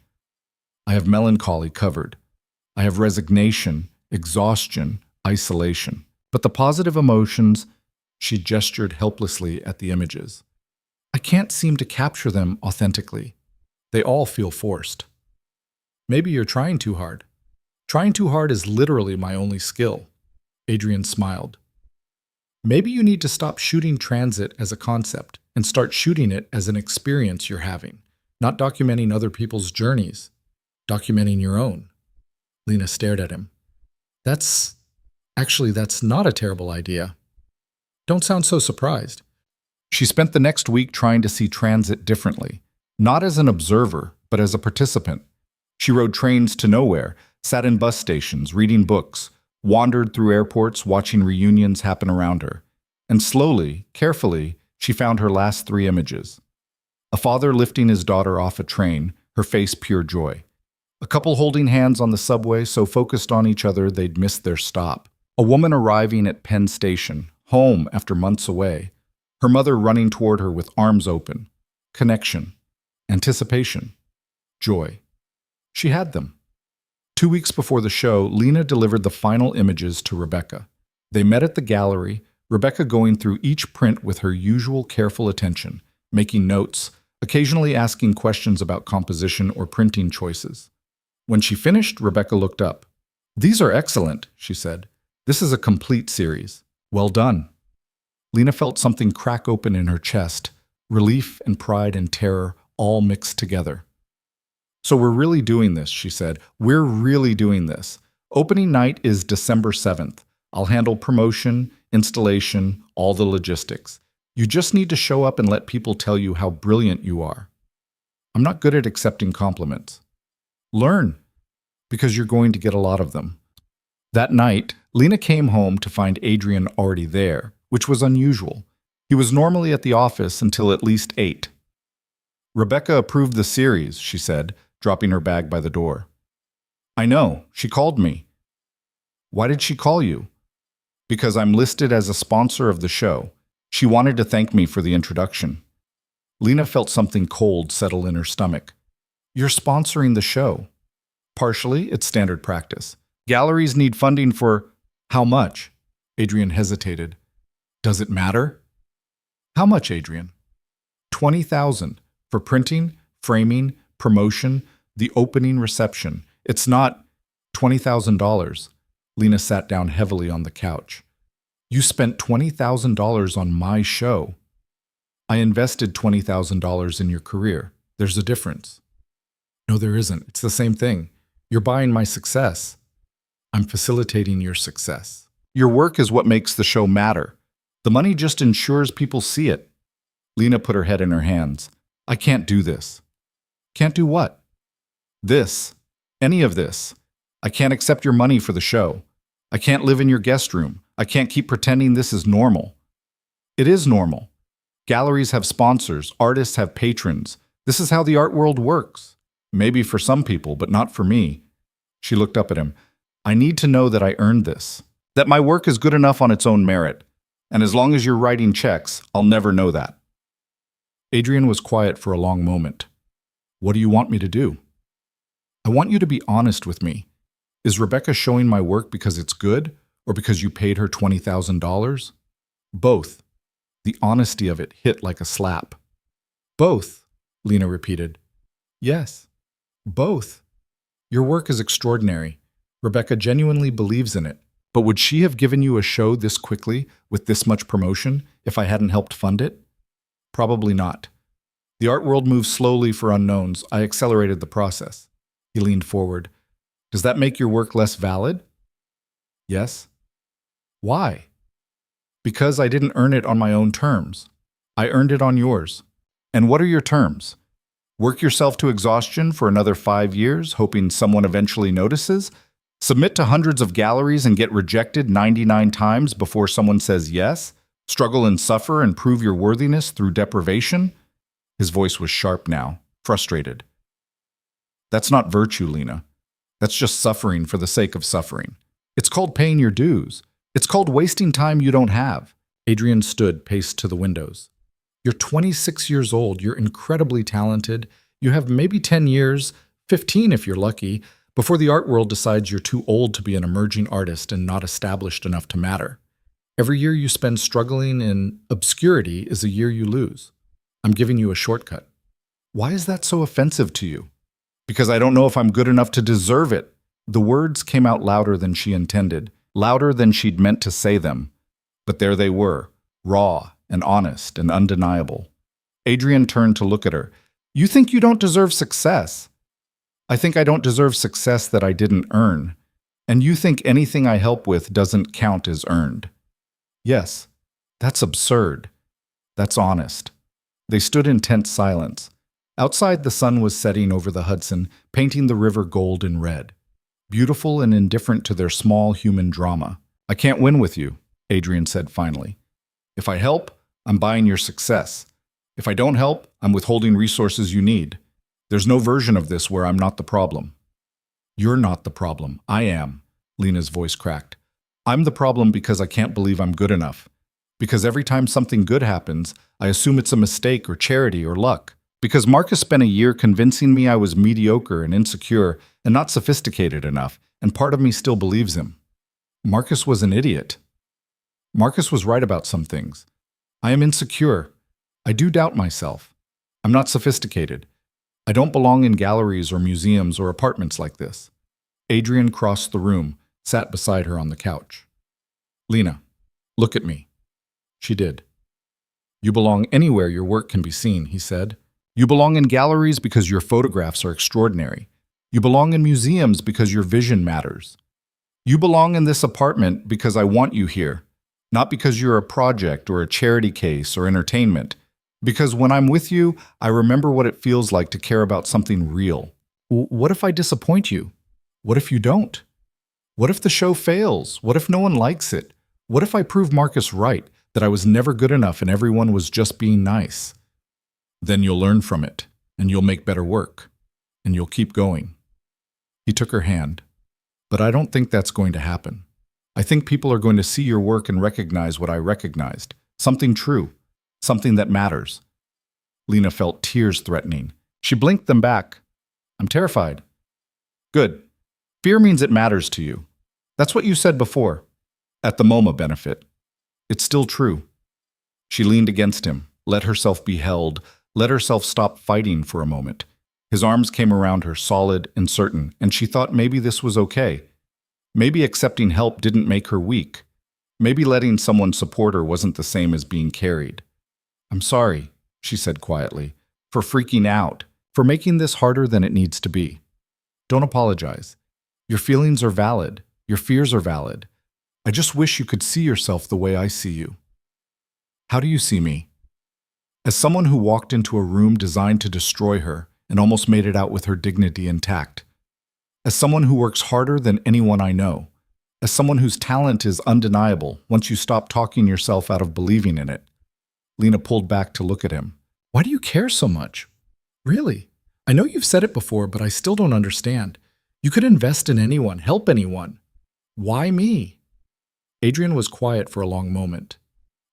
I have melancholy covered. I have resignation, exhaustion, isolation. But the positive emotions, she gestured helplessly at the images. I can't seem to capture them authentically. They all feel forced. Maybe you're trying too hard. Trying too hard is literally my only skill. Adrian smiled. Maybe you need to stop shooting transit as a concept and start shooting it as an experience you're having, not documenting other people's journeys, documenting your own. Lena stared at him. That's not a terrible idea. Don't sound so surprised. She spent the next week trying to see transit differently, not as an observer, but as a participant. She rode trains to nowhere, sat in bus stations, reading books, wandered through airports, watching reunions happen around her. And slowly, carefully, she found her last three images. A father lifting his daughter off a train, her face pure joy. A couple holding hands on the subway, so focused on each other they'd missed their stop. A woman arriving at Penn Station, home after months away. Her mother running toward her with arms open. Connection. Anticipation. Joy. She had them. 2 weeks before the show, Lena delivered the final images to Rebecca. They met at the gallery, Rebecca going through each print with her usual careful attention, making notes, occasionally asking questions about composition or printing choices. When she finished, Rebecca looked up. "These are excellent," she said. "This is a complete series. Well done." Lena felt something crack open in her chest, relief and pride and terror all mixed together. "So we're really doing this," she said. "We're really doing this. Opening night is December 7th. I'll handle promotion, installation, all the logistics. You just need to show up and let people tell you how brilliant you are. I'm not good at accepting compliments. Learn, because you're going to get a lot of them." That night, Lena came home to find Adrian already there, which was unusual. He was normally at the office until at least 8. "Rebecca approved the series," she said, dropping her bag by the door. "I know. She called me." "Why did she call you?" "Because I'm listed as a sponsor of the show. She wanted to thank me for the introduction." Lena felt something cold settle in her stomach. "You're sponsoring the show." "Partially, it's standard practice. Galleries need funding for—" "How much?" Adrian hesitated. "Does it matter?" "How much, Adrian?" $20,000 for printing, framing, promotion, the opening reception. It's not $20,000. Lena sat down heavily on the couch. "You spent $20,000 on my show." "I invested $20,000 in your career. There's a difference." "No, there isn't. It's the same thing. You're buying my success." "I'm facilitating your success. Your work is what makes the show matter. The money just ensures people see it." Lena put her head in her hands. "I can't do this." "Can't do what?" "This. Any of this. I can't accept your money for the show. I can't live in your guest room. I can't keep pretending this is normal." "It is normal. Galleries have sponsors. Artists have patrons. This is how the art world works. Maybe for some people, but not for me." She looked up at him. "I need to know that I earned this. That my work is good enough on its own merit. And as long as you're writing checks, I'll never know that." Adrian was quiet for a long moment. "What do you want me to do?" "I want you to be honest with me. Is Rebecca showing my work because it's good, or because you paid her $20,000? "Both." The honesty of it hit like a slap. "Both," Lena repeated. "Yes, both. Your work is extraordinary. Rebecca genuinely believes in it. But would she have given you a show this quickly, with this much promotion, if I hadn't helped fund it? Probably not. The art world moves slowly for unknowns. I accelerated the process." He leaned forward. "Does that make your work less valid?" "Yes." "Why?" "Because I didn't earn it on my own terms. I earned it on yours." "And what are your terms? Work yourself to exhaustion for another 5 years, hoping someone eventually notices? Submit to hundreds of galleries and get rejected 99 times before someone says yes? Struggle and suffer and prove your worthiness through deprivation?" His voice was sharp now, frustrated. "That's not virtue, Lena. That's just suffering for the sake of suffering. It's called paying your dues. It's called wasting time you don't have." Adrian stood, paced to the windows. "You're 26 years old. You're incredibly talented. You have maybe 10 years, 15 if you're lucky, before the art world decides you're too old to be an emerging artist and not established enough to matter. Every year you spend struggling in obscurity is a year you lose. I'm giving you a shortcut." "Why is that so offensive to you?" "Because I don't know if I'm good enough to deserve it." The words came out louder than she intended, louder than she'd meant to say them. But there they were, raw and honest and undeniable. Adrian turned to look at her. "You think you don't deserve success?" "I think I don't deserve success that I didn't earn. And you think anything I help with doesn't count as earned." "Yes, that's absurd." "That's honest." They stood in tense silence. Outside, the sun was setting over the Hudson, painting the river gold and red. beautiful and indifferent to their small human drama. I can't win with you, Adrian said finally. If I help, I'm buying your success. If I don't help, I'm withholding resources you need. There's no version of this where I'm not the problem. You're not the problem. I am, Lena's voice cracked. I'm the problem because I can't believe I'm good enough. Because every time something good happens, I assume it's a mistake or charity or luck. Because Marcus spent a year convincing me I was mediocre and insecure and not sophisticated enough, and part of me still believes him. Marcus was an idiot. Marcus was right about some things. I am insecure. I do doubt myself. I'm not sophisticated. I don't belong in galleries or museums or apartments like this. Adrian crossed the room, sat beside her on the couch. Lena, look at me. She did. You belong anywhere your work can be seen, he said. You belong in galleries because your photographs are extraordinary. You belong in museums because your vision matters. You belong in this apartment because I want you here, not because you're a project or a charity case or entertainment. Because when I'm with you, I remember what it feels like to care about something real. What if I disappoint you? What if you don't? What if the show fails? What if no one likes it? What if I prove Marcus right, that I was never good enough and everyone was just being nice? Then you'll learn from it, and you'll make better work, and you'll keep going. He took her hand. But I don't think that's going to happen. I think people are going to see your work and recognize what I recognized. Something true. Something that matters. Lena felt tears threatening. She blinked them back. I'm terrified. Good. Fear means it matters to you. That's what you said before. At the MoMA benefit. It's still true. She leaned against him, let herself be held, let herself stop fighting for a moment. His arms came around her, solid and certain, and she thought maybe this was okay. Maybe accepting help didn't make her weak. Maybe letting someone support her wasn't the same as being carried. I'm sorry, she said quietly, for freaking out, for making this harder than it needs to be. Don't apologize. Your feelings are valid. Your fears are valid. I just wish you could see yourself the way I see you. How do you see me? As someone who walked into a room designed to destroy her and almost made it out with her dignity intact. As someone who works harder than anyone I know. As someone whose talent is undeniable once you stop talking yourself out of believing in it. Lena pulled back to look at him. Why do you care so much? Really? I know you've said it before, but I still don't understand. You could invest in anyone, help anyone. Why me? Adrian was quiet for a long moment.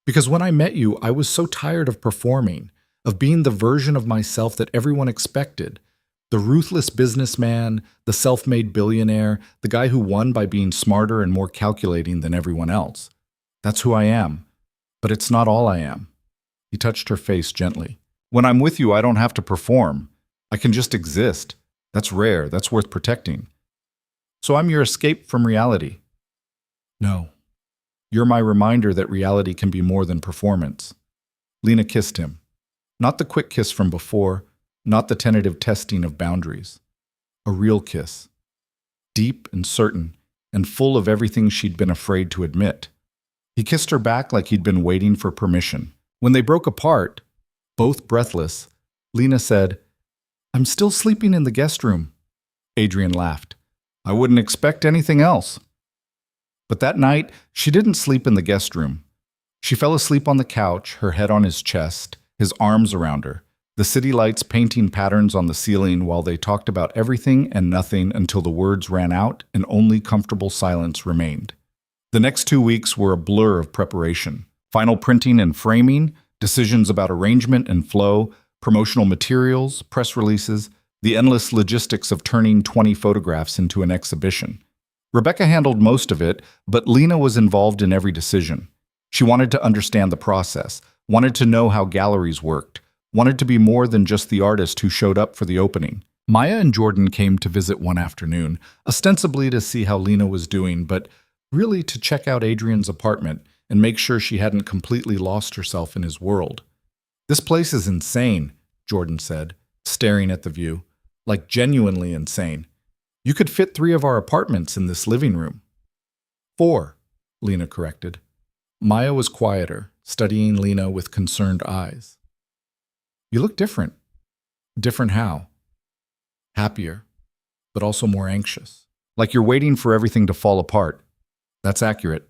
Because when I met you, I was so tired of performing, of being the version of myself that everyone expected. The ruthless businessman, the self-made billionaire, the guy who won by being smarter and more calculating than everyone else. That's who I am. But it's not all I am. He touched her face gently. When I'm with you, I don't have to perform. I can just exist. That's rare. That's worth protecting. So I'm your escape from reality. No. You're my reminder that reality can be more than performance. Lena kissed him. Not the quick kiss from before, not the tentative testing of boundaries. A real kiss. Deep and certain, and full of everything she'd been afraid to admit. He kissed her back like he'd been waiting for permission. When they broke apart, both breathless, Lena said, I'm still sleeping in the guest room. Adrian laughed. I wouldn't expect anything else. But that night, she didn't sleep in the guest room. She fell asleep on the couch, her head on his chest, his arms around her, the city lights painting patterns on the ceiling while they talked about everything and nothing until the words ran out and only comfortable silence remained. The next 2 weeks were a blur of preparation. Final printing and framing, decisions about arrangement and flow, promotional materials, press releases, the endless logistics of turning 20 photographs into an exhibition. Rebecca handled most of it, but Lena was involved in every decision. She wanted to understand the process, wanted to know how galleries worked, wanted to be more than just the artist who showed up for the opening. Maya and Jordan came to visit one afternoon, ostensibly to see how Lena was doing, but really to check out Adrian's apartment and make sure she hadn't completely lost herself in his world. This place is insane, Jordan said, staring at the view, like genuinely insane. You could fit 3 of our apartments in this living room. 4, Lena corrected. Maya was quieter, studying Lena with concerned eyes. You look different. Different how? Happier, but also more anxious. Like you're waiting for everything to fall apart. That's accurate.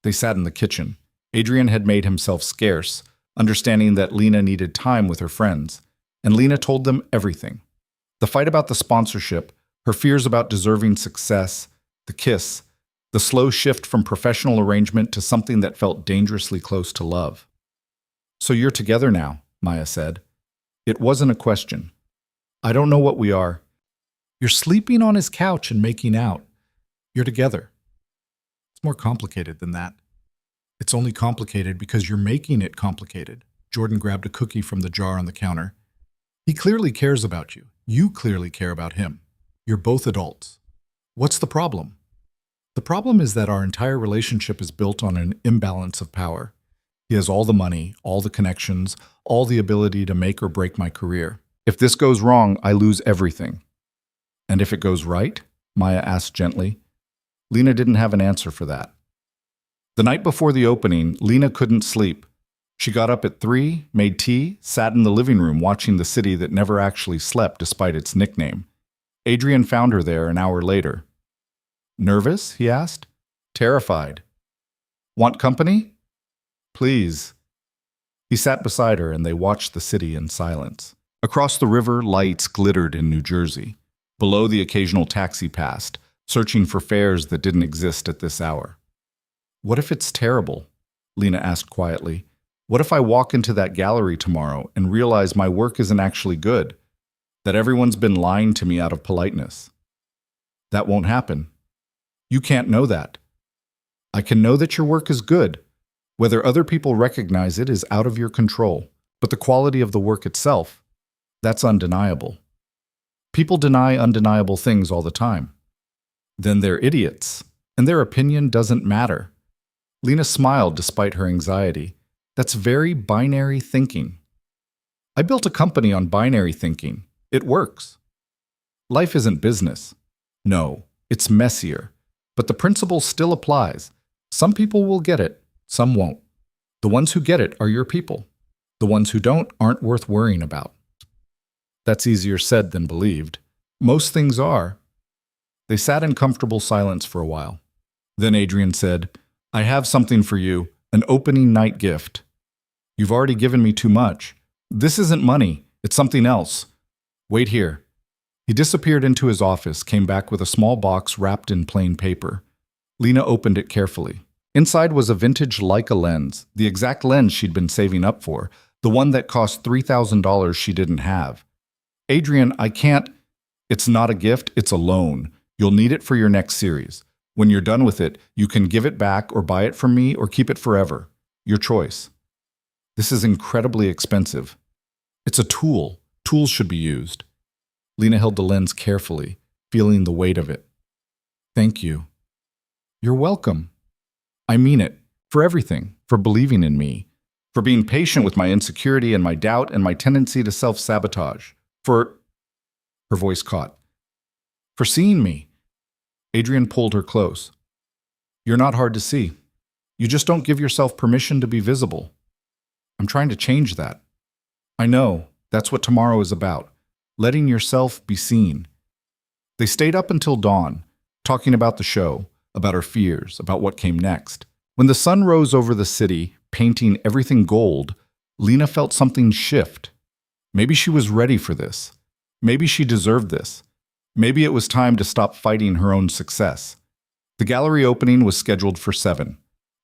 They sat in the kitchen. Adrian had made himself scarce, understanding that Lena needed time with her friends, and Lena told them everything. The fight about the sponsorship, her fears about deserving success, the kiss, the slow shift from professional arrangement to something that felt dangerously close to love. "So you're together now," Maya said. It wasn't a question. "I don't know what we are." "You're sleeping on his couch and making out. You're together." "It's more complicated than that." "It's only complicated because you're making it complicated." Jordan grabbed a cookie from the jar on the counter. "He clearly cares about you. You clearly care about him. You're both adults. What's the problem?" "The problem is that our entire relationship is built on an imbalance of power. He has all the money, all the connections, all the ability to make or break my career. If this goes wrong, I lose everything." "And if it goes right?" Maya asked gently. Lena didn't have an answer for that. The night before the opening, Lena couldn't sleep. She got up at 3, made tea, sat in the living room watching the city that never actually slept despite its nickname. Adrian found her there an hour later. "Nervous?" he asked. "Terrified. Want company?" "Please." He sat beside her and they watched the city in silence. Across the river, lights glittered in New Jersey. Below, the occasional taxi passed, searching for fares that didn't exist at this hour. "What if it's terrible?" Lena asked quietly. "What if I walk into that gallery tomorrow and realize my work isn't actually good? That everyone's been lying to me out of politeness?" "That won't happen. You can't know that. I can know that your work is good. Whether other people recognize it is out of your control. But the quality of the work itself, that's undeniable. People deny undeniable things all the time. Then they're idiots, and their opinion doesn't matter." Lena smiled despite her anxiety. "That's very binary thinking." "I built a company on binary thinking. It works." "Life isn't business." "No, it's messier. But the principle still applies. Some people will get it, some won't. The ones who get it are your people. The ones who don't aren't worth worrying about." That's easier said than believed. Most things are. They sat in comfortable silence for a while. Then Adrian said, "I have something for you, an opening night gift." "You've already given me too much." "This isn't money, it's something else. Wait here." He disappeared into his office, came back with a small box wrapped in plain paper. Lena opened it carefully. Inside was a vintage Leica lens, the exact lens she'd been saving up for, the one that cost $3,000 she didn't have. "Adrian, I can't." "It's not a gift, it's a loan. You'll need it for your next series. When you're done with it, you can give it back or buy it from me or keep it forever. Your choice." "This is incredibly expensive." "It's a tool. Tools should be used." Lena held the lens carefully, feeling the weight of it. "Thank you." "You're welcome. I mean it. For everything. For believing in me. For being patient with my insecurity and my doubt and my tendency to self-sabotage. For—" Her voice caught. "For seeing me." Adrian pulled her close. "You're not hard to see. You just don't give yourself permission to be visible. I'm trying to change that. I know. That's what tomorrow is about. Letting yourself be seen." They stayed up until dawn, talking about the show, about her fears, about what came next. When the sun rose over the city, painting everything gold, Lena felt something shift. Maybe she was ready for this. Maybe she deserved this. Maybe it was time to stop fighting her own success. The gallery opening was scheduled for 7.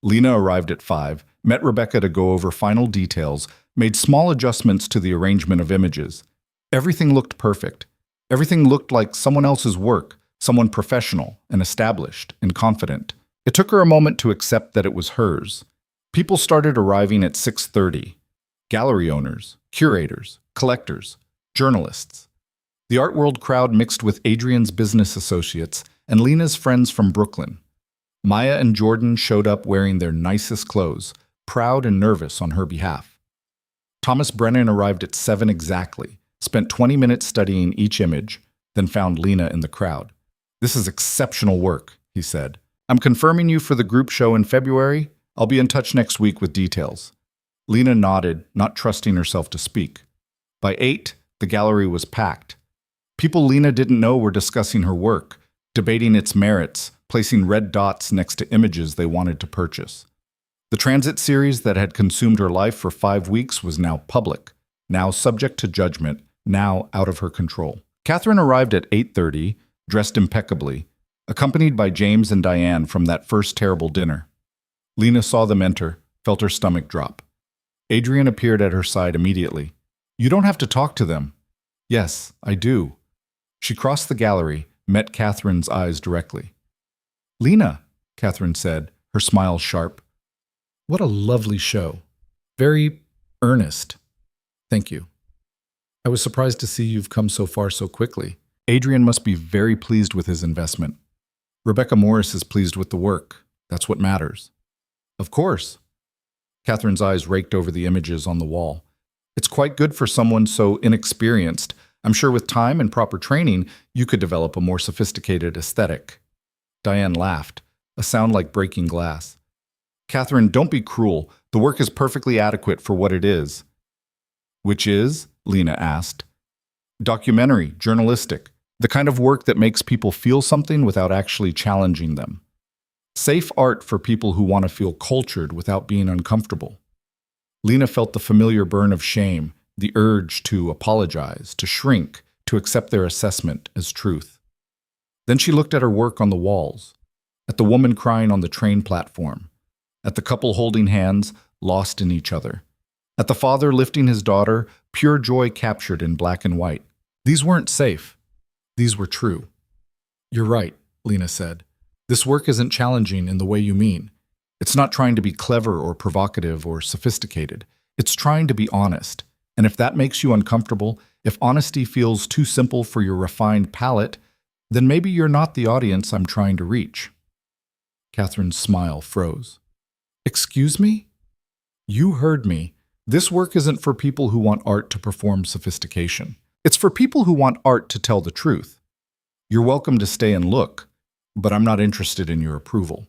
Lena arrived at 5, met Rebecca to go over final details, made small adjustments to the arrangement of images. Everything looked perfect. Everything looked like someone else's work, someone professional and established and confident. It took her a moment to accept that it was hers. People started arriving at 6:30. Gallery owners, curators, collectors, journalists. The art world crowd mixed with Adrian's business associates and Lena's friends from Brooklyn. Maya and Jordan showed up wearing their nicest clothes, proud and nervous on her behalf. Thomas Brennan arrived at 7 exactly, spent 20 minutes studying each image, then found Lena in the crowd. "This is exceptional work," he said. "I'm confirming you for the group show in February. I'll be in touch next week with details." Lena nodded, not trusting herself to speak. By 8, the gallery was packed. People Lena didn't know were discussing her work, debating its merits, placing red dots next to images they wanted to purchase. The transit series that had consumed her life for 5 weeks was now public, now subject to judgment, now out of her control. Catherine arrived at 8:30, dressed impeccably, accompanied by James and Diane from that first terrible dinner. Lena saw them enter, felt her stomach drop. Adrian appeared at her side immediately. "You don't have to talk to them." "Yes, I do." She crossed the gallery, met Catherine's eyes directly. "Lena," Catherine said, her smile sharp. "What a lovely show. Very earnest. Thank you. I was surprised to see you've come so far so quickly." Adrian must be very pleased with his investment. Rebecca Morris is pleased with the work. That's what matters. Of course. Catherine's eyes raked over the images on the wall. It's quite good for someone so inexperienced. I'm sure with time and proper training, you could develop a more sophisticated aesthetic. Diane laughed, a sound like breaking glass. Catherine, don't be cruel. The work is perfectly adequate for what it is. Which is? Lena asked. Documentary, journalistic, the kind of work that makes people feel something without actually challenging them. Safe art for people who want to feel cultured without being uncomfortable. Lena felt the familiar burn of shame, the urge to apologize, to shrink, to accept their assessment as truth. Then she looked at her work on the walls, at the woman crying on the train platform, at the couple holding hands, lost in each other, at the father lifting his daughter, pure joy captured in black and white. These weren't safe. These were true. You're right, Lena said. This work isn't challenging in the way you mean. It's not trying to be clever or provocative or sophisticated. It's trying to be honest. And if that makes you uncomfortable, if honesty feels too simple for your refined palate, then maybe you're not the audience I'm trying to reach. Catherine's smile froze. Excuse me? You heard me. This work isn't for people who want art to perform sophistication. It's for people who want art to tell the truth. You're welcome to stay and look, but I'm not interested in your approval.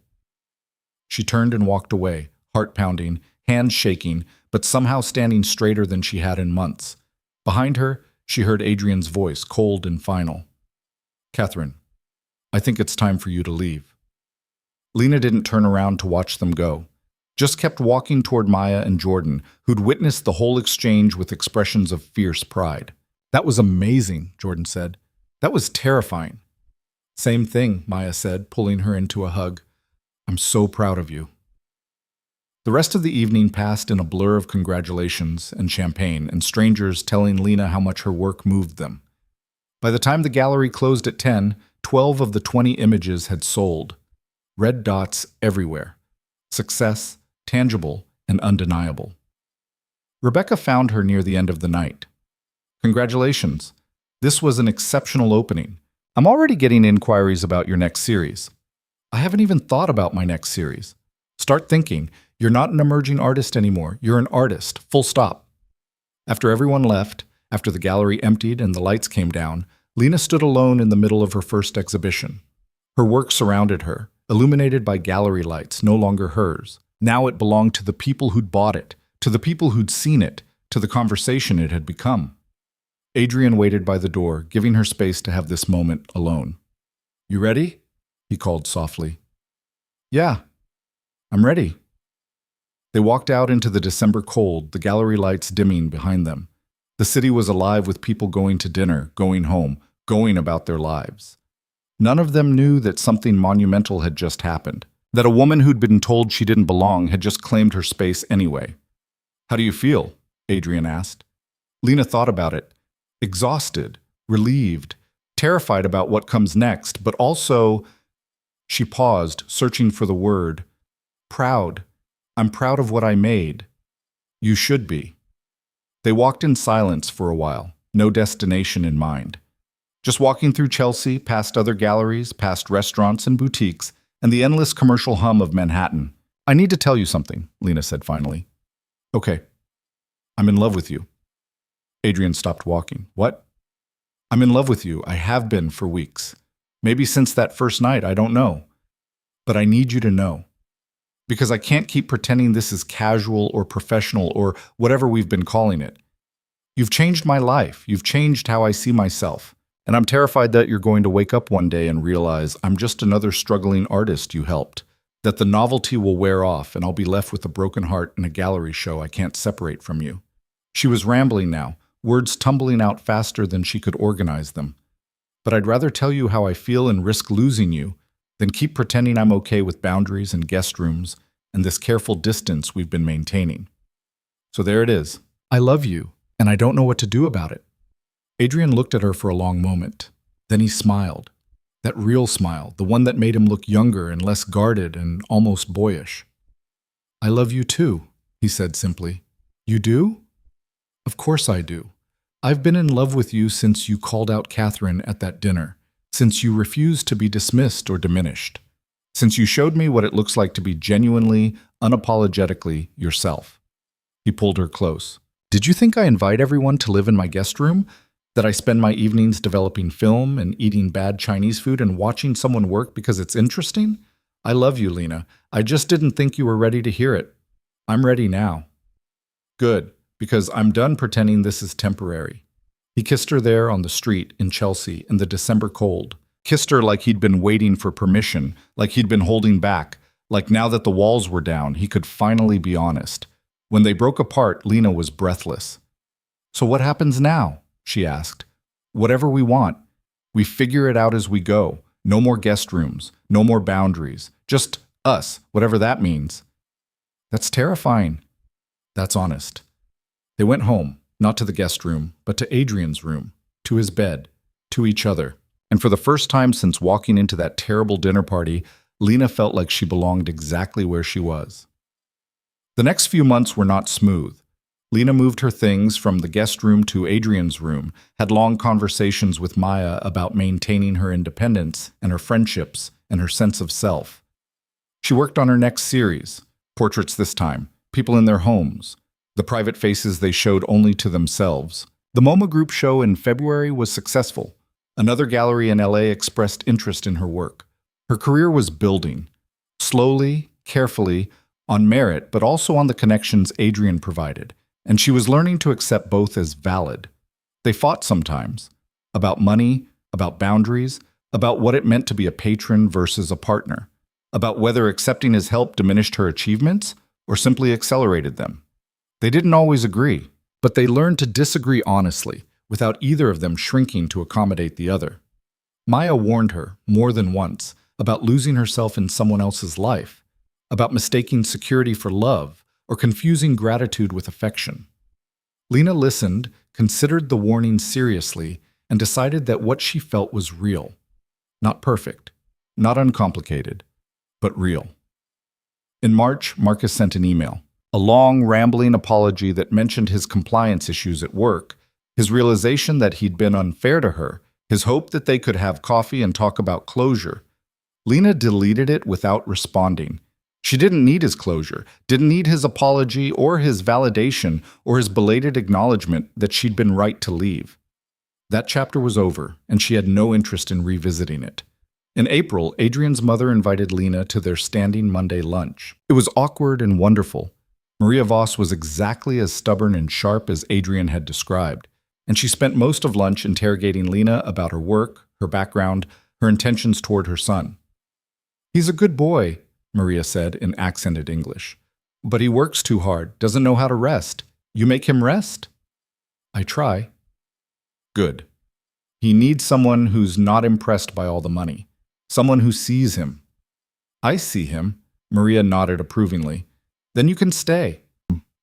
She turned and walked away, heart pounding, hands shaking, but somehow standing straighter than she had in months. Behind her, she heard Adrian's voice, cold and final. Catherine, I think it's time for you to leave. Lena didn't turn around to watch them go, just kept walking toward Maya and Jordan, who'd witnessed the whole exchange with expressions of fierce pride. That was amazing, Jordan said. That was terrifying. Same thing, Maya said, pulling her into a hug. I'm so proud of you. The rest of the evening passed in a blur of congratulations and champagne and strangers telling Lena how much her work moved them. By the time the gallery closed at 10, 12 of the 20 images had sold. Red dots everywhere. Success, tangible and undeniable. Rebecca found her near the end of the night. Congratulations. This was an exceptional opening. I'm already getting inquiries about your next series. I haven't even thought about my next series. Start thinking. You're not an emerging artist anymore. You're an artist, full stop. After everyone left, after the gallery emptied and the lights came down, Lena stood alone in the middle of her first exhibition. Her work surrounded her, illuminated by gallery lights, no longer hers. Now it belonged to the people who'd bought it, to the people who'd seen it, to the conversation it had become. Adrian waited by the door, giving her space to have this moment alone. You ready? He called softly. Yeah, I'm ready. They walked out into the December cold, the gallery lights dimming behind them. The city was alive with people going to dinner, going home, going about their lives. None of them knew that something monumental had just happened, that a woman who'd been told she didn't belong had just claimed her space anyway. How do you feel? Adrian asked. Lena thought about it. Exhausted, relieved, terrified about what comes next, but also, she paused, searching for the word, proud. I'm proud of what I made. You should be. They walked in silence for a while, no destination in mind. Just walking through Chelsea, past other galleries, past restaurants and boutiques, and the endless commercial hum of Manhattan. I need to tell you something, Lena said finally. Okay. I'm in love with you. Adrian stopped walking. What? I'm in love with you. I have been for weeks. Maybe since that first night, I don't know. But I need you to know. Because I can't keep pretending this is casual or professional or whatever we've been calling it. You've changed my life. You've changed how I see myself. And I'm terrified that you're going to wake up one day and realize I'm just another struggling artist you helped, that the novelty will wear off and I'll be left with a broken heart in a gallery show I can't separate from you." She was rambling now, words tumbling out faster than she could organize them. "But I'd rather tell you how I feel and risk losing you than keep pretending I'm okay with boundaries and guest rooms and this careful distance we've been maintaining. So there it is. I love you, and I don't know what to do about it." Adrian looked at her for a long moment. Then he smiled. That real smile, the one that made him look younger and less guarded and almost boyish. "I love you too," he said simply. "You do?" "Of course I do. I've been in love with you since you called out Catherine at that dinner, since you refused to be dismissed or diminished, since you showed me what it looks like to be genuinely, unapologetically yourself." He pulled her close. "Did you think I invite everyone to live in my guest room? That I spend my evenings developing film and eating bad Chinese food and watching someone work because it's interesting? I love you, Lena. I just didn't think you were ready to hear it. I'm ready now." "Good, because I'm done pretending this is temporary." He kissed her there on the street in Chelsea in the December cold. Kissed her like he'd been waiting for permission, like he'd been holding back, like now that the walls were down, he could finally be honest. When they broke apart, Lena was breathless. "So what happens now?" she asked. "Whatever we want. We figure it out as we go. No more guest rooms, no more boundaries. Just us, whatever that means." "That's terrifying." "That's honest." They went home, not to the guest room, but to Adrian's room, to his bed, to each other. And for the first time since walking into that terrible dinner party, Lena felt like she belonged exactly where she was. The next few months were not smooth. Lena moved her things from the guest room to Adrian's room, had long conversations with Maya about maintaining her independence and her friendships and her sense of self. She worked on her next series, portraits this time, people in their homes, the private faces they showed only to themselves. The MoMA Group show in February was successful. Another gallery in LA expressed interest in her work. Her career was building, slowly, carefully, on merit, but also on the connections Adrian provided. And she was learning to accept both as valid. They fought sometimes, about money, about boundaries, about what it meant to be a patron versus a partner, about whether accepting his help diminished her achievements or simply accelerated them. They didn't always agree, but they learned to disagree honestly, without either of them shrinking to accommodate the other. Maya warned her, more than once, about losing herself in someone else's life, about mistaking security for love, or confusing gratitude with affection. Lena listened, considered the warning seriously, and decided that what she felt was real. Not perfect, not uncomplicated, but real. In March, Marcus sent an email, a long, rambling apology that mentioned his compliance issues at work, his realization that he'd been unfair to her, his hope that they could have coffee and talk about closure. Lena deleted it without responding. She didn't need his closure, didn't need his apology or his validation or his belated acknowledgement that she'd been right to leave. That chapter was over, and she had no interest in revisiting it. In April, Adrian's mother invited Lena to their standing Monday lunch. It was awkward and wonderful. Maria Voss was exactly as stubborn and sharp as Adrian had described, and she spent most of lunch interrogating Lena about her work, her background, her intentions toward her son. "He's a good boy," Maria said in accented English. "But he works too hard, doesn't know how to rest. You make him rest?" "I try." "Good. He needs someone who's not impressed by all the money. Someone who sees him." "I see him," Maria nodded approvingly. "Then you can stay."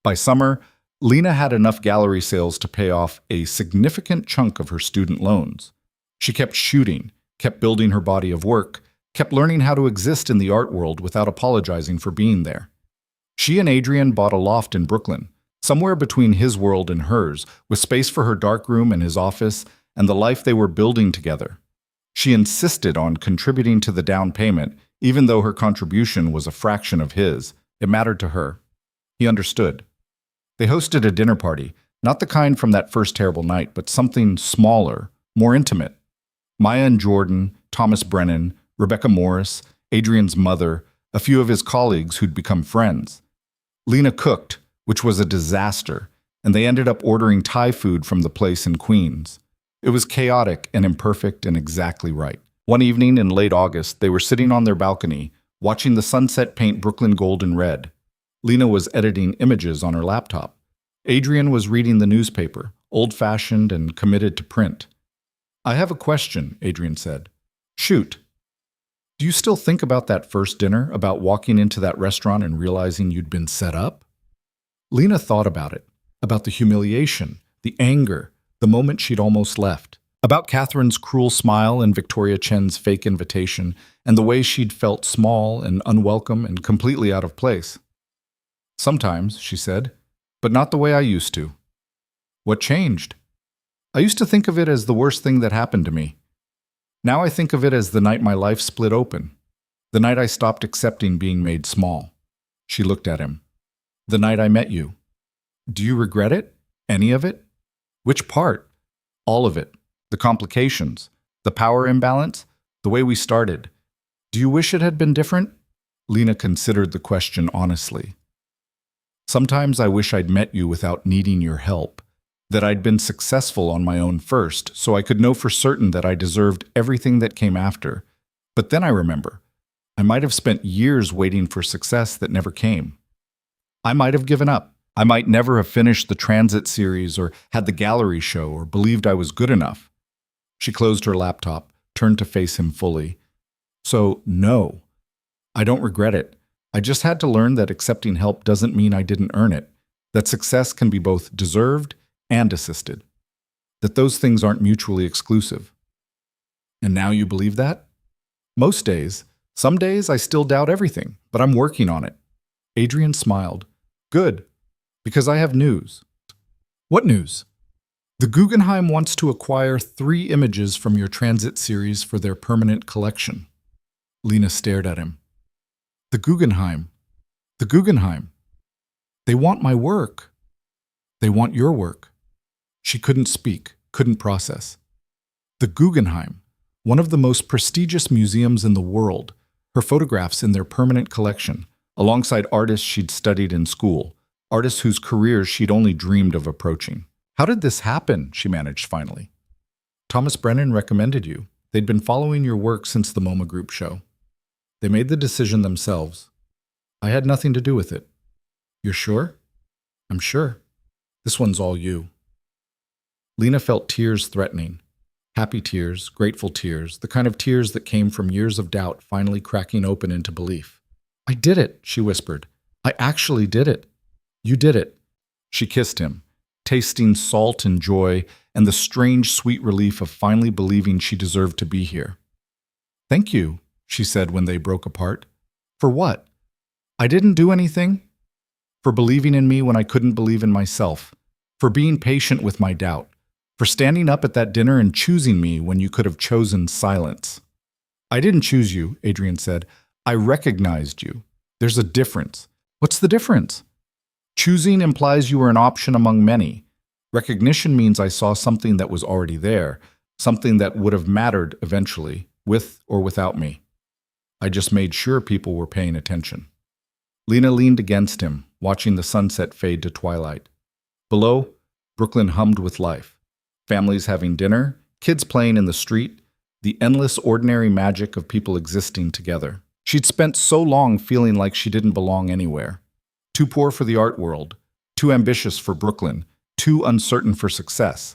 By summer, Lena had enough gallery sales to pay off a significant chunk of her student loans. She kept shooting, kept building her body of work, kept learning how to exist in the art world without apologizing for being there. She and Adrian bought a loft in Brooklyn, somewhere between his world and hers, with space for her darkroom and his office, and the life they were building together. She insisted on contributing to the down payment, even though her contribution was a fraction of his. It mattered to her. He understood. They hosted a dinner party, not the kind from that first terrible night, but something smaller, more intimate. Maya and Jordan, Thomas Brennan, Rebecca Morris, Adrian's mother, a few of his colleagues who'd become friends. Lena cooked, which was a disaster, and they ended up ordering Thai food from the place in Queens. It was chaotic and imperfect and exactly right. One evening in late August, they were sitting on their balcony, watching the sunset paint Brooklyn gold and red. Lena was editing images on her laptop. Adrian was reading the newspaper, old-fashioned and committed to print. "I have a question," Adrian said. "Shoot." "Do you still think about that first dinner, about walking into that restaurant and realizing you'd been set up?" Lena thought about it, about the humiliation, the anger, the moment she'd almost left, about Catherine's cruel smile and Victoria Chen's fake invitation, and the way she'd felt small and unwelcome and completely out of place. "Sometimes," she said, "but not the way I used to." "What changed?" "I used to think of it as the worst thing that happened to me. Now I think of it as the night my life split open, the night I stopped accepting being made small." She looked at him. "The night I met you. Do you regret it? Any of it?" "Which part?" "All of it. The complications, the power imbalance, the way we started. Do you wish it had been different?" Lena considered the question honestly. "Sometimes I wish I'd met you without needing your help, that I'd been successful on my own first, so I could know for certain that I deserved everything that came after. But then I remember, I might have spent years waiting for success that never came. I might have given up. I might never have finished the transit series or had the gallery show or believed I was good enough." She closed her laptop, turned to face him fully. "So, no, I don't regret it. I just had to learn that accepting help doesn't mean I didn't earn it, that success can be both deserved and assisted, that those things aren't mutually exclusive." "And now you believe that?" "Most days. Some days I still doubt everything, but I'm working on it." Adrian smiled. "Good, because I have news." "What news?" "The Guggenheim wants to acquire 3 images from your transit series for their permanent collection." Lena stared at him. "The Guggenheim. The Guggenheim. They want my work. They want your work." She couldn't speak, couldn't process. The Guggenheim, one of the most prestigious museums in the world, her photographs in their permanent collection, alongside artists she'd studied in school, artists whose careers she'd only dreamed of approaching. "How did this happen?" she managed finally. "Thomas Brennan recommended you. They'd been following your work since the MoMA Group show. They made the decision themselves. I had nothing to do with it." "You're sure?" "I'm sure. This one's all you." Lena felt tears threatening. Happy tears, grateful tears, the kind of tears that came from years of doubt finally cracking open into belief. "I did it," she whispered. "I actually did it. You did it." She kissed him, tasting salt and joy and the strange sweet relief of finally believing she deserved to be here. "Thank you," she said when they broke apart. "For what?" "I didn't do anything." "For believing in me when I couldn't believe in myself. For being patient with my doubt. For standing up at that dinner and choosing me when you could have chosen silence." "I didn't choose you," Adrian said. "I recognized you. There's a difference." "What's the difference?" "Choosing implies you were an option among many. Recognition means I saw something that was already there, something that would have mattered eventually, with or without me. I just made sure people were paying attention." Lena leaned against him, watching the sunset fade to twilight. Below, Brooklyn hummed with life. Families having dinner, kids playing in the street, the endless ordinary magic of people existing together. She'd spent so long feeling like she didn't belong anywhere. Too poor for the art world, too ambitious for Brooklyn, too uncertain for success.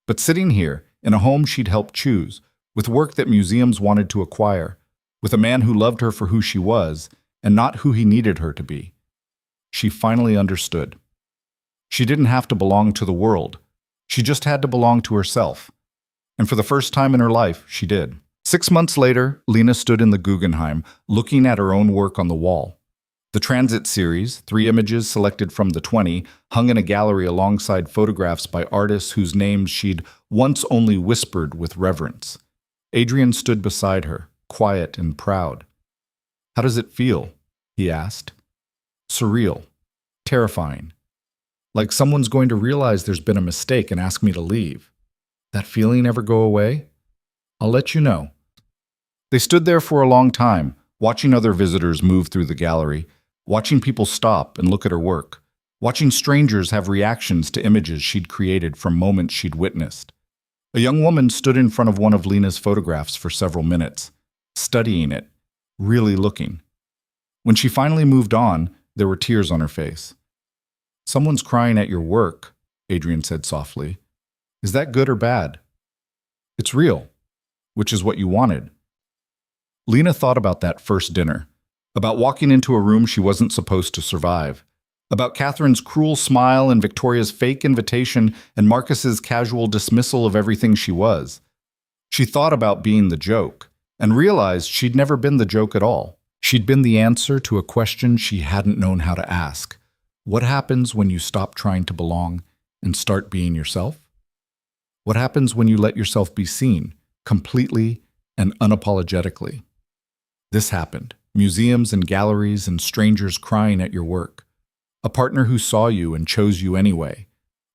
But sitting here, in a home she'd helped choose, with work that museums wanted to acquire, with a man who loved her for who she was, and not who he needed her to be, she finally understood. She didn't have to belong to the world. She just had to belong to herself. And for the first time in her life, she did. 6 months later, Lena stood in the Guggenheim, looking at her own work on the wall. The Transit series, 3 images selected from the 20, hung in a gallery alongside photographs by artists whose names she'd once only whispered with reverence. Adrian stood beside her, quiet and proud. "How does it feel?" he asked. "Surreal. Terrifying. Like someone's going to realize there's been a mistake and ask me to leave. That feeling ever go away? I'll let you know." They stood there for a long time, watching other visitors move through the gallery, watching people stop and look at her work, watching strangers have reactions to images she'd created from moments she'd witnessed. A young woman stood in front of one of Lena's photographs for several minutes, studying it, really looking. When she finally moved on, there were tears on her face. "Someone's crying at your work," Adrian said softly. "Is that good or bad?" "It's real," which is what you wanted. Lena thought about that first dinner, about walking into a room she wasn't supposed to survive, about Catherine's cruel smile and Victoria's fake invitation and Marcus's casual dismissal of everything she was. She thought about being the joke, and realized she'd never been the joke at all. She'd been the answer to a question she hadn't known how to ask. What happens when you stop trying to belong and start being yourself? What happens when you let yourself be seen, completely and unapologetically? This happened. Museums and galleries and strangers crying at your work. A partner who saw you and chose you anyway.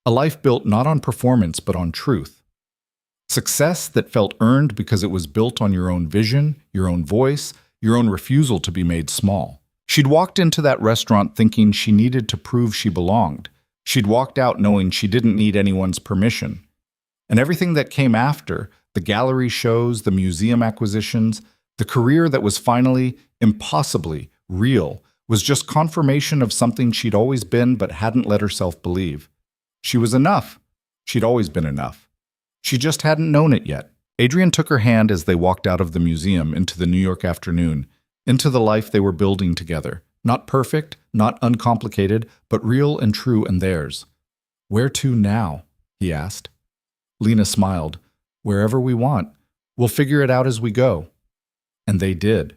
A life built not on performance but on truth. Success that felt earned because it was built on your own vision, your own voice, your own refusal to be made small. She'd walked into that restaurant thinking she needed to prove she belonged. She'd walked out knowing she didn't need anyone's permission. And everything that came after, the gallery shows, the museum acquisitions, the career that was finally, impossibly, real, was just confirmation of something she'd always been but hadn't let herself believe. She was enough. She'd always been enough. She just hadn't known it yet. Adrian took her hand as they walked out of the museum into the New York afternoon, into the life they were building together. Not perfect, not uncomplicated, but real and true and theirs. "Where to now?" he asked. Lena smiled. "Wherever we want. We'll figure it out as we go." And they did.